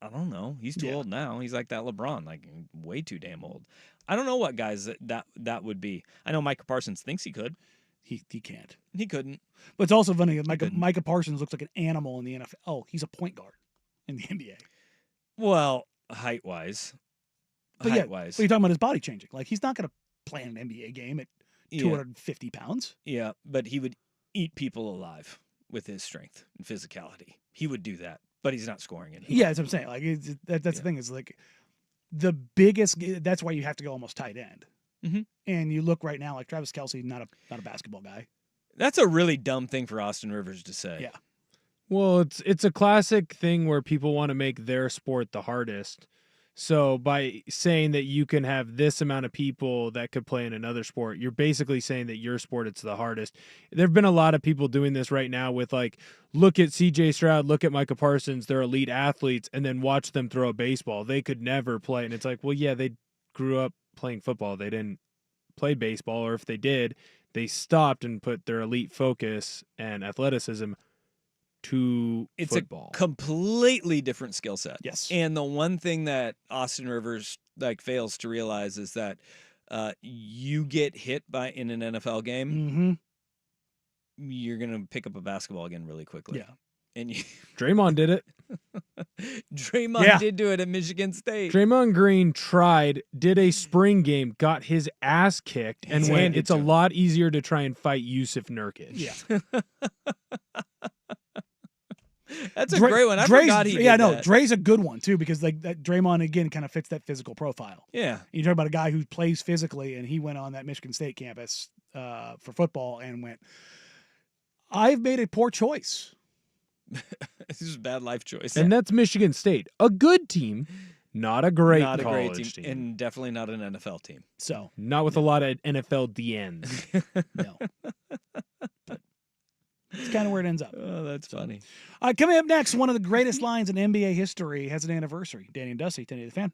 [SPEAKER 2] I don't know. He's too
[SPEAKER 1] Yeah.
[SPEAKER 2] old now. He's like that LeBron, like way too damn old. I don't know what guys that would be. I know Micah Parsons thinks he could.
[SPEAKER 1] He can't.
[SPEAKER 2] He couldn't.
[SPEAKER 1] But it's also funny.
[SPEAKER 2] couldn't.
[SPEAKER 1] Micah Parsons looks like an animal in the NFL. Oh, he's a point guard in the NBA.
[SPEAKER 2] Well, height wise.
[SPEAKER 1] But yeah,
[SPEAKER 2] Height wise.
[SPEAKER 1] But you're talking about his body changing. Like he's not going to play in an NBA game at
[SPEAKER 2] Yeah.
[SPEAKER 1] 250 pounds.
[SPEAKER 2] Yeah, but he would eat people alive with his strength and physicality. He would do that, but he's not scoring anymore.
[SPEAKER 1] Yeah, that's what I'm saying. Like that's
[SPEAKER 2] Yeah.
[SPEAKER 1] the thing is like the biggest. That's why you have to go almost tight end.
[SPEAKER 2] Mhm.
[SPEAKER 1] And you look right now, like Travis Kelce, not a basketball guy.
[SPEAKER 2] That's a really dumb thing for Austin Rivers to say.
[SPEAKER 1] Yeah.
[SPEAKER 3] Well, it's a classic thing where people want to make their sport the hardest. So by saying that you can have this amount of people that could play in another sport, you're basically saying that your sport it's the hardest. There've been a lot of people doing this right now with like, look at CJ Stroud, look at Micah Parsons, they're elite athletes, and then watch them throw a baseball. They could never play. And it's like, well, yeah, they grew up playing football. They didn't play baseball, or if they did, they stopped and put their elite focus and athleticism to
[SPEAKER 2] It's
[SPEAKER 3] football.
[SPEAKER 2] a completely different skill set.
[SPEAKER 1] Yes.
[SPEAKER 2] And the one thing that Austin Rivers like fails to realize is that you get hit by in an NFL game,
[SPEAKER 1] Mm-hmm.
[SPEAKER 2] you're gonna pick up a basketball again really quickly.
[SPEAKER 1] Yeah.
[SPEAKER 2] And you,
[SPEAKER 3] Draymond did it.
[SPEAKER 2] Draymond
[SPEAKER 1] Yeah.
[SPEAKER 2] did do it at Michigan State.
[SPEAKER 3] Draymond Green tried, did a spring game, got his ass kicked, and
[SPEAKER 2] He's
[SPEAKER 3] went,
[SPEAKER 2] handed
[SPEAKER 3] it's a
[SPEAKER 2] to him.
[SPEAKER 3] lot easier to try and fight Yusuf Nurkic.
[SPEAKER 1] Yeah.
[SPEAKER 2] That's a great one. I forgot he did that.
[SPEAKER 1] Dre's a good one too because like that Draymond again kind of fits that physical profile.
[SPEAKER 2] Yeah.
[SPEAKER 1] You talk about a guy who plays physically, and he went on that Michigan State campus for football and went, I've made a poor choice.
[SPEAKER 2] This is a bad life choice.
[SPEAKER 3] And that's Michigan State. A good team, not a great
[SPEAKER 2] not a
[SPEAKER 3] college
[SPEAKER 2] great team, and definitely not an NFL team.
[SPEAKER 1] So,
[SPEAKER 3] Not with a lot of NFL DNs.
[SPEAKER 1] no. But it's kind of where it ends up.
[SPEAKER 2] Oh, that's funny.
[SPEAKER 1] Coming up next, one of the greatest lines in NBA history has an anniversary. Danny and Dusty, 10 to the fan.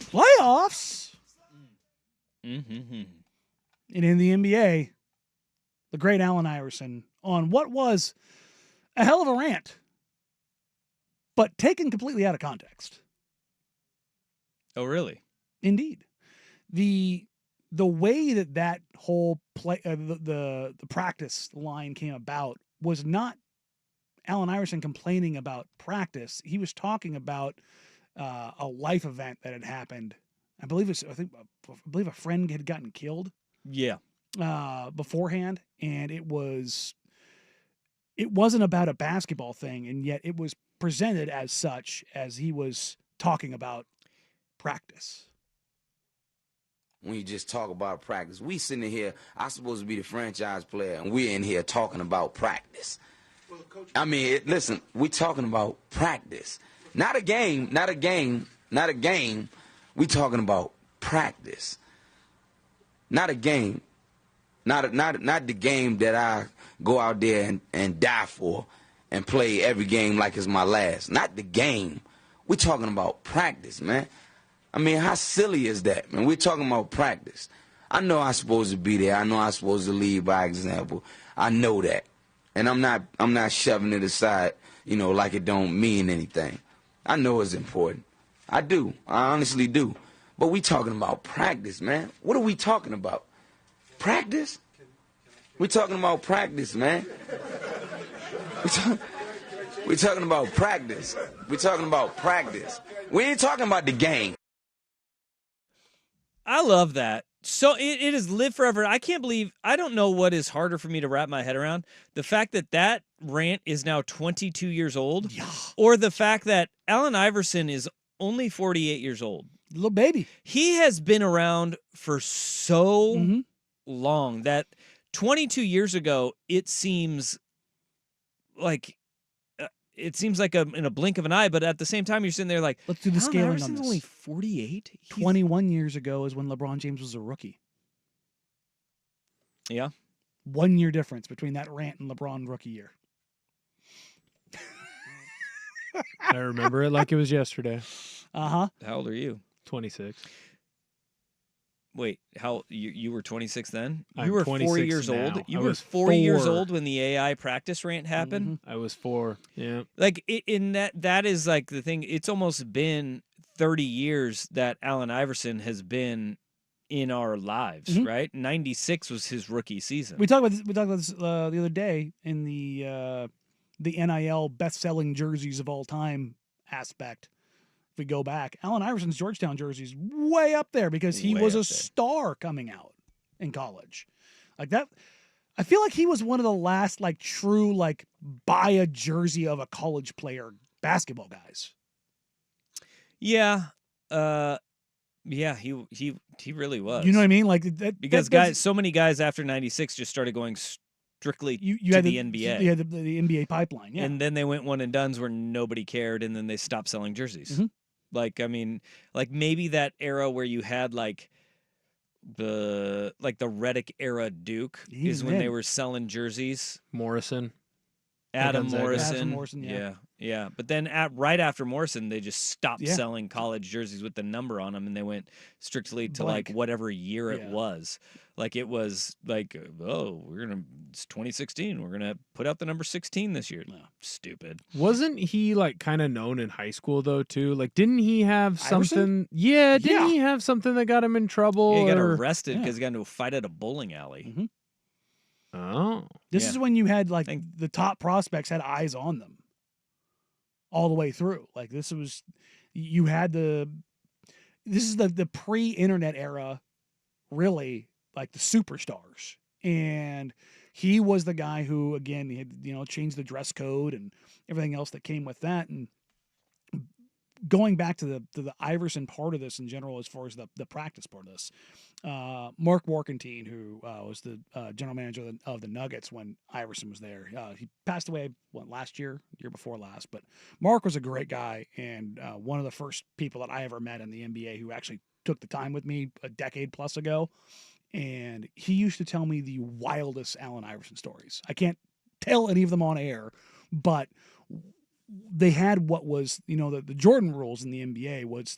[SPEAKER 1] Playoffs.
[SPEAKER 2] Mm-hmm.
[SPEAKER 1] And in the NBA, the great Allen Iverson on what was a hell of a rant, but taken completely out of context.
[SPEAKER 2] Oh, really?
[SPEAKER 1] Indeed. The way that whole play the practice line came about was not Allen Iverson complaining about practice. He was talking about a life event that had happened. I believe a friend had gotten killed.
[SPEAKER 2] Yeah.
[SPEAKER 1] Beforehand, and it wasn't about a basketball thing, and yet it was presented as such as he was talking about practice.
[SPEAKER 6] When you just talk about practice, we sitting here, I'm supposed to be the franchise player, and we're in here talking about practice. Well, Coach, I mean, listen, we're talking about practice. Not a game. We talking about practice. Not a game. Not the game that I go out there and die for and play every game like it's my last. Not the game. We're talking about practice, man. I mean, how silly is that, man? We're talking about practice. I know I'm supposed to be there. I know I'm supposed to lead by example. I know that. And I'm not shoving it aside, like it don't mean anything. I know it's important. I do. I honestly do. But we talking about practice, man. What are we talking about? Practice? We're talking about practice, man. We're talking about practice. We're talking about practice. We ain't talking about the game.
[SPEAKER 2] I love that. So it has lived forever. I can't believe, I don't know what is harder for me to wrap my head around. The fact that rant is now 22 years old, or the fact that Allen Iverson is only 48 years old.
[SPEAKER 1] Little baby.
[SPEAKER 2] He has been around for so long that 22 years ago, it seems like in a blink of an eye, but at the same time, you're sitting there like,
[SPEAKER 1] let's do the
[SPEAKER 2] Allen
[SPEAKER 1] scaling
[SPEAKER 2] Iverson's
[SPEAKER 1] on this.
[SPEAKER 2] only 48?
[SPEAKER 1] 21 years ago is when LeBron James was a rookie.
[SPEAKER 2] Yeah.
[SPEAKER 1] 1 year difference between that rant and LeBron rookie year.
[SPEAKER 3] I remember it like it was yesterday.
[SPEAKER 2] How old are you?
[SPEAKER 3] 26.
[SPEAKER 2] Wait, how you were 26 then?
[SPEAKER 3] I'm
[SPEAKER 2] You were 4
[SPEAKER 3] 26
[SPEAKER 2] years
[SPEAKER 3] now.
[SPEAKER 2] old. You
[SPEAKER 3] I
[SPEAKER 2] were
[SPEAKER 3] was
[SPEAKER 2] 4 years
[SPEAKER 3] 4.
[SPEAKER 2] old when the AI practice rant happened.
[SPEAKER 3] I was 4. Yeah.
[SPEAKER 2] Like in that is like the thing. It's almost been 30 years that Allen Iverson has been in our lives, right? 96 was his rookie season.
[SPEAKER 1] We talked about this the other day in the NIL best-selling jerseys of all time aspect. If we go back, Allen Iverson's Georgetown jersey is way up there because he was a star coming out in college. Like that, I feel like he was one of the last like true like buy a jersey of a college player basketball guys.
[SPEAKER 2] Yeah. Yeah, he really was.
[SPEAKER 1] You know what I mean? Like that,
[SPEAKER 2] because so many guys after 96 just started going strictly to the NBA.
[SPEAKER 1] Yeah, the NBA pipeline. Yeah,
[SPEAKER 2] and then they went one and dones where nobody cared, and then they stopped selling jerseys. Like, I mean, like maybe that era where you had like the Redick era Duke is when they were selling jerseys.
[SPEAKER 3] Morrison.
[SPEAKER 2] Adam Morrison.
[SPEAKER 1] Yeah.
[SPEAKER 2] Yeah. But then right after Morrison, they just stopped selling college jerseys with the number on them, and they went strictly to like whatever year it was. Like it was like, oh, it's 2016. We're gonna put out the number 16 this year. No, stupid.
[SPEAKER 3] Wasn't he like kind of known in high school though too? Like, didn't he have
[SPEAKER 1] Iverson?
[SPEAKER 3] something? Yeah, didn't he have something that got him in trouble?
[SPEAKER 2] Yeah, he got arrested because he got into a fight at a bowling alley.
[SPEAKER 3] Oh,
[SPEAKER 1] this is when you had like the top prospects had eyes on them all the way through. Like this is the pre-internet era, really, like the superstars. And he was the guy who, again, he had, changed the dress code and everything else that came with that. And going back to the Iverson part of this in general, as far as the practice part of this, Mark Warkentine, who was the general manager of the Nuggets when Iverson was there, he passed away year before last. But Mark was a great guy and one of the first people that I ever met in the NBA who actually took the time with me a decade plus ago. And he used to tell me the wildest Allen Iverson stories. I can't tell any of them on air, but they had what was, the Jordan rules in the NBA was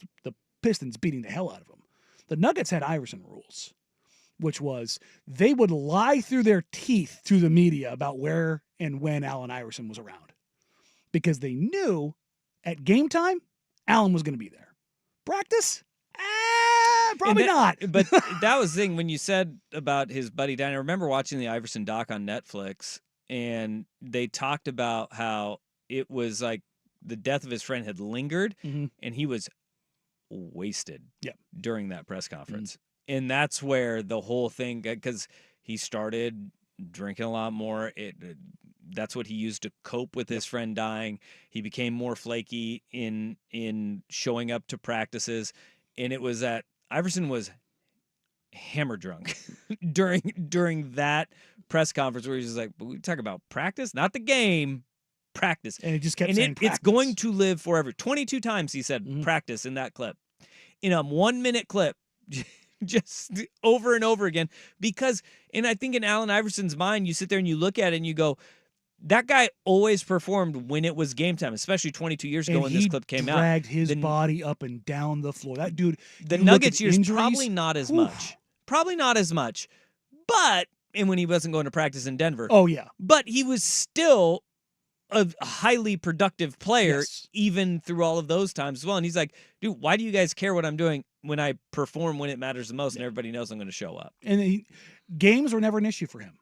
[SPEAKER 1] Pistons beating the hell out of them. The Nuggets had Iverson rules, which was they would lie through their teeth to the media about where and when Allen Iverson was around because they knew at game time, Allen was going to be there. Practice? Probably not.
[SPEAKER 2] But that was the thing when you said about his buddy dying. I remember watching the Iverson doc on Netflix, and they talked about how it was like the death of his friend had lingered, and he was wasted during that press conference. And that's where the whole thing, because he started drinking a lot more. That's what he used to cope with his friend dying. He became more flaky in showing up to practices, and it was that Iverson was hammer drunk during that press conference where he's just like, we talk about practice, not the game, practice.
[SPEAKER 1] And he just kept saying
[SPEAKER 2] it's going to live forever. 22 times he said practice in that clip. In a 1 minute clip, just over and over again. Because, and I think in Allen Iverson's mind, you sit there and you look at it and you go, that guy always performed when it was game time, especially 22 years ago when this clip came out.
[SPEAKER 1] He dragged his body up and down the floor. That dude,
[SPEAKER 2] the Nuggets years, probably not as much. Probably not as much. But, and when he wasn't going to practice in Denver.
[SPEAKER 1] Oh, yeah.
[SPEAKER 2] But he was still a highly productive player, even through all of those times as well. And he's like, dude, why do you guys care what I'm doing when I perform when it matters the most and everybody knows I'm going to show up?
[SPEAKER 1] And games were never an issue for him.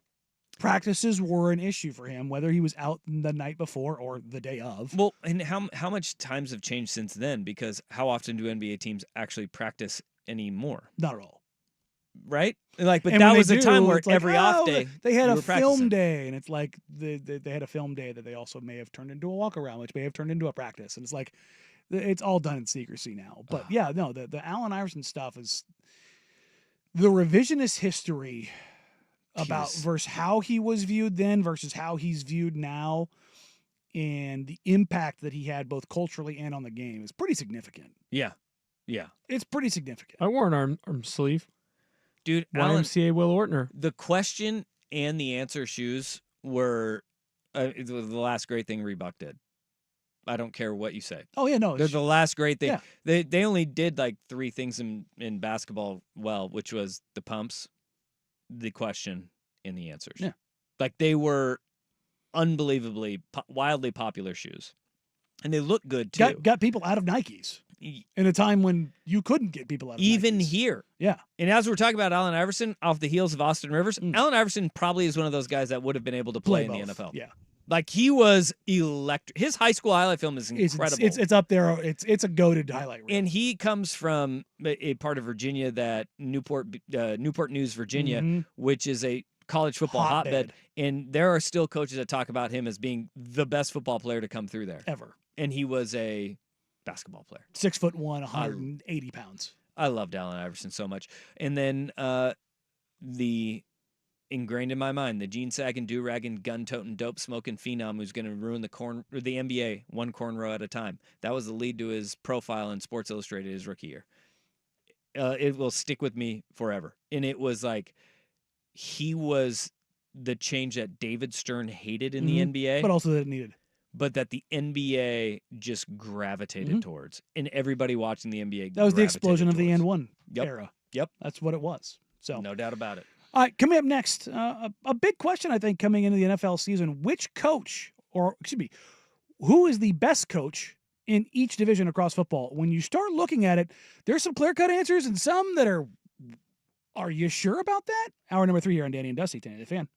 [SPEAKER 1] Practices were an issue for him, whether he was out the night before or the day of.
[SPEAKER 2] Well, and how much times have changed since then? Because how often do NBA teams actually practice anymore?
[SPEAKER 1] Not at all.
[SPEAKER 2] Right? Like, but that was a time where every off day
[SPEAKER 1] they had a film day, and it's like they had a film day that they also may have turned into a walk around, which may have turned into a practice, and it's like it's all done in secrecy now. But yeah, no, the Allen Iverson stuff is the revisionist history about versus how he was viewed then versus how he's viewed now, and the impact that he had both culturally and on the game is pretty significant.
[SPEAKER 2] Yeah,
[SPEAKER 1] it's pretty significant.
[SPEAKER 3] I wore an arm sleeve.
[SPEAKER 2] Dude,
[SPEAKER 3] YMCA Will Ortner.
[SPEAKER 2] The question and the answer shoes were the last great thing Reebok did. I don't care what you say.
[SPEAKER 1] Oh, yeah, no.
[SPEAKER 2] They're the last great thing.
[SPEAKER 1] Yeah.
[SPEAKER 2] They only did like 3 things in basketball well, which was the pumps, the question, and the answers.
[SPEAKER 1] Yeah.
[SPEAKER 2] Like they were unbelievably, wildly popular shoes. And they look good, too.
[SPEAKER 1] Got people out of Nikes in a time when you couldn't get people out of
[SPEAKER 2] Even
[SPEAKER 1] Nikes.
[SPEAKER 2] here.
[SPEAKER 1] Yeah.
[SPEAKER 2] And as we're talking about Allen Iverson, off the heels of Austin Rivers, Allen Iverson probably is one of those guys that would have been able to play in the NFL.
[SPEAKER 1] Yeah.
[SPEAKER 2] Like he was electric. His high school highlight film is incredible.
[SPEAKER 1] It's up there. It's a goated highlight reel.
[SPEAKER 2] And he comes from a part of Virginia that Newport News, Virginia, which is a college football hotbed. And there are still coaches that talk about him as being the best football player to come through there
[SPEAKER 1] ever.
[SPEAKER 2] And he was a basketball player.
[SPEAKER 1] 6'1", 180 pounds.
[SPEAKER 2] I loved Allen Iverson so much. And then the ingrained in my mind, the jean sagging, do-ragging, gun-toting, dope-smoking phenom who's going to ruin the NBA one cornrow at a time. That was the lead to his profile in Sports Illustrated his rookie year. It will stick with me forever. And it was like he was the change that David Stern hated in the NBA.
[SPEAKER 1] But also that it needed.
[SPEAKER 2] But that the NBA just gravitated towards. And everybody watching the NBA
[SPEAKER 1] that was the explosion
[SPEAKER 2] towards.
[SPEAKER 1] of the N1 era.
[SPEAKER 2] Yep.
[SPEAKER 1] That's what it was. So
[SPEAKER 2] no doubt about it.
[SPEAKER 1] All right, coming up next, a big question, I think, coming into the NFL season. Which coach, or excuse me, who is the best coach in each division across football? When you start looking at it, there's some clear-cut answers and some that are you sure about that? Hour number 3 here on Danny and Dusty, 1080 The Fan.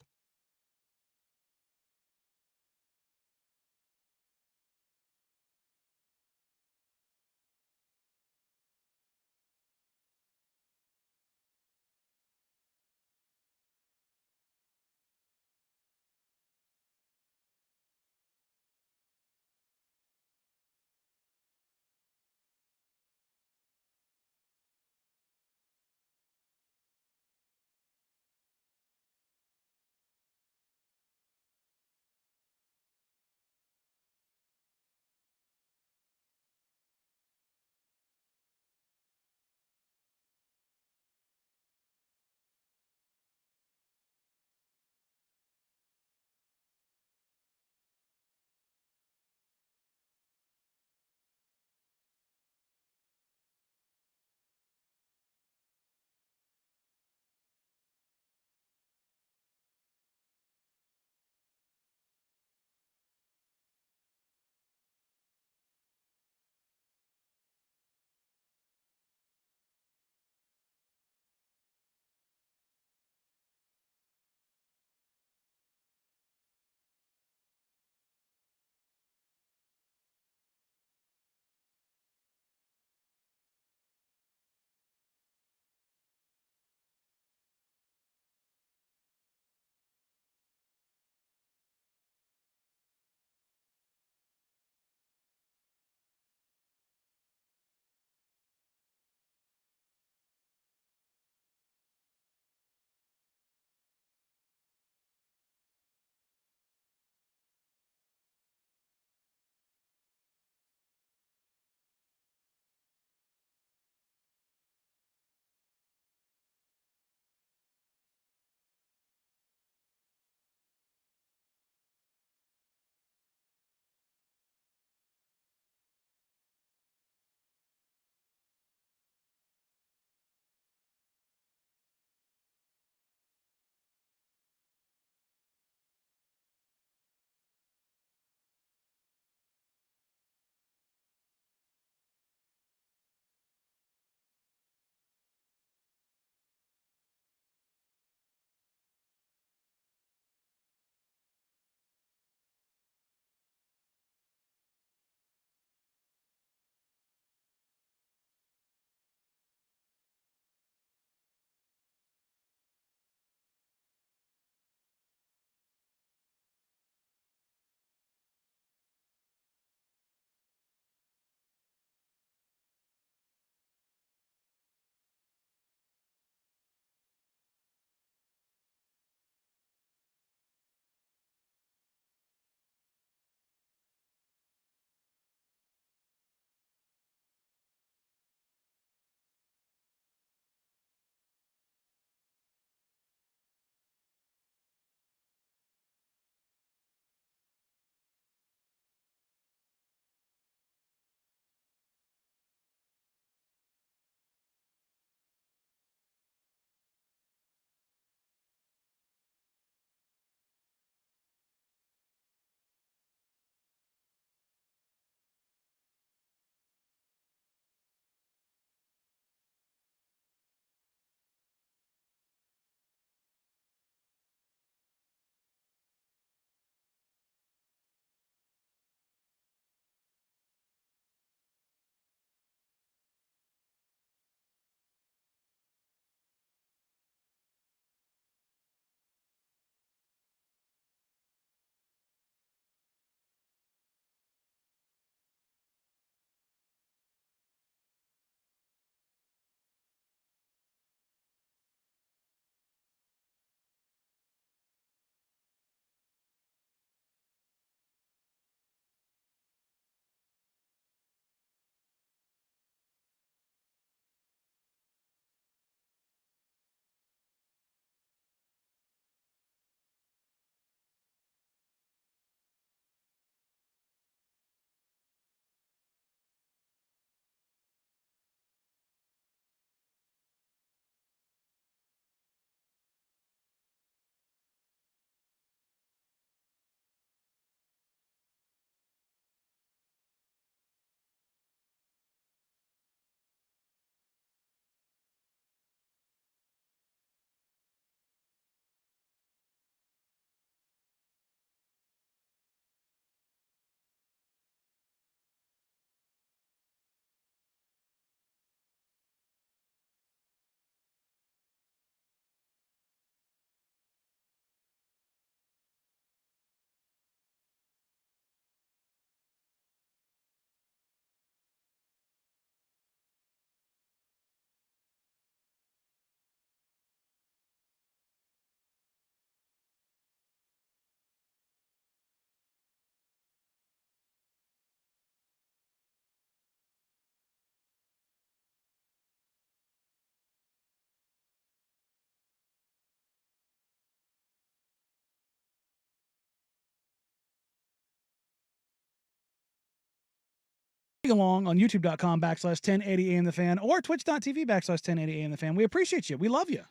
[SPEAKER 1] along on youtube.com/1080am the fan or twitch.tv/1080am the fan. We appreciate you. We love you.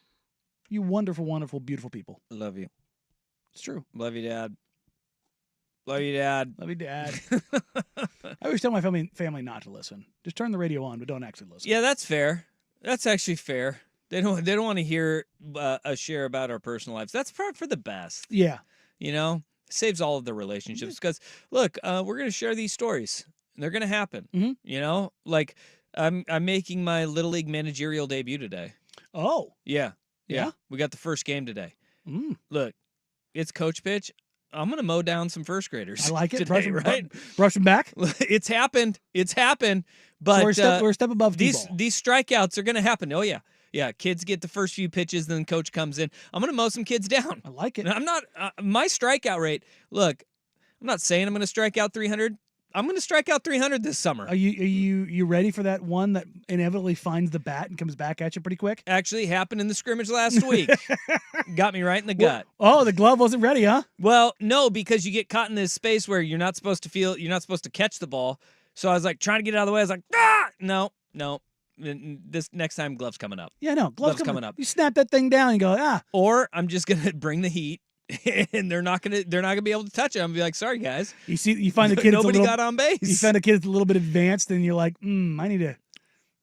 [SPEAKER 1] You wonderful, wonderful, beautiful people.
[SPEAKER 2] Love you.
[SPEAKER 1] It's true.
[SPEAKER 2] Love you, Dad. Love you, Dad.
[SPEAKER 1] Love you, Dad. I always tell my family not to listen. Just turn the radio on, but don't actually listen.
[SPEAKER 2] Yeah, that's fair. That's actually fair. They don't want to hear a share about our personal lives. That's probably for the best.
[SPEAKER 1] Yeah.
[SPEAKER 2] You know, saves all of the relationships because look, we're gonna share these stories. They're gonna happen.
[SPEAKER 1] Mhm.
[SPEAKER 2] You know, like I'm making my Little League managerial debut today.
[SPEAKER 1] Oh.
[SPEAKER 2] Yeah.
[SPEAKER 1] Yeah?
[SPEAKER 2] We got the first game today.
[SPEAKER 1] Mm.
[SPEAKER 2] Look, it's coach pitch. I'm gonna mow down some first graders.
[SPEAKER 1] I like it.
[SPEAKER 2] today,
[SPEAKER 1] Brush,
[SPEAKER 2] right?
[SPEAKER 1] brush them back.
[SPEAKER 2] It's happened. It's happened.
[SPEAKER 1] So
[SPEAKER 2] But
[SPEAKER 1] we're a step above
[SPEAKER 2] these
[SPEAKER 1] T-ball.
[SPEAKER 2] these strikeouts are gonna happen. Oh yeah. Yeah, kids get the first few pitches, then coach comes in. I'm going to mow some kids down.
[SPEAKER 1] I like it.
[SPEAKER 2] And I'm not, my strikeout rate, look, I'm not saying I'm going to strike out 300. I'm going to strike out 300 this summer.
[SPEAKER 1] Are you ready for that one that inevitably finds the bat and comes back at you pretty quick?
[SPEAKER 2] Actually happened in the scrimmage last week. Got me right in the gut.
[SPEAKER 1] Oh, the glove wasn't ready, huh?
[SPEAKER 2] Well, no, because you get caught in this space where you're not supposed to catch the ball. So I was like trying to get it out of the way. I was like, no. This next time, gloves coming up.
[SPEAKER 1] Yeah, no, gloves
[SPEAKER 2] coming up.
[SPEAKER 1] You snap that thing down and go,
[SPEAKER 2] Or I'm just gonna bring the heat, and they're not gonna be able to touch it. I'm gonna be like, sorry guys.
[SPEAKER 1] You find the kid
[SPEAKER 2] nobody got on base.
[SPEAKER 1] You find a kid that's a little bit advanced, and you're like, I need a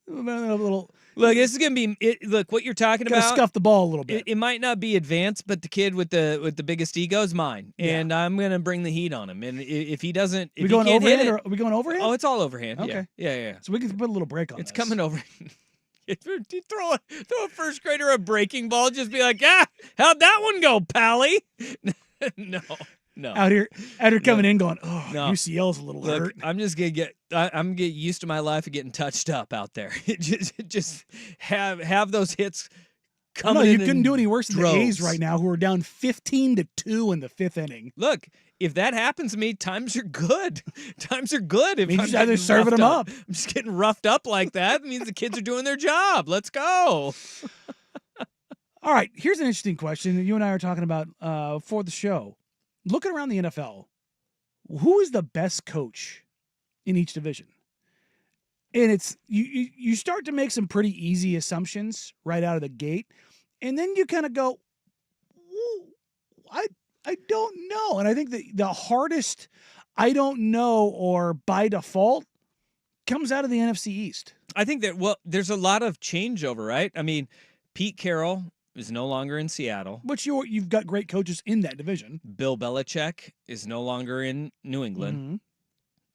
[SPEAKER 1] little.
[SPEAKER 2] Look, this is gonna be look what you're talking about.
[SPEAKER 1] Scuff the ball a little bit.
[SPEAKER 2] It might not be advanced, but the kid with the biggest ego is mine, and I'm gonna bring the heat on him. And if he doesn't, if
[SPEAKER 1] we going
[SPEAKER 2] he can't
[SPEAKER 1] overhand
[SPEAKER 2] hit it,
[SPEAKER 1] or are we going overhand?
[SPEAKER 2] oh, it's all overhand.
[SPEAKER 1] Okay.
[SPEAKER 2] Yeah.
[SPEAKER 1] So we can put a little break on.
[SPEAKER 2] It's
[SPEAKER 1] this.
[SPEAKER 2] coming over. You throw a first grader a breaking ball, just be like, how'd that one go, Pally? No.
[SPEAKER 1] Out here coming in going,
[SPEAKER 2] No.
[SPEAKER 1] UCL's a little hurt.
[SPEAKER 2] I'm just gonna I'm get used to my life of getting touched up out there. just have those hits
[SPEAKER 1] No,
[SPEAKER 2] coming.
[SPEAKER 1] you couldn't do any worse than the A's
[SPEAKER 2] droves.
[SPEAKER 1] right now, who are down 15-2 in the fifth inning.
[SPEAKER 2] Look, if that happens to me, times are good. Times are good. If
[SPEAKER 1] Means
[SPEAKER 2] I'm
[SPEAKER 1] you're either
[SPEAKER 2] getting
[SPEAKER 1] serving
[SPEAKER 2] roughed
[SPEAKER 1] them up.
[SPEAKER 2] I'm just getting roughed up like that. It means the kids are doing their job. Let's go.
[SPEAKER 1] All right, here's an interesting question that you and I are talking about for the show. Looking around the NFL, who is the best coach in each division? And it's you start to make some pretty easy assumptions right out of the gate, and then you kind of go, I don't know. And I think the hardest I don't know or by default comes out of the NFC East.
[SPEAKER 2] I think that there's a lot of changeover, right? I mean, Pete Carroll is no longer in Seattle.
[SPEAKER 1] Which you've got great coaches in that division.
[SPEAKER 2] Bill Belichick is no longer in New England.
[SPEAKER 1] Mm-hmm.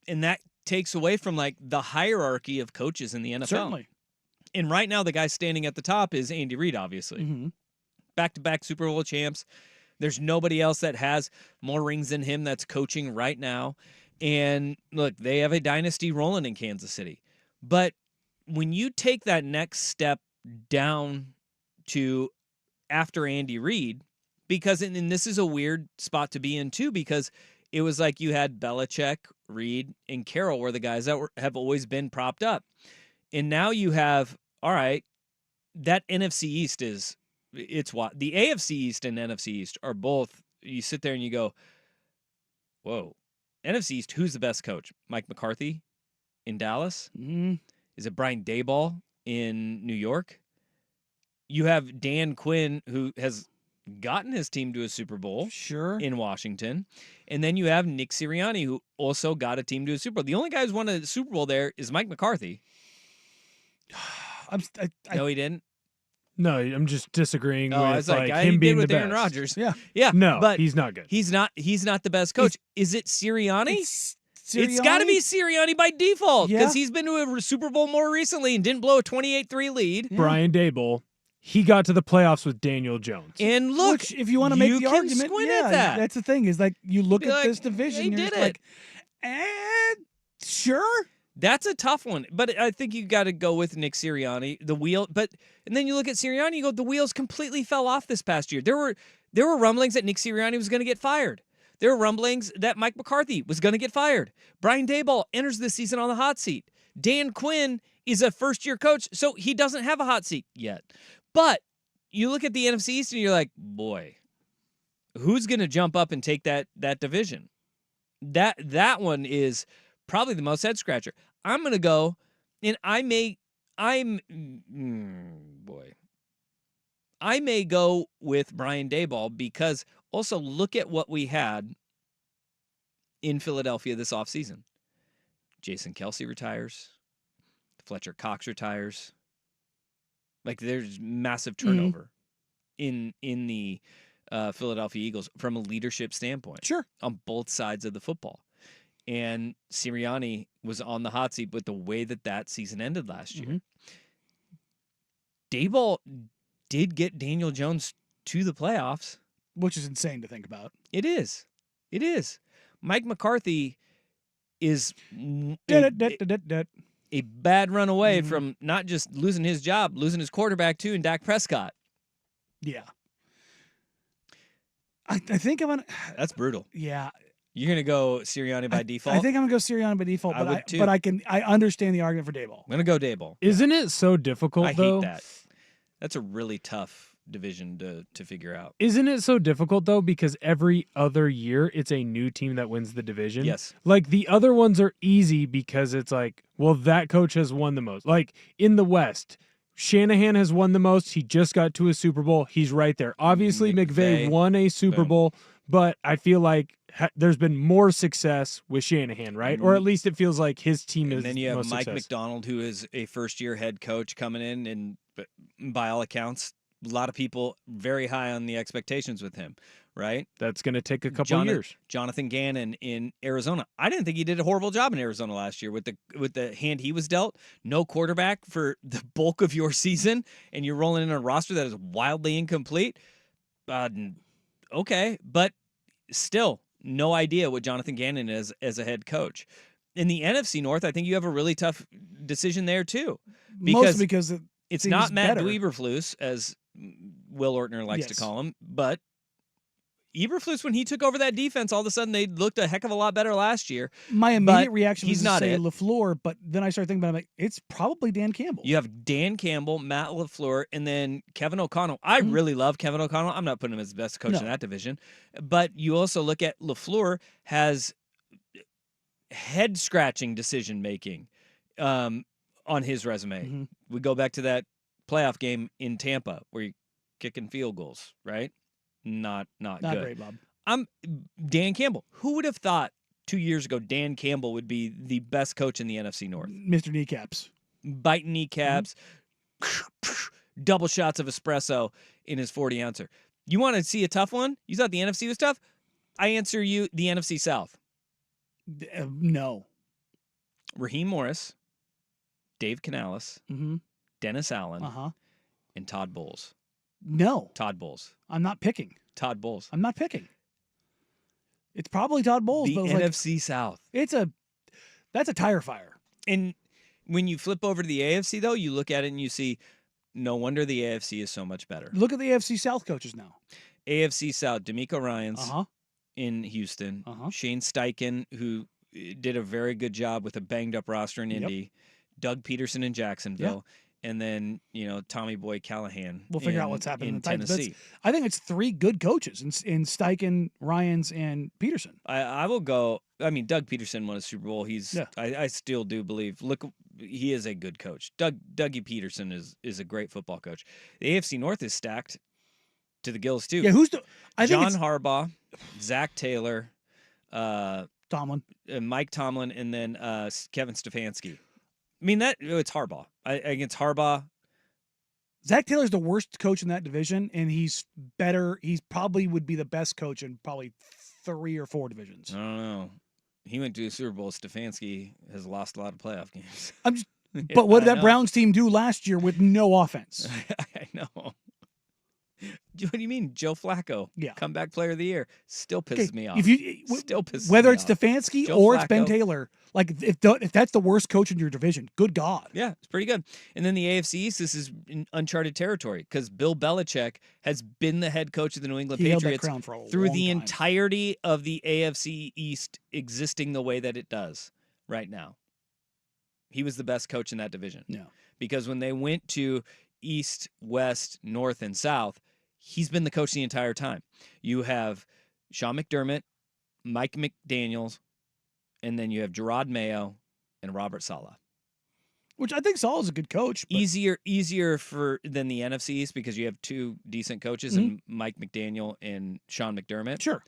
[SPEAKER 2] And that takes away from like the hierarchy of coaches in the NFL.
[SPEAKER 1] Certainly.
[SPEAKER 2] And right now the guy standing at the top is Andy Reid, obviously.
[SPEAKER 1] Mm-hmm.
[SPEAKER 2] Back-to-back Super Bowl champs. There's nobody else that has more rings than him that's coaching right now. And look, they have a dynasty rolling in Kansas City. But when you take that next step down to after Andy Reid, because and this is a weird spot to be in too, because it was like you had Belichick, Reid, and Carroll were the guys that have always been propped up. And now you have, all right, that NFC East it's what the AFC East and NFC East are both, you sit there and you go, whoa, NFC East, who's the best coach? Mike McCarthy in Dallas?
[SPEAKER 1] Mm-hmm.
[SPEAKER 2] Is it Brian Daboll in New York? You have Dan Quinn, who has gotten his team to a Super Bowl in Washington. And then you have Nick Sirianni, who also got a team to a Super Bowl. The only guy who's won a Super Bowl there is Mike McCarthy. No, he didn't.
[SPEAKER 3] No, I'm just disagreeing with
[SPEAKER 2] I was like
[SPEAKER 3] him
[SPEAKER 2] he
[SPEAKER 3] being
[SPEAKER 2] did with
[SPEAKER 3] the
[SPEAKER 2] Aaron
[SPEAKER 3] best.
[SPEAKER 2] Rodgers.
[SPEAKER 1] Yeah.
[SPEAKER 3] No,
[SPEAKER 2] but
[SPEAKER 3] he's not good.
[SPEAKER 2] He's not the best coach. Is it Sirianni?
[SPEAKER 1] Sirianni?
[SPEAKER 2] It's got to be Sirianni by default because
[SPEAKER 1] Yeah.
[SPEAKER 2] he's been to a Super Bowl more recently and didn't blow a 28-3 lead.
[SPEAKER 3] Brian Daboll, he got to the playoffs with Daniel Jones.
[SPEAKER 2] And look,
[SPEAKER 1] Which, if you want to make the
[SPEAKER 2] can
[SPEAKER 1] argument,
[SPEAKER 2] squint
[SPEAKER 1] yeah,
[SPEAKER 2] at that.
[SPEAKER 1] that's the thing is like you look
[SPEAKER 2] Be
[SPEAKER 1] at
[SPEAKER 2] like,
[SPEAKER 1] this division,
[SPEAKER 2] they
[SPEAKER 1] you're
[SPEAKER 2] did
[SPEAKER 1] just
[SPEAKER 2] it.
[SPEAKER 1] like, sure.
[SPEAKER 2] That's a tough one, but I think you got to go with Nick Sirianni. And then you look at Sirianni, you go, the wheels completely fell off this past year. There were rumblings that Nick Sirianni was going to get fired. There were rumblings that Mike McCarthy was going to get fired. Brian Daboll enters this season on the hot seat. Dan Quinn is a first-year coach, so he doesn't have a hot seat yet. But you look at the NFC East and you're like, boy, who's going to jump up and take that division? That one is probably the most head scratcher. I'm going to go, and I may go with Brian Daboll, because also look at what we had in Philadelphia this offseason. Jason Kelce retires. Fletcher Cox retires. Like, there's massive turnover in the Philadelphia Eagles from a leadership standpoint.
[SPEAKER 1] Sure.
[SPEAKER 2] On both sides of the football. And Sirianni was on the hot seat with the way that season ended last year. Daboll did get Daniel Jones to the playoffs.
[SPEAKER 1] Which is insane to think about.
[SPEAKER 2] It is. Mike McCarthy is a bad run away from not just losing his job, losing his quarterback too, and Dak Prescott.
[SPEAKER 1] Yeah. I think I'm gonna.
[SPEAKER 2] That's brutal.
[SPEAKER 1] Yeah.
[SPEAKER 2] You're gonna go Sirianni by default.
[SPEAKER 1] I think I'm gonna go Sirianni by default,
[SPEAKER 2] I would too.
[SPEAKER 1] but I understand the argument for Daboll.
[SPEAKER 2] I'm gonna go Daboll.
[SPEAKER 3] Isn't it so difficult,
[SPEAKER 2] I
[SPEAKER 3] though?
[SPEAKER 2] hate that. That's a really tough division to figure out.
[SPEAKER 3] Isn't it so difficult, though, because every other year it's a new team that wins the division?
[SPEAKER 2] Yes.
[SPEAKER 3] Like, the other ones are easy because it's like, well, that coach has won the most. Like, in the West, Shanahan has won the most. He just got to a Super Bowl. He's right there. Obviously, McVay won a Super Bowl, but I feel like there's been more success with Shanahan, right? Or at least it feels like his team is.
[SPEAKER 2] And then you have
[SPEAKER 3] most
[SPEAKER 2] Mike
[SPEAKER 3] success.
[SPEAKER 2] McDonald, who is a first-year head coach coming in, and by all accounts, a lot of people very high on the expectations with him, right?
[SPEAKER 3] That's going to take a couple of years.
[SPEAKER 2] Jonathan Gannon in Arizona. I didn't think he did a horrible job in Arizona last year with the hand he was dealt. No quarterback for the bulk of your season, and you're rolling in a roster that is wildly incomplete. Okay, but still, no idea what Jonathan Gannon is as a head coach. In the NFC North, I think you have a really tough decision there too,
[SPEAKER 1] Mostly because
[SPEAKER 2] it's
[SPEAKER 1] seems
[SPEAKER 2] not Matt
[SPEAKER 1] better.
[SPEAKER 2] Eberflus, as Will Ortner likes to
[SPEAKER 1] Yes.
[SPEAKER 2] call him, but Eberflus, when he took over that defense, all of a sudden they looked a heck of a lot better last year.
[SPEAKER 1] My immediate reaction was
[SPEAKER 2] he's
[SPEAKER 1] to
[SPEAKER 2] not
[SPEAKER 1] say
[SPEAKER 2] it.
[SPEAKER 1] LaFleur, but then I started thinking about it, like, it's probably Dan Campbell.
[SPEAKER 2] You have Dan Campbell, Matt LaFleur, and then Kevin O'Connell. I really love Kevin O'Connell. I'm not putting him as the best coach in that division. But you also look at LaFleur has head-scratching decision-making on his resume. We go back to that playoff game in Tampa where you're kicking field goals, right? Not good.
[SPEAKER 1] Great, Bob.
[SPEAKER 2] I'm Dan Campbell. Who would have thought 2 years ago Dan Campbell would be the best coach in the NFC North?
[SPEAKER 1] Mr. Kneecaps.
[SPEAKER 2] Biting kneecaps, double shots of espresso in his 40-ouncer. You want to see a tough one? You thought the NFC was tough? I answer you the NFC South.
[SPEAKER 1] No.
[SPEAKER 2] Raheem Morris, Dave Canales, Dennis Allen, and Todd Bowles.
[SPEAKER 1] No.
[SPEAKER 2] Todd Bowles.
[SPEAKER 1] I'm not picking.
[SPEAKER 2] Todd Bowles.
[SPEAKER 1] I'm not picking. It's probably Todd Bowles.
[SPEAKER 2] The
[SPEAKER 1] but
[SPEAKER 2] NFC South.
[SPEAKER 1] That's a tire fire.
[SPEAKER 2] And when you flip over to the AFC, though, you look at it and you see, no wonder the AFC is so much better.
[SPEAKER 1] Look at the AFC South coaches now.
[SPEAKER 2] AFC South, DeMeco Ryans in Houston. Shane Steichen, who did a very good job with a banged-up roster in Indy. Doug Peterson in Jacksonville. And then, Tommy Boy Callahan.
[SPEAKER 1] We'll figure out what's happening
[SPEAKER 2] in
[SPEAKER 1] in the Titans.
[SPEAKER 2] Tennessee.
[SPEAKER 1] I think it's three good coaches in Steichen, Ryans, and Peterson.
[SPEAKER 2] I will go. I mean, Doug Peterson won a Super Bowl. I still do believe. Look, he is a good coach. Dougie Peterson is a great football coach. The AFC North is stacked to the gills too.
[SPEAKER 1] Yeah,
[SPEAKER 2] John Harbaugh, Zach Taylor,
[SPEAKER 1] Tomlin,
[SPEAKER 2] Mike Tomlin, and then Kevin Stefanski. I mean, it's Harbaugh. Against Harbaugh.
[SPEAKER 1] Zach Taylor's the worst coach in that division, and he's better. He probably would be the best coach in probably 3 or 4 divisions.
[SPEAKER 2] I don't know. He went to the Super Bowl. Stefanski has lost a lot of playoff games.
[SPEAKER 1] But what did that Browns team do last year with no offense?
[SPEAKER 2] I know. What do you mean, Joe Flacco?
[SPEAKER 1] Yeah,
[SPEAKER 2] comeback player of the year. Still pisses me off.
[SPEAKER 1] Still
[SPEAKER 2] pisses
[SPEAKER 1] whether
[SPEAKER 2] me
[SPEAKER 1] it's
[SPEAKER 2] off.
[SPEAKER 1] Stefanski
[SPEAKER 2] Joe
[SPEAKER 1] or it's Ben
[SPEAKER 2] Flacco.
[SPEAKER 1] Taylor, like if that's the worst coach in your division, good God.
[SPEAKER 2] Yeah, it's pretty good. And then the AFC East, this is in uncharted territory because Bill Belichick has been the head coach of the New England
[SPEAKER 1] He held that
[SPEAKER 2] Patriots
[SPEAKER 1] crown for a
[SPEAKER 2] through
[SPEAKER 1] long
[SPEAKER 2] the
[SPEAKER 1] time.
[SPEAKER 2] entirety of the AFC East existing the way that it does right now. He was the best coach in that division.
[SPEAKER 1] Yeah.
[SPEAKER 2] Because when they went to East, West, North, and South, he's been the coach the entire time. You have Sean McDermott, Mike McDaniels, and then you have Gerard Mayo and Robert Saleh.
[SPEAKER 1] Which I think Saul is a good coach. But
[SPEAKER 2] Easier than the NFC East because you have two decent coaches in Mike McDaniel and Sean McDermott.
[SPEAKER 1] Sure.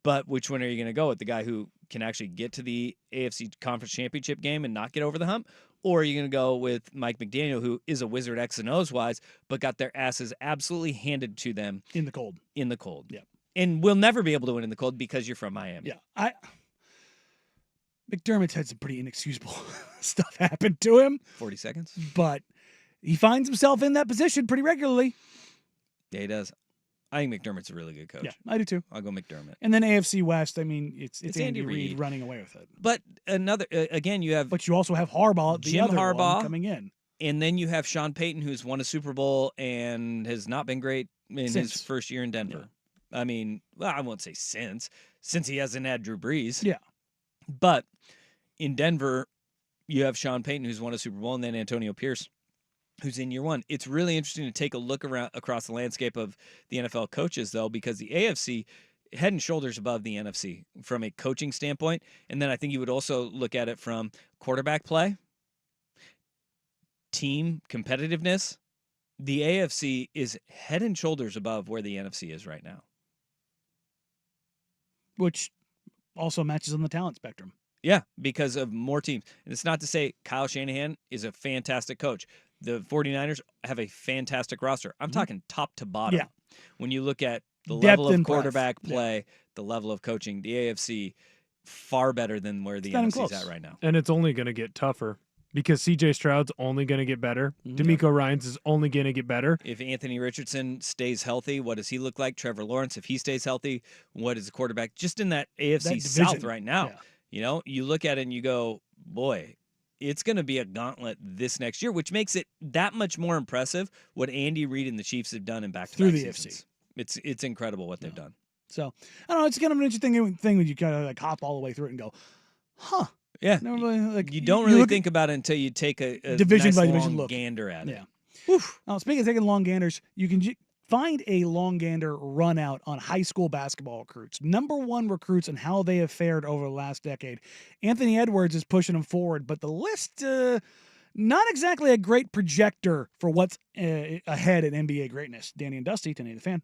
[SPEAKER 2] But which one are you going to go with? The guy who can actually get to the AFC Conference Championship game and not get over the hump? Or are you going to go with Mike McDaniel, who is a wizard X and O's wise, but got their asses absolutely handed to them
[SPEAKER 1] in the cold.
[SPEAKER 2] Yeah. And will never be able to win in the cold because you're from Miami.
[SPEAKER 1] Yeah. McDermott's had some pretty inexcusable stuff happen to him.
[SPEAKER 2] 40 seconds.
[SPEAKER 1] But he finds himself in that position pretty regularly.
[SPEAKER 2] Yeah, he does. I think McDermott's a really good coach.
[SPEAKER 1] Yeah, I do too.
[SPEAKER 2] I'll go McDermott.
[SPEAKER 1] And then AFC West, I mean, it's
[SPEAKER 2] Andy
[SPEAKER 1] Reid
[SPEAKER 2] Reid
[SPEAKER 1] running away with it.
[SPEAKER 2] But another, again, you have...
[SPEAKER 1] But you also have Harbaugh, the
[SPEAKER 2] Jim
[SPEAKER 1] other
[SPEAKER 2] Harbaugh
[SPEAKER 1] one coming in.
[SPEAKER 2] And then you have Sean Payton, who's won a Super Bowl and has not been great in his first year in Denver. Yeah. I mean, well, I won't say since he hasn't had Drew Brees.
[SPEAKER 1] Yeah.
[SPEAKER 2] But in Denver, you have Sean Payton, who's won a Super Bowl, and then Antonio Pierce, who's in year one. It's really interesting to take a look around across the landscape of the NFL coaches, though, because the AFC head and shoulders above the NFC from a coaching standpoint. And then I think you would also look at it from quarterback play, team competitiveness. The AFC is head and shoulders above where the NFC is right now.
[SPEAKER 1] Which also matches on the talent spectrum.
[SPEAKER 2] Yeah, because of more teams. And it's not to say Kyle Shanahan is a fantastic coach. The 49ers have a fantastic roster. I'm talking top to bottom.
[SPEAKER 1] Yeah.
[SPEAKER 2] When you look at the
[SPEAKER 1] Depth
[SPEAKER 2] level of
[SPEAKER 1] and
[SPEAKER 2] quarterback
[SPEAKER 1] breadth.
[SPEAKER 2] play, the level of coaching, the AFC far better than where the
[SPEAKER 1] not even
[SPEAKER 2] NFC is
[SPEAKER 1] close.
[SPEAKER 2] at right now.
[SPEAKER 3] And it's only going to get tougher because CJ Stroud's only going to get better. D'Amico Ryans is only going to get better.
[SPEAKER 2] If Anthony Richardson stays healthy, what does he look like? Trevor Lawrence, if he stays healthy, what is the quarterback? Just in that AFC South
[SPEAKER 1] division.
[SPEAKER 2] right now.
[SPEAKER 1] Yeah.
[SPEAKER 2] You know, you look at it and you go, boy, it's going to be a gauntlet this next year, which makes it that much more impressive what Andy Reid and the Chiefs have done in back-to-back
[SPEAKER 1] Through the
[SPEAKER 2] seasons. It's incredible what they've done.
[SPEAKER 1] So, I don't know, it's kind of an interesting thing when you kind of like hop all the way through it and go, huh.
[SPEAKER 2] Yeah.
[SPEAKER 1] Never really, like,
[SPEAKER 2] You don't really
[SPEAKER 1] look
[SPEAKER 2] think about it until you take a
[SPEAKER 1] division
[SPEAKER 2] nice
[SPEAKER 1] by division
[SPEAKER 2] long
[SPEAKER 1] look.
[SPEAKER 2] gander at it.
[SPEAKER 1] Yeah. Now, speaking of taking long ganders, you can find a long gander run out on high school basketball recruits. Number one recruits and how they have fared over the last decade. Anthony Edwards is pushing them forward, but the list, not exactly a great projector for what's ahead in NBA greatness. Danny and Dusty, 1080 The Fan.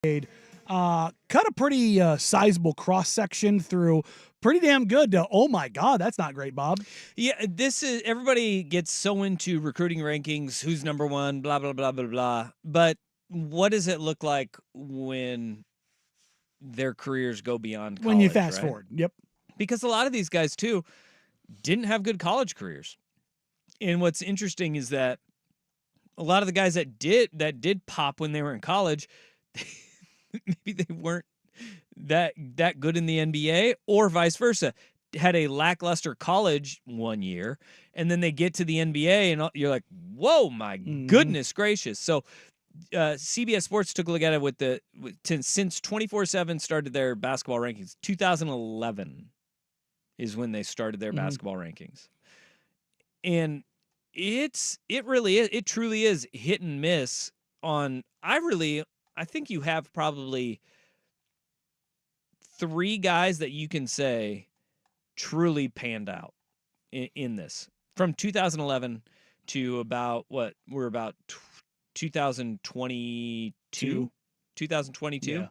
[SPEAKER 1] cut a pretty sizable cross section through pretty damn good. Oh my God, that's not great, Bob.
[SPEAKER 2] Yeah, this is everybody gets so into recruiting rankings, who's number one, blah blah blah blah blah. But what does it look like when their careers go beyond college?
[SPEAKER 1] When you fast
[SPEAKER 2] right?
[SPEAKER 1] forward, yep.
[SPEAKER 2] Because a lot of these guys too didn't have good college careers. And what's interesting is that a lot of the guys that did pop when they were in college, maybe they weren't that good in the NBA, or vice versa. Had a lackluster college 1 year, and then they get to the NBA, and you're like, "Whoa, my goodness gracious!" So, CBS Sports took a look at it since 24/7 started their basketball rankings. 2011 is when they started their basketball rankings, and it truly is hit and miss. I think you have probably 3 guys that you can say truly panned out in this from 2011 to about 2022.
[SPEAKER 1] Yeah.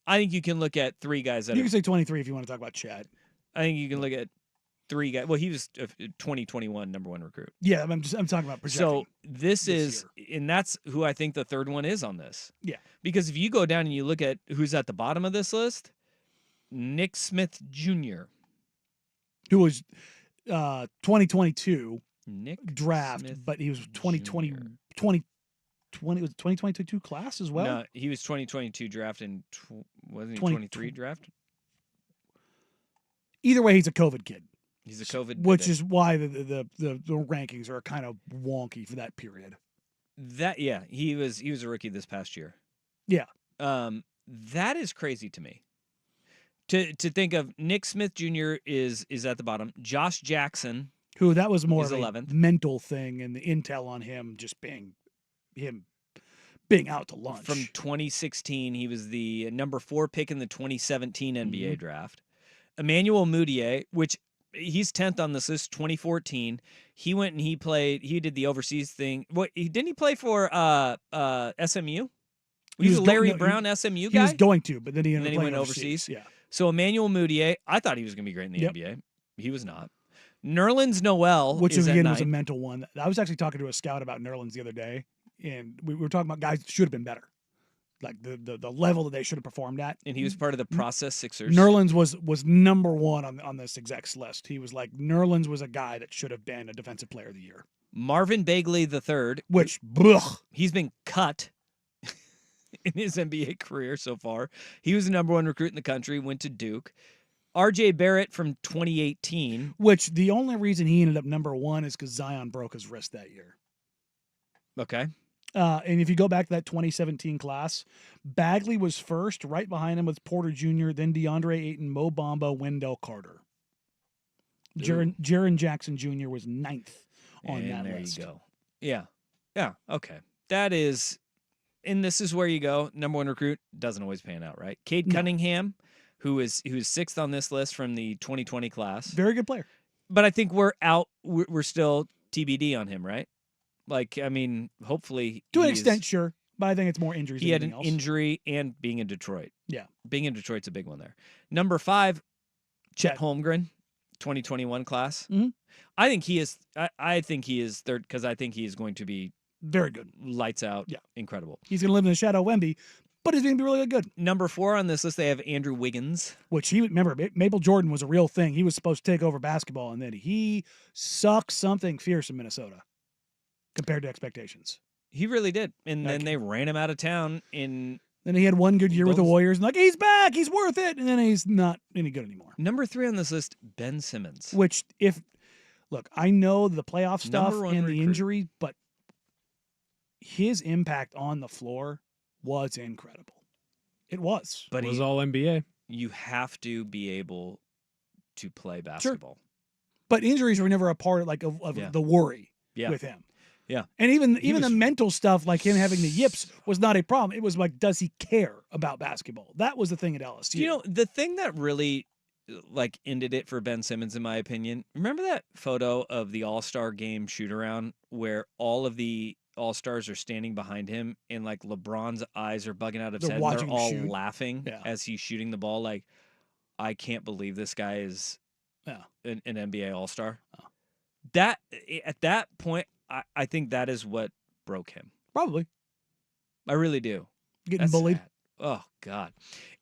[SPEAKER 2] I think you can look at 3 guys that
[SPEAKER 1] You can say 23 if you want to talk about Chet.
[SPEAKER 2] I think you can look at 3 guys. Well, he was a 2021 number 1 recruit.
[SPEAKER 1] Yeah, I'm talking about projecting.
[SPEAKER 2] So this is, and that's who I think the third one is on this.
[SPEAKER 1] Yeah.
[SPEAKER 2] Because if you go down and you look at who's at the bottom of this list, Nick Smith Jr.
[SPEAKER 1] Who was 2022
[SPEAKER 2] Nick
[SPEAKER 1] draft,
[SPEAKER 2] Smith
[SPEAKER 1] but he was 2020,
[SPEAKER 2] Jr.
[SPEAKER 1] 2020 was it 2022 class as well?
[SPEAKER 2] No, he was 2022 draft and wasn't he 23 draft?
[SPEAKER 1] Either way, he's a COVID kid.
[SPEAKER 2] He's a COVID,
[SPEAKER 1] which is why the rankings are kind of wonky for that period.
[SPEAKER 2] He was a rookie this past year.
[SPEAKER 1] Yeah.
[SPEAKER 2] That is crazy to me. To think of Nick Smith Jr. is at the bottom. Josh Jackson,
[SPEAKER 1] who that was more
[SPEAKER 2] is
[SPEAKER 1] of a
[SPEAKER 2] 11th.
[SPEAKER 1] mental thing, and the intel on him just being out to lunch.
[SPEAKER 2] From 2016, he was the number 4 pick in the 2017 NBA draft. Emmanuel Mudiay, which he's 10th on this list, 2014. He went and he did the overseas thing. Didn't he play for SMU? He was Larry Brown SMU guy?
[SPEAKER 1] He was going to, but then he
[SPEAKER 2] went overseas.
[SPEAKER 1] Yeah.
[SPEAKER 2] So Emmanuel Mudiay, I thought he was going to be great in the NBA. He was not. Nerlens Noel,
[SPEAKER 1] which
[SPEAKER 2] is
[SPEAKER 1] again
[SPEAKER 2] at
[SPEAKER 1] was a
[SPEAKER 2] 9th.
[SPEAKER 1] mental one. I was actually talking to a scout about Nerlens the other day, and we were talking about guys that should have been better, like the level that they should have performed at.
[SPEAKER 2] And he was part of the process Sixers.
[SPEAKER 1] Nerlens was number 1 on this execs list. He was like, Nerlens was a guy that should have been a defensive player of the year.
[SPEAKER 2] Marvin Bagley III,
[SPEAKER 1] which
[SPEAKER 2] he's been cut in his NBA career so far. He was the number 1 recruit in the country, went to Duke. RJ Barrett from 2018.
[SPEAKER 1] Which the only reason he ended up number 1 is because Zion broke his wrist that year.
[SPEAKER 2] Okay.
[SPEAKER 1] And if you go back to that 2017 class, Bagley was first. Right behind him was Porter Jr., then DeAndre Ayton, Mo Bamba, Wendell Carter. Jaren Jackson Jr. was 9th on that list.
[SPEAKER 2] There you go. Yeah. Yeah. Okay. That is, and this is where you go. Number 1 recruit doesn't always pan out, right? Cade Cunningham, who's 6th on this list from the 2020 class.
[SPEAKER 1] Very good player.
[SPEAKER 2] But I think we're still TBD on him, right? Like, I mean, hopefully
[SPEAKER 1] to an extent, sure, but I think it's more injuries.
[SPEAKER 2] He had an
[SPEAKER 1] else.
[SPEAKER 2] injury and being in Detroit.
[SPEAKER 1] Yeah,
[SPEAKER 2] being in Detroit's a big one there. Number 5, Chet Holmgren, 2021 class.
[SPEAKER 1] Mm-hmm.
[SPEAKER 2] I think he is. I think he is third because I think he is going to be
[SPEAKER 1] very good,
[SPEAKER 2] lights out.
[SPEAKER 1] Yeah,
[SPEAKER 2] incredible.
[SPEAKER 1] He's going to live in the shadow of Wemby, but he's going to be really good.
[SPEAKER 2] Number 4 on this list, they have Andrew Wiggins.
[SPEAKER 1] Which remember, Maple Jordan was a real thing. He was supposed to take over basketball, and then he sucked something fierce in Minnesota compared to expectations.
[SPEAKER 2] He really did. And then they ran him out of town. Then
[SPEAKER 1] he had 1 good year with the Warriors, and he's back, he's worth it, and then he's not any good anymore.
[SPEAKER 2] Number 3 on this list, Ben Simmons.
[SPEAKER 1] Which, look, I know the playoff stuff and the injury, but his impact on the floor was incredible. It was.
[SPEAKER 3] But it was all NBA.
[SPEAKER 2] You have to be able to play basketball.
[SPEAKER 1] Sure. But injuries were never a part of the worry with him.
[SPEAKER 2] Yeah.
[SPEAKER 1] And even the mental stuff, like him having the yips, was not a problem. It was like, does he care about basketball? That was the thing at LSU.
[SPEAKER 2] You know, the thing that really ended it for Ben Simmons, in my opinion, remember that photo of the All-Star game shoot-around where all of the All-Stars are standing behind him, and like LeBron's eyes are bugging out of his
[SPEAKER 1] They're
[SPEAKER 2] head. And
[SPEAKER 1] watching
[SPEAKER 2] they're
[SPEAKER 1] him
[SPEAKER 2] all
[SPEAKER 1] shoot.
[SPEAKER 2] laughing
[SPEAKER 1] Yeah.
[SPEAKER 2] as he's shooting the ball. Like, I can't believe this guy is
[SPEAKER 1] Yeah.
[SPEAKER 2] an NBA All-Star.
[SPEAKER 1] Oh.
[SPEAKER 2] That at that point, I think that is what broke him.
[SPEAKER 1] Probably
[SPEAKER 2] I really do.
[SPEAKER 1] getting
[SPEAKER 2] That's
[SPEAKER 1] bullied.
[SPEAKER 2] sad. Oh God,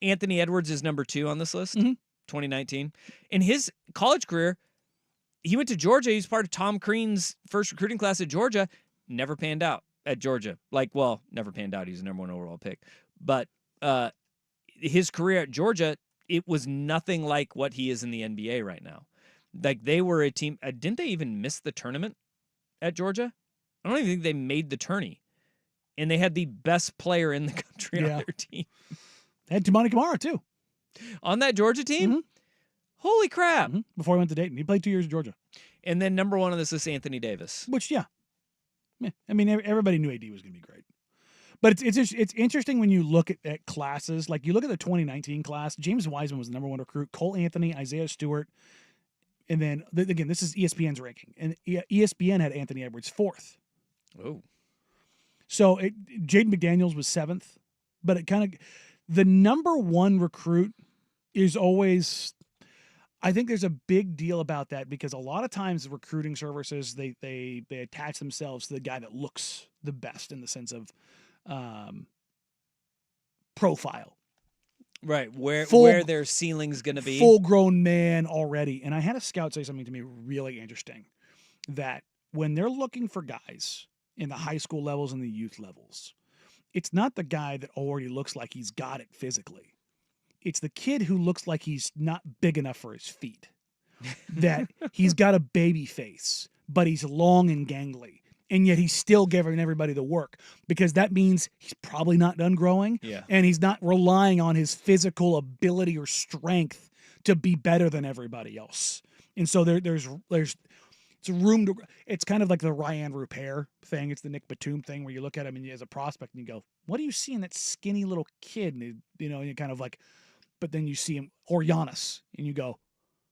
[SPEAKER 2] Anthony Edwards is number 2 on this list.
[SPEAKER 1] Mhm.
[SPEAKER 2] 2019. In his college career, he went to Georgia. He was part of Tom Crean's first recruiting class at Georgia. Never panned out at Georgia. Never panned out. He's the number 1 overall pick. But his career at Georgia, it was nothing like what he is in the NBA right now. Like, they were a team. Didn't they even miss the tournament at Georgia? I don't even think they made the tourney. And they had the best player in the country on
[SPEAKER 1] Yeah.
[SPEAKER 2] their team.
[SPEAKER 1] They had Tumani Kamara too.
[SPEAKER 2] On that Georgia team?
[SPEAKER 1] Mhm.
[SPEAKER 2] Holy crap.
[SPEAKER 1] Mhm. Before he went to Dayton, he played 2 years at Georgia.
[SPEAKER 2] And then number 1 on this is Anthony Davis.
[SPEAKER 1] Which, yeah. I mean, everybody knew AD was going to be great. But it's interesting when you look at classes. Like, you look at the 2019 class, James Wiseman was the number 1 recruit, Cole Anthony, Isaiah Stewart, and then, again, this is ESPN's ranking. And ESPN had Anthony Edwards 4th.
[SPEAKER 2] Oh.
[SPEAKER 1] So Jaden McDaniels was 7th. But it kind of, the number 1 recruit is always, I think there's a big deal about that, because a lot of times recruiting services, they attach themselves to the guy that looks the best in the sense of profile.
[SPEAKER 2] Right. Where their ceiling's going to be.
[SPEAKER 1] Full grown man already. And I had a scout say something to me really interesting, that when they're looking for guys in the high school levels and the youth levels, it's not the guy that already looks like he's got it physically. It's the kid who looks like he's not big enough for his feet, that he's got a baby face, but he's long and gangly. And yet he's still giving everybody the work, because that means he's probably not done growing.
[SPEAKER 2] Yeah.
[SPEAKER 1] And he's not relying on his physical ability or strength to be better than everybody else. And so there's it's room to, it's kind of like the Ryan Rupert thing. It's the Nick Batum thing, where you look at him and as a prospect and you go, what do you see in that skinny little kid? And and you kind of like, but then you see him, or Giannis, and you go,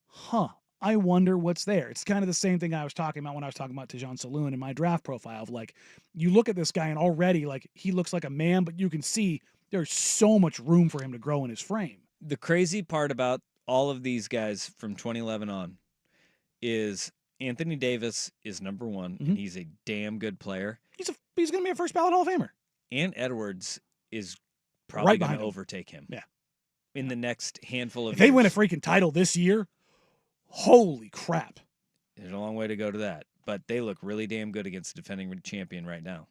[SPEAKER 1] huh, I wonder what's there. It's kind of the same thing I was talking about when I was talking about Tejan Saloon in my draft profile of, like, you look at this guy and already, like, he looks like a man, but you can see there's so much room for him to grow in his frame.
[SPEAKER 2] The crazy part about all of these guys from 2011 on is Anthony Davis is number 1, and he's a damn good player.
[SPEAKER 1] He's going to be a first ballot Hall of Famer.
[SPEAKER 2] And Edwards is probably
[SPEAKER 1] Right
[SPEAKER 2] going
[SPEAKER 1] behind
[SPEAKER 2] to
[SPEAKER 1] him.
[SPEAKER 2] overtake him.
[SPEAKER 1] Yeah.
[SPEAKER 2] In the next handful of
[SPEAKER 1] If
[SPEAKER 2] years.
[SPEAKER 1] they win a freaking title this year, holy crap.
[SPEAKER 2] There's a long way to go to that. But they look really damn good against the defending champion right now.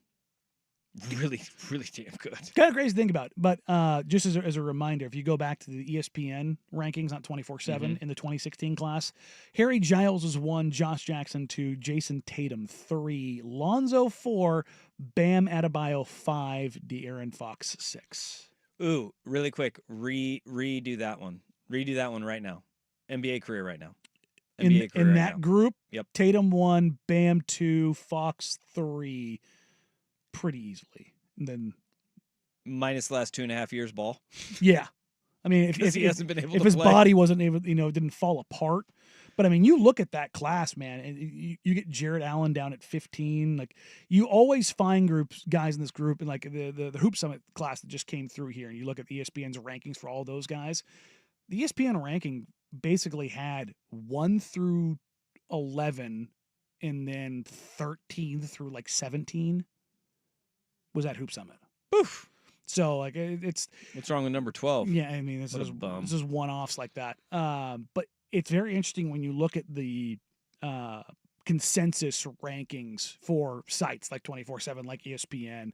[SPEAKER 2] Really, really damn good.
[SPEAKER 1] Kind of crazy to think about. But just as a reminder, if you go back to the ESPN rankings, not 24/7, in the 2016 class, Harry Giles was 1, Josh Jackson 2, Jason Tatum 3, Lonzo 4, Bam Adebayo 5, De'Aaron Fox 6.
[SPEAKER 2] Ooh, really quick, redo that one. Redo that one right now. NBA career right now. NBA career
[SPEAKER 1] In
[SPEAKER 2] right
[SPEAKER 1] that
[SPEAKER 2] now.
[SPEAKER 1] group,
[SPEAKER 2] Yep.
[SPEAKER 1] Tatum 1, Bam 2, Fox 3, pretty easily. And then,
[SPEAKER 2] Minus the last 2.5 years ball.
[SPEAKER 1] yeah. I mean, if
[SPEAKER 2] He hasn't been able
[SPEAKER 1] if
[SPEAKER 2] to
[SPEAKER 1] his
[SPEAKER 2] play.
[SPEAKER 1] body wasn't able, didn't fall apart. But I mean, you look at that class, man, and you get Jared Allen down at 15. Like, you always find guys in this group, and like the Hoop Summit class that just came through here, and you look at ESPN's rankings for all those guys. The ESPN ranking basically had 1 through 11, and then 13 through like 17 was at Hoop Summit.
[SPEAKER 2] Oof.
[SPEAKER 1] So like it's
[SPEAKER 2] What's wrong with number 12?
[SPEAKER 1] yeah, I mean, this
[SPEAKER 2] What a
[SPEAKER 1] is
[SPEAKER 2] bum.
[SPEAKER 1] one-offs like that. But it's very interesting when you look at the consensus rankings for sites like 24/7, like ESPN,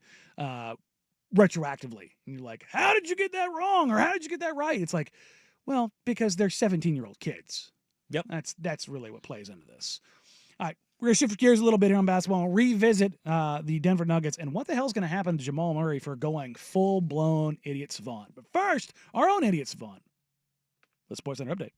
[SPEAKER 1] retroactively. And you're like, how did you get that wrong? Or how did you get that right? It's like, well, because they're 17-year-old kids.
[SPEAKER 2] Yep.
[SPEAKER 1] That's really what plays into this. All right, we're going to shift gears a little bit here on basketball and revisit the Denver Nuggets and what the hell's going to happen to Jamal Murray for going full-blown idiot savant. But first, our own idiot savant. The Sports Center Update.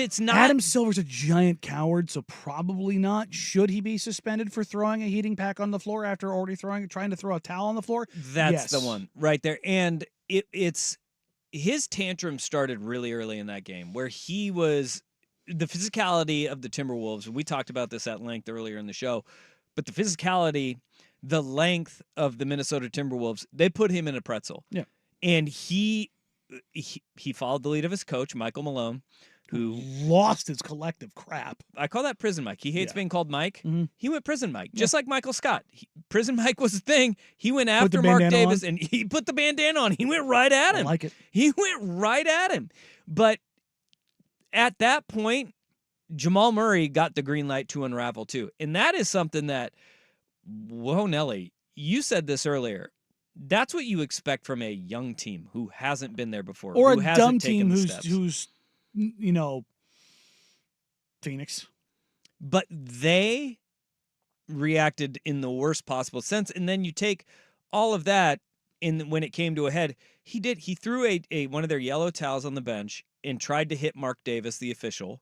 [SPEAKER 2] It's not.
[SPEAKER 1] Adam Silver's a giant coward, so probably not. Should he be suspended for throwing a heating pack on the floor after already trying to throw a towel on the floor?
[SPEAKER 2] That's the
[SPEAKER 1] Yes.
[SPEAKER 2] one right there. And it's his tantrum started really early in that game where he was the physicality of the Timberwolves. We talked about this at length earlier in the show, but the physicality, the length of the Minnesota Timberwolves, they put him in a pretzel.
[SPEAKER 1] Yeah.
[SPEAKER 2] And he followed the lead of his coach, Michael Malone, who
[SPEAKER 1] lost his collective crap.
[SPEAKER 2] I call that prison Mike. He hates
[SPEAKER 1] Yeah.
[SPEAKER 2] being called Mike.
[SPEAKER 1] Mhm.
[SPEAKER 2] He went prison Mike, just like Michael Scott. Prison Mike was the thing. He went after
[SPEAKER 1] the
[SPEAKER 2] Mark
[SPEAKER 1] bandana
[SPEAKER 2] Davis and he put the bandana on. He went right at
[SPEAKER 1] I
[SPEAKER 2] him.
[SPEAKER 1] like it.
[SPEAKER 2] He went right at him. But at that point, Jamal Murray got the green light to unravel too. And that is something that, whoa, Nelly, you said this earlier. That's what you expect from a young team who hasn't been there before.
[SPEAKER 1] Or
[SPEAKER 2] who
[SPEAKER 1] a
[SPEAKER 2] hasn't
[SPEAKER 1] dumb
[SPEAKER 2] taken
[SPEAKER 1] team
[SPEAKER 2] the steps.
[SPEAKER 1] who's Phoenix.
[SPEAKER 2] But they reacted in the worst possible sense. And then you take all of that, and when it came to a head, he threw a one of their yellow towels on the bench and tried to hit Mark Davis, the official,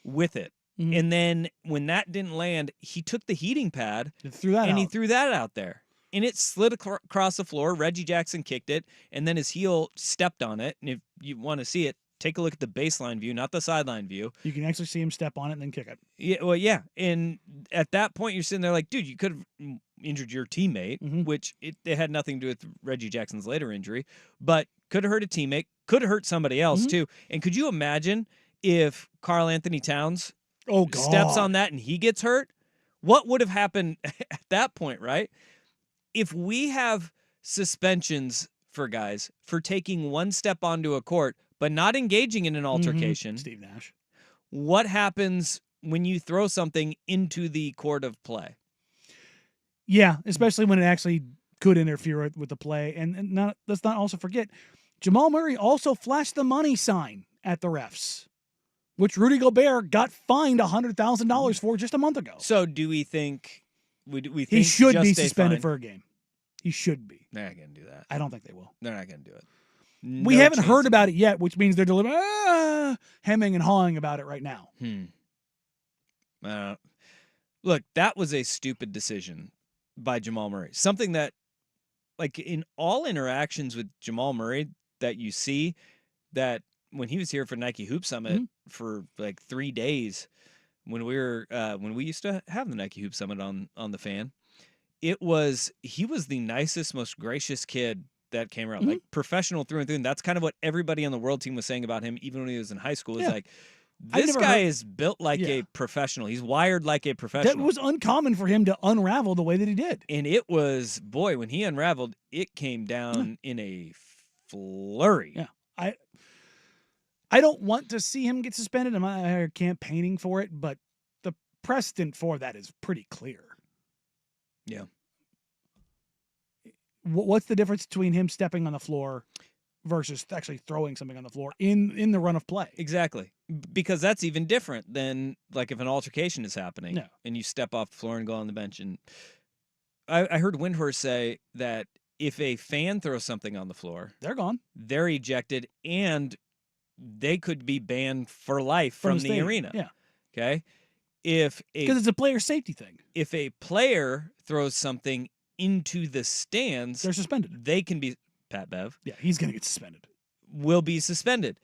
[SPEAKER 2] with it.
[SPEAKER 1] Mhm.
[SPEAKER 2] And then when that didn't land, he took the heating pad
[SPEAKER 1] He threw that
[SPEAKER 2] and he
[SPEAKER 1] out.
[SPEAKER 2] threw that out there. And it slid across the floor. Reggie Jackson kicked it, and then his heel stepped on it. And if you want to see it, take a look at the baseline view, not the sideline view.
[SPEAKER 1] You can actually see him step on it and then kick it.
[SPEAKER 2] Yeah, well, yeah. And at that point, you're sitting there like, dude, you could have injured your teammate,
[SPEAKER 1] Mhm.
[SPEAKER 2] which it had nothing to do with Reggie Jackson's later injury, but could have hurt a teammate, could have hurt somebody else
[SPEAKER 1] Mhm.
[SPEAKER 2] too. And could you imagine if Karl Anthony Towns
[SPEAKER 1] Oh, God.
[SPEAKER 2] steps on that and he gets hurt? What would have happened at that point, right? If we have suspensions for guys for taking one step onto a court but not engaging in an altercation,
[SPEAKER 1] Steve Nash.
[SPEAKER 2] what happens when you throw something into the court of play?
[SPEAKER 1] Yeah, especially when it actually could interfere with the play. And let's not also forget, Jamal Murray also flashed the money sign at the refs, which Rudy Gobert got fined $100,000 for just a month ago.
[SPEAKER 2] So do we think we think
[SPEAKER 1] He should
[SPEAKER 2] just
[SPEAKER 1] be
[SPEAKER 2] a
[SPEAKER 1] suspended
[SPEAKER 2] fine?
[SPEAKER 1] for a game. He should be.
[SPEAKER 2] They're not going to do that.
[SPEAKER 1] I don't think they will.
[SPEAKER 2] They're not going to do it.
[SPEAKER 1] We haven't heard about it yet, which means they're hemming and hawing about it right now.
[SPEAKER 2] Look, that was a stupid decision by Jamal Murray. Something that, like, in all interactions with Jamal Murray that you see, that when he was here for Nike Hoop Summit for like 3 days, when we used to have the Nike Hoop Summit on the Fan, he was the nicest, most gracious kid that came around, like professional through and through. And that's kind of what everybody on the world team was saying about him, even when he was in high school. It's like, this guy is built like a professional. He's wired like a professional.
[SPEAKER 1] That was uncommon for him to unravel the way that he did.
[SPEAKER 2] And it was, boy, when he unraveled, it came down in a flurry.
[SPEAKER 1] Yeah. I don't want to see him get suspended. I'm not campaigning for it, but the precedent for that is pretty clear.
[SPEAKER 2] Yeah.
[SPEAKER 1] What's the difference between him stepping on the floor versus actually throwing something on the floor in the run of play?
[SPEAKER 2] Exactly. Because that's even different than like if an altercation is happening
[SPEAKER 1] No.
[SPEAKER 2] and you step off the floor and go on the bench. And I heard Windhorst say that if a fan throws something on the floor,
[SPEAKER 1] They're gone.
[SPEAKER 2] they're ejected and they could be banned for life from the
[SPEAKER 1] stadium.
[SPEAKER 2] arena.
[SPEAKER 1] Yeah.
[SPEAKER 2] Okay. Because
[SPEAKER 1] it's a player safety thing.
[SPEAKER 2] If a player throws something into the stands,
[SPEAKER 1] They're suspended.
[SPEAKER 2] They can be, Pat Bev.
[SPEAKER 1] Yeah, he's going to get suspended.
[SPEAKER 2] Will be suspended.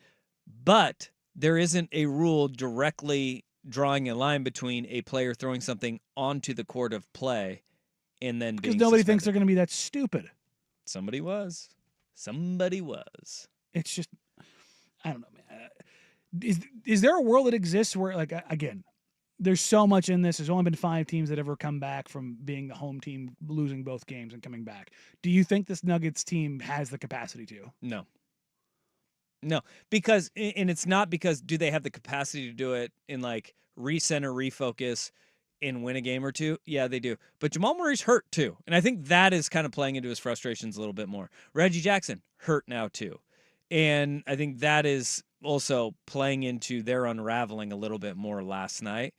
[SPEAKER 2] But there isn't a rule directly drawing a line between a player throwing something onto the court of play and then
[SPEAKER 1] Because
[SPEAKER 2] being
[SPEAKER 1] nobody
[SPEAKER 2] suspended.
[SPEAKER 1] thinks they're going to be that stupid.
[SPEAKER 2] Somebody was.
[SPEAKER 1] It's just, I don't know, man. Is there a world that exists where, like, again, there's so much in this. There's only been 5 teams that ever come back from being the home team, losing both games and coming back. Do you think this Nuggets team has the capacity to?
[SPEAKER 2] No, because, and it's not because do they have the capacity to do it in like recenter, refocus, and win a game or two? Yeah, they do. But Jamal Murray's hurt too. And I think that is kind of playing into his frustrations a little bit more. Reggie Jackson, hurt now too. And I think that is also playing into their unraveling a little bit more last night.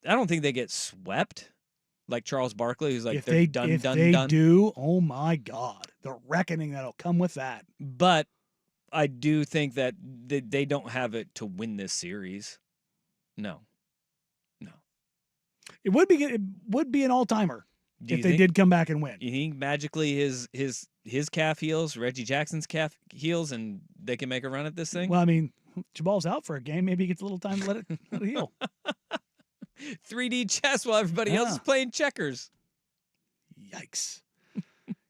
[SPEAKER 2] I don't think they get swept like Charles Barkley, who's like,
[SPEAKER 1] if
[SPEAKER 2] they're
[SPEAKER 1] they
[SPEAKER 2] done.
[SPEAKER 1] do, oh my God, the reckoning that'll come with that.
[SPEAKER 2] But I do think that they don't have it to win this series. No.
[SPEAKER 1] It would be an all timer if they
[SPEAKER 2] think-
[SPEAKER 1] did come back and win.
[SPEAKER 2] You think magically his calf heals, Reggie Jackson's calf heals, and they can make a run at this thing?
[SPEAKER 1] Well, I mean, Jabal's out for a game. Maybe he gets a little time to let it heal.
[SPEAKER 2] 3D chess while everybody else is
[SPEAKER 1] Yeah.
[SPEAKER 2] playing checkers.
[SPEAKER 1] Yikes.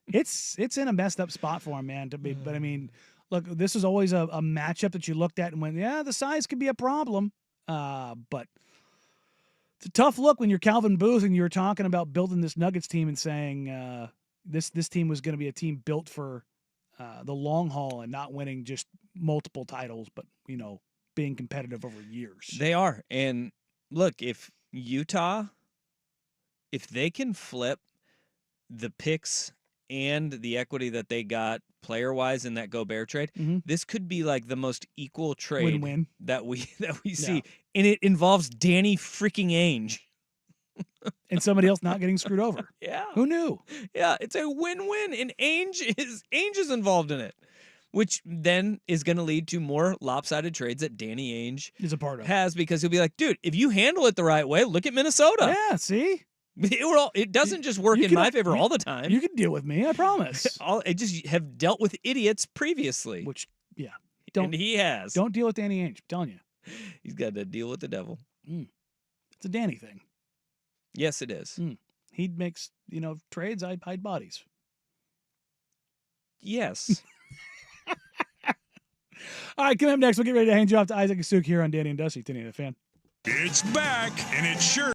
[SPEAKER 1] It's in a messed up spot for him, man. But I mean, look, this is always a matchup that you looked at and went, yeah, the size could be a problem. But it's a tough look when you're Calvin Booth and you're talking about building this Nuggets team and saying this team was going to be a team built for the long haul and not winning just multiple titles, but being competitive over years.
[SPEAKER 2] They are. And look, if Utah, if they can flip the picks and the equity that they got player-wise in that Gobert trade,
[SPEAKER 1] Mhm.
[SPEAKER 2] this could be like the most equal trade
[SPEAKER 1] Win-win.
[SPEAKER 2] that we see. And it involves Danny freaking Ainge.
[SPEAKER 1] And somebody else not getting screwed over.
[SPEAKER 2] Yeah.
[SPEAKER 1] Who knew?
[SPEAKER 2] Yeah, it's a win-win, and Ainge is involved in it, which then is going to lead to more lopsided trades that Danny Ainge
[SPEAKER 1] Is a part of.
[SPEAKER 2] has, because he'll be like, dude, if you handle it the right way, look at Minnesota.
[SPEAKER 1] Yeah, see?
[SPEAKER 2] It doesn't just work
[SPEAKER 1] You
[SPEAKER 2] in
[SPEAKER 1] can-
[SPEAKER 2] my favor
[SPEAKER 1] you-
[SPEAKER 2] all the time.
[SPEAKER 1] You can deal with me, I promise.
[SPEAKER 2] I just have dealt with idiots previously,
[SPEAKER 1] Which, yeah.
[SPEAKER 2] and he has.
[SPEAKER 1] Don't deal with Danny Ainge. I'm telling you.
[SPEAKER 2] He's got to deal with the devil.
[SPEAKER 1] It's a Danny thing.
[SPEAKER 2] Yes, it is.
[SPEAKER 1] He makes, trades, I'd hide bodies.
[SPEAKER 2] Yes.
[SPEAKER 1] All right, coming up next, we'll get ready to hand you off to Isaac Asuk here on Danny and Dusty, Tinny the Fan.
[SPEAKER 7] It's back, and it sure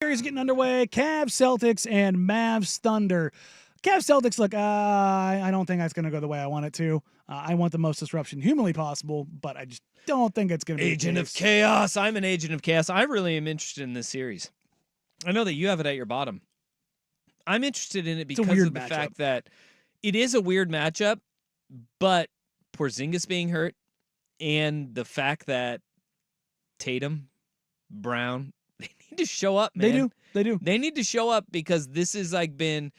[SPEAKER 1] series getting underway. Cavs, Celtics, and Mavs, Thunder. Cavs, Celtics, look, I don't think that's going to go the way I want it to. I want the most disruption humanly possible, but I just don't think it's going to be
[SPEAKER 2] Agent
[SPEAKER 1] the
[SPEAKER 2] of
[SPEAKER 1] case.
[SPEAKER 2] Chaos. I'm an agent of chaos. I really am interested in this series. I know that you have it at your bottom. I'm interested in it because
[SPEAKER 1] weird
[SPEAKER 2] of the
[SPEAKER 1] matchup.
[SPEAKER 2] fact that it is a weird matchup, but Porzingis being hurt and the fact that Tatum, Brown, they need to show up, man.
[SPEAKER 1] They do.
[SPEAKER 2] They need to show up because this has like been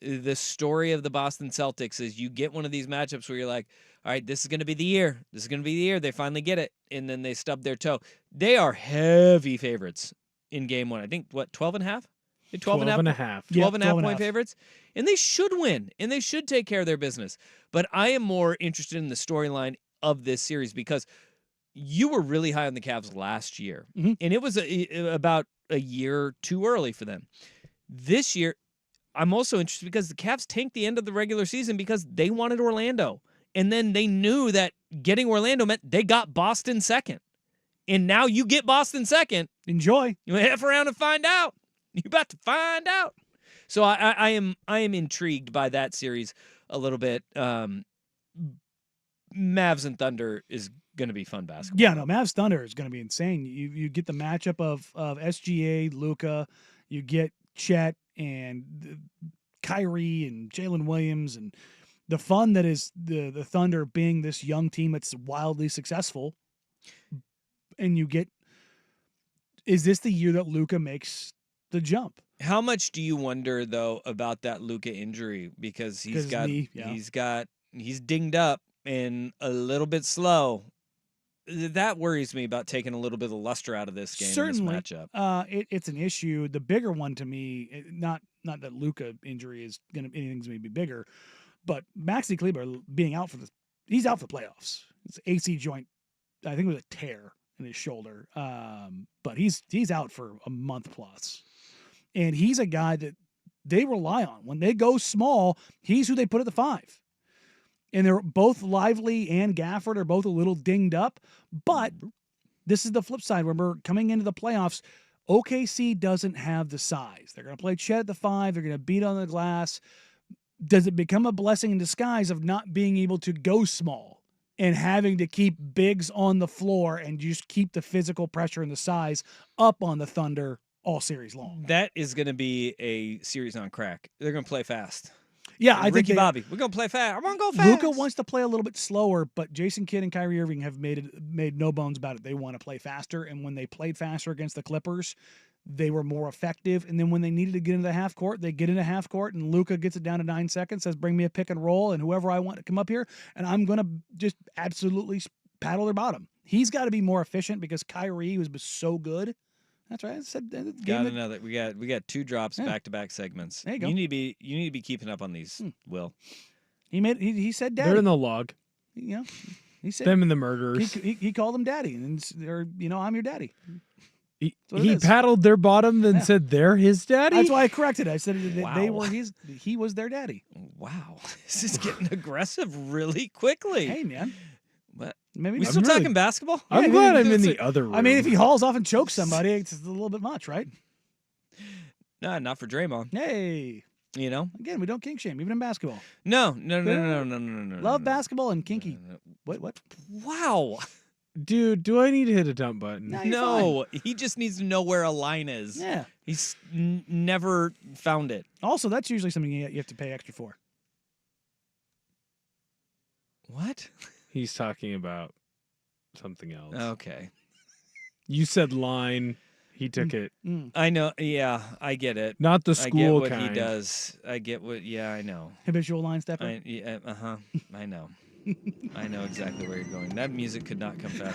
[SPEAKER 2] the story of the Boston Celtics is you get one of these matchups where you're like, all right, this is going to be the year. This is going to be the year. They finally get it. And then they stub their toe. They are heavy favorites in game one. I think, 12 and a half? 12 and a half. 12 and a half point favorites. And they should win. And they should take care of their business. But I am more interested in the storyline of this series because you were really high on the Cavs last year.
[SPEAKER 1] Mm-hmm.
[SPEAKER 2] And it was about a year too early for them. This year, I'm also interested because the Cavs tanked the end of the regular season because they wanted Orlando. And then they knew that getting Orlando meant they got Boston second. And now you get Boston second.
[SPEAKER 1] Enjoy.
[SPEAKER 2] You F around and find out. You're about to find out. So I am intrigued by that series a little bit. Mavs and Thunder is going to be fun basketball.
[SPEAKER 1] Yeah, no, Mavs Thunder is going to be insane. You get the matchup of SGA, Luka, you get Chet and Kyrie and Jalen Williams, and the fun that is the Thunder being this young team that's wildly successful. And you get, is this the year that Luka makes the jump?
[SPEAKER 2] How much do you wonder though about that Luka injury because he's dinged up and a little bit slow. That worries me about taking a little bit of luster out of this game.
[SPEAKER 1] Certainly,
[SPEAKER 2] in this matchup.
[SPEAKER 1] It's an issue. The bigger one to me, not that Luka injury is anything's going to be bigger, but Maxi Kleber being out he's out for the playoffs. It's AC joint, I think it was a tear in his shoulder, but he's out for a month plus, and he's a guy that they rely on when they go small. He's who they put at the 5. And they're both Lively and Gafford are both a little dinged up. But this is the flip side. Remember, coming into the playoffs, OKC doesn't have the size. They're going to play Chet at the 5. They're going to beat on the glass. Does it become a blessing in disguise of not being able to go small and having to keep bigs on the floor and just keep the physical pressure and the size up on the Thunder all series long?
[SPEAKER 2] That is going to be a series on crack. They're going to play fast.
[SPEAKER 1] Yeah, I
[SPEAKER 2] Ricky
[SPEAKER 1] think
[SPEAKER 2] Bobby, we're gonna play fast. I'm gonna go fast.
[SPEAKER 1] Luka wants to play a little bit slower, but Jason Kidd and Kyrie Irving have made no bones about it. They want to play faster, and when they played faster against the Clippers, they were more effective. And then when they needed to get into the half court, they get into half court, and Luka gets it down to 9 seconds, says, "Bring me a pick and roll, and whoever I want to come up here, and I'm gonna just absolutely paddle their bottom." He's got to be more efficient because Kyrie was so good. That's right. I said
[SPEAKER 2] got another. We got 2 drops
[SPEAKER 1] Yeah.
[SPEAKER 2] back-to-back segments.
[SPEAKER 1] There you go.
[SPEAKER 2] You need to be keeping up on these, Will.
[SPEAKER 1] He said daddy.
[SPEAKER 3] They're in the log.
[SPEAKER 1] You know, he said
[SPEAKER 3] Them and the murderers.
[SPEAKER 1] he called him daddy, and I'm your daddy.
[SPEAKER 3] He
[SPEAKER 1] what it is.
[SPEAKER 3] paddled their bottom, then said they're his daddy.
[SPEAKER 1] That's why I corrected it. I said they
[SPEAKER 2] Wow.
[SPEAKER 1] were he was their daddy.
[SPEAKER 2] Wow, this is getting aggressive really quickly.
[SPEAKER 1] Hey man,
[SPEAKER 2] But
[SPEAKER 1] maybe
[SPEAKER 2] we
[SPEAKER 1] not.
[SPEAKER 2] still
[SPEAKER 3] really-
[SPEAKER 2] talking basketball?
[SPEAKER 3] I'm
[SPEAKER 1] Yeah,
[SPEAKER 3] glad
[SPEAKER 1] I
[SPEAKER 3] I'm
[SPEAKER 1] mean,
[SPEAKER 3] in
[SPEAKER 1] it's
[SPEAKER 3] the other room.
[SPEAKER 1] I mean, if he hauls off and chokes somebody, it's a little bit much, right?
[SPEAKER 2] Nah, not for Draymond.
[SPEAKER 1] Hey,
[SPEAKER 2] You know?
[SPEAKER 1] again, we don't kink shame, even in basketball.
[SPEAKER 2] No.
[SPEAKER 1] Love basketball and kinky. What?
[SPEAKER 2] Wow.
[SPEAKER 3] dude, do I need to hit a dump button?
[SPEAKER 1] Nah, you're
[SPEAKER 2] No, he just needs to know where a line is.
[SPEAKER 1] Yeah.
[SPEAKER 2] He's never found it.
[SPEAKER 1] Also, that's usually something you have to pay extra for.
[SPEAKER 2] What?
[SPEAKER 3] He's talking about something else.
[SPEAKER 2] Okay.
[SPEAKER 3] You said line. He took it.
[SPEAKER 2] I know. Yeah, I get it.
[SPEAKER 3] Not the
[SPEAKER 2] I get
[SPEAKER 3] school
[SPEAKER 2] what
[SPEAKER 3] kind.
[SPEAKER 2] he does. I get what. Yeah, I know.
[SPEAKER 1] Habitual line stepper.
[SPEAKER 2] I know. I know exactly where you're going. That music could not come fast.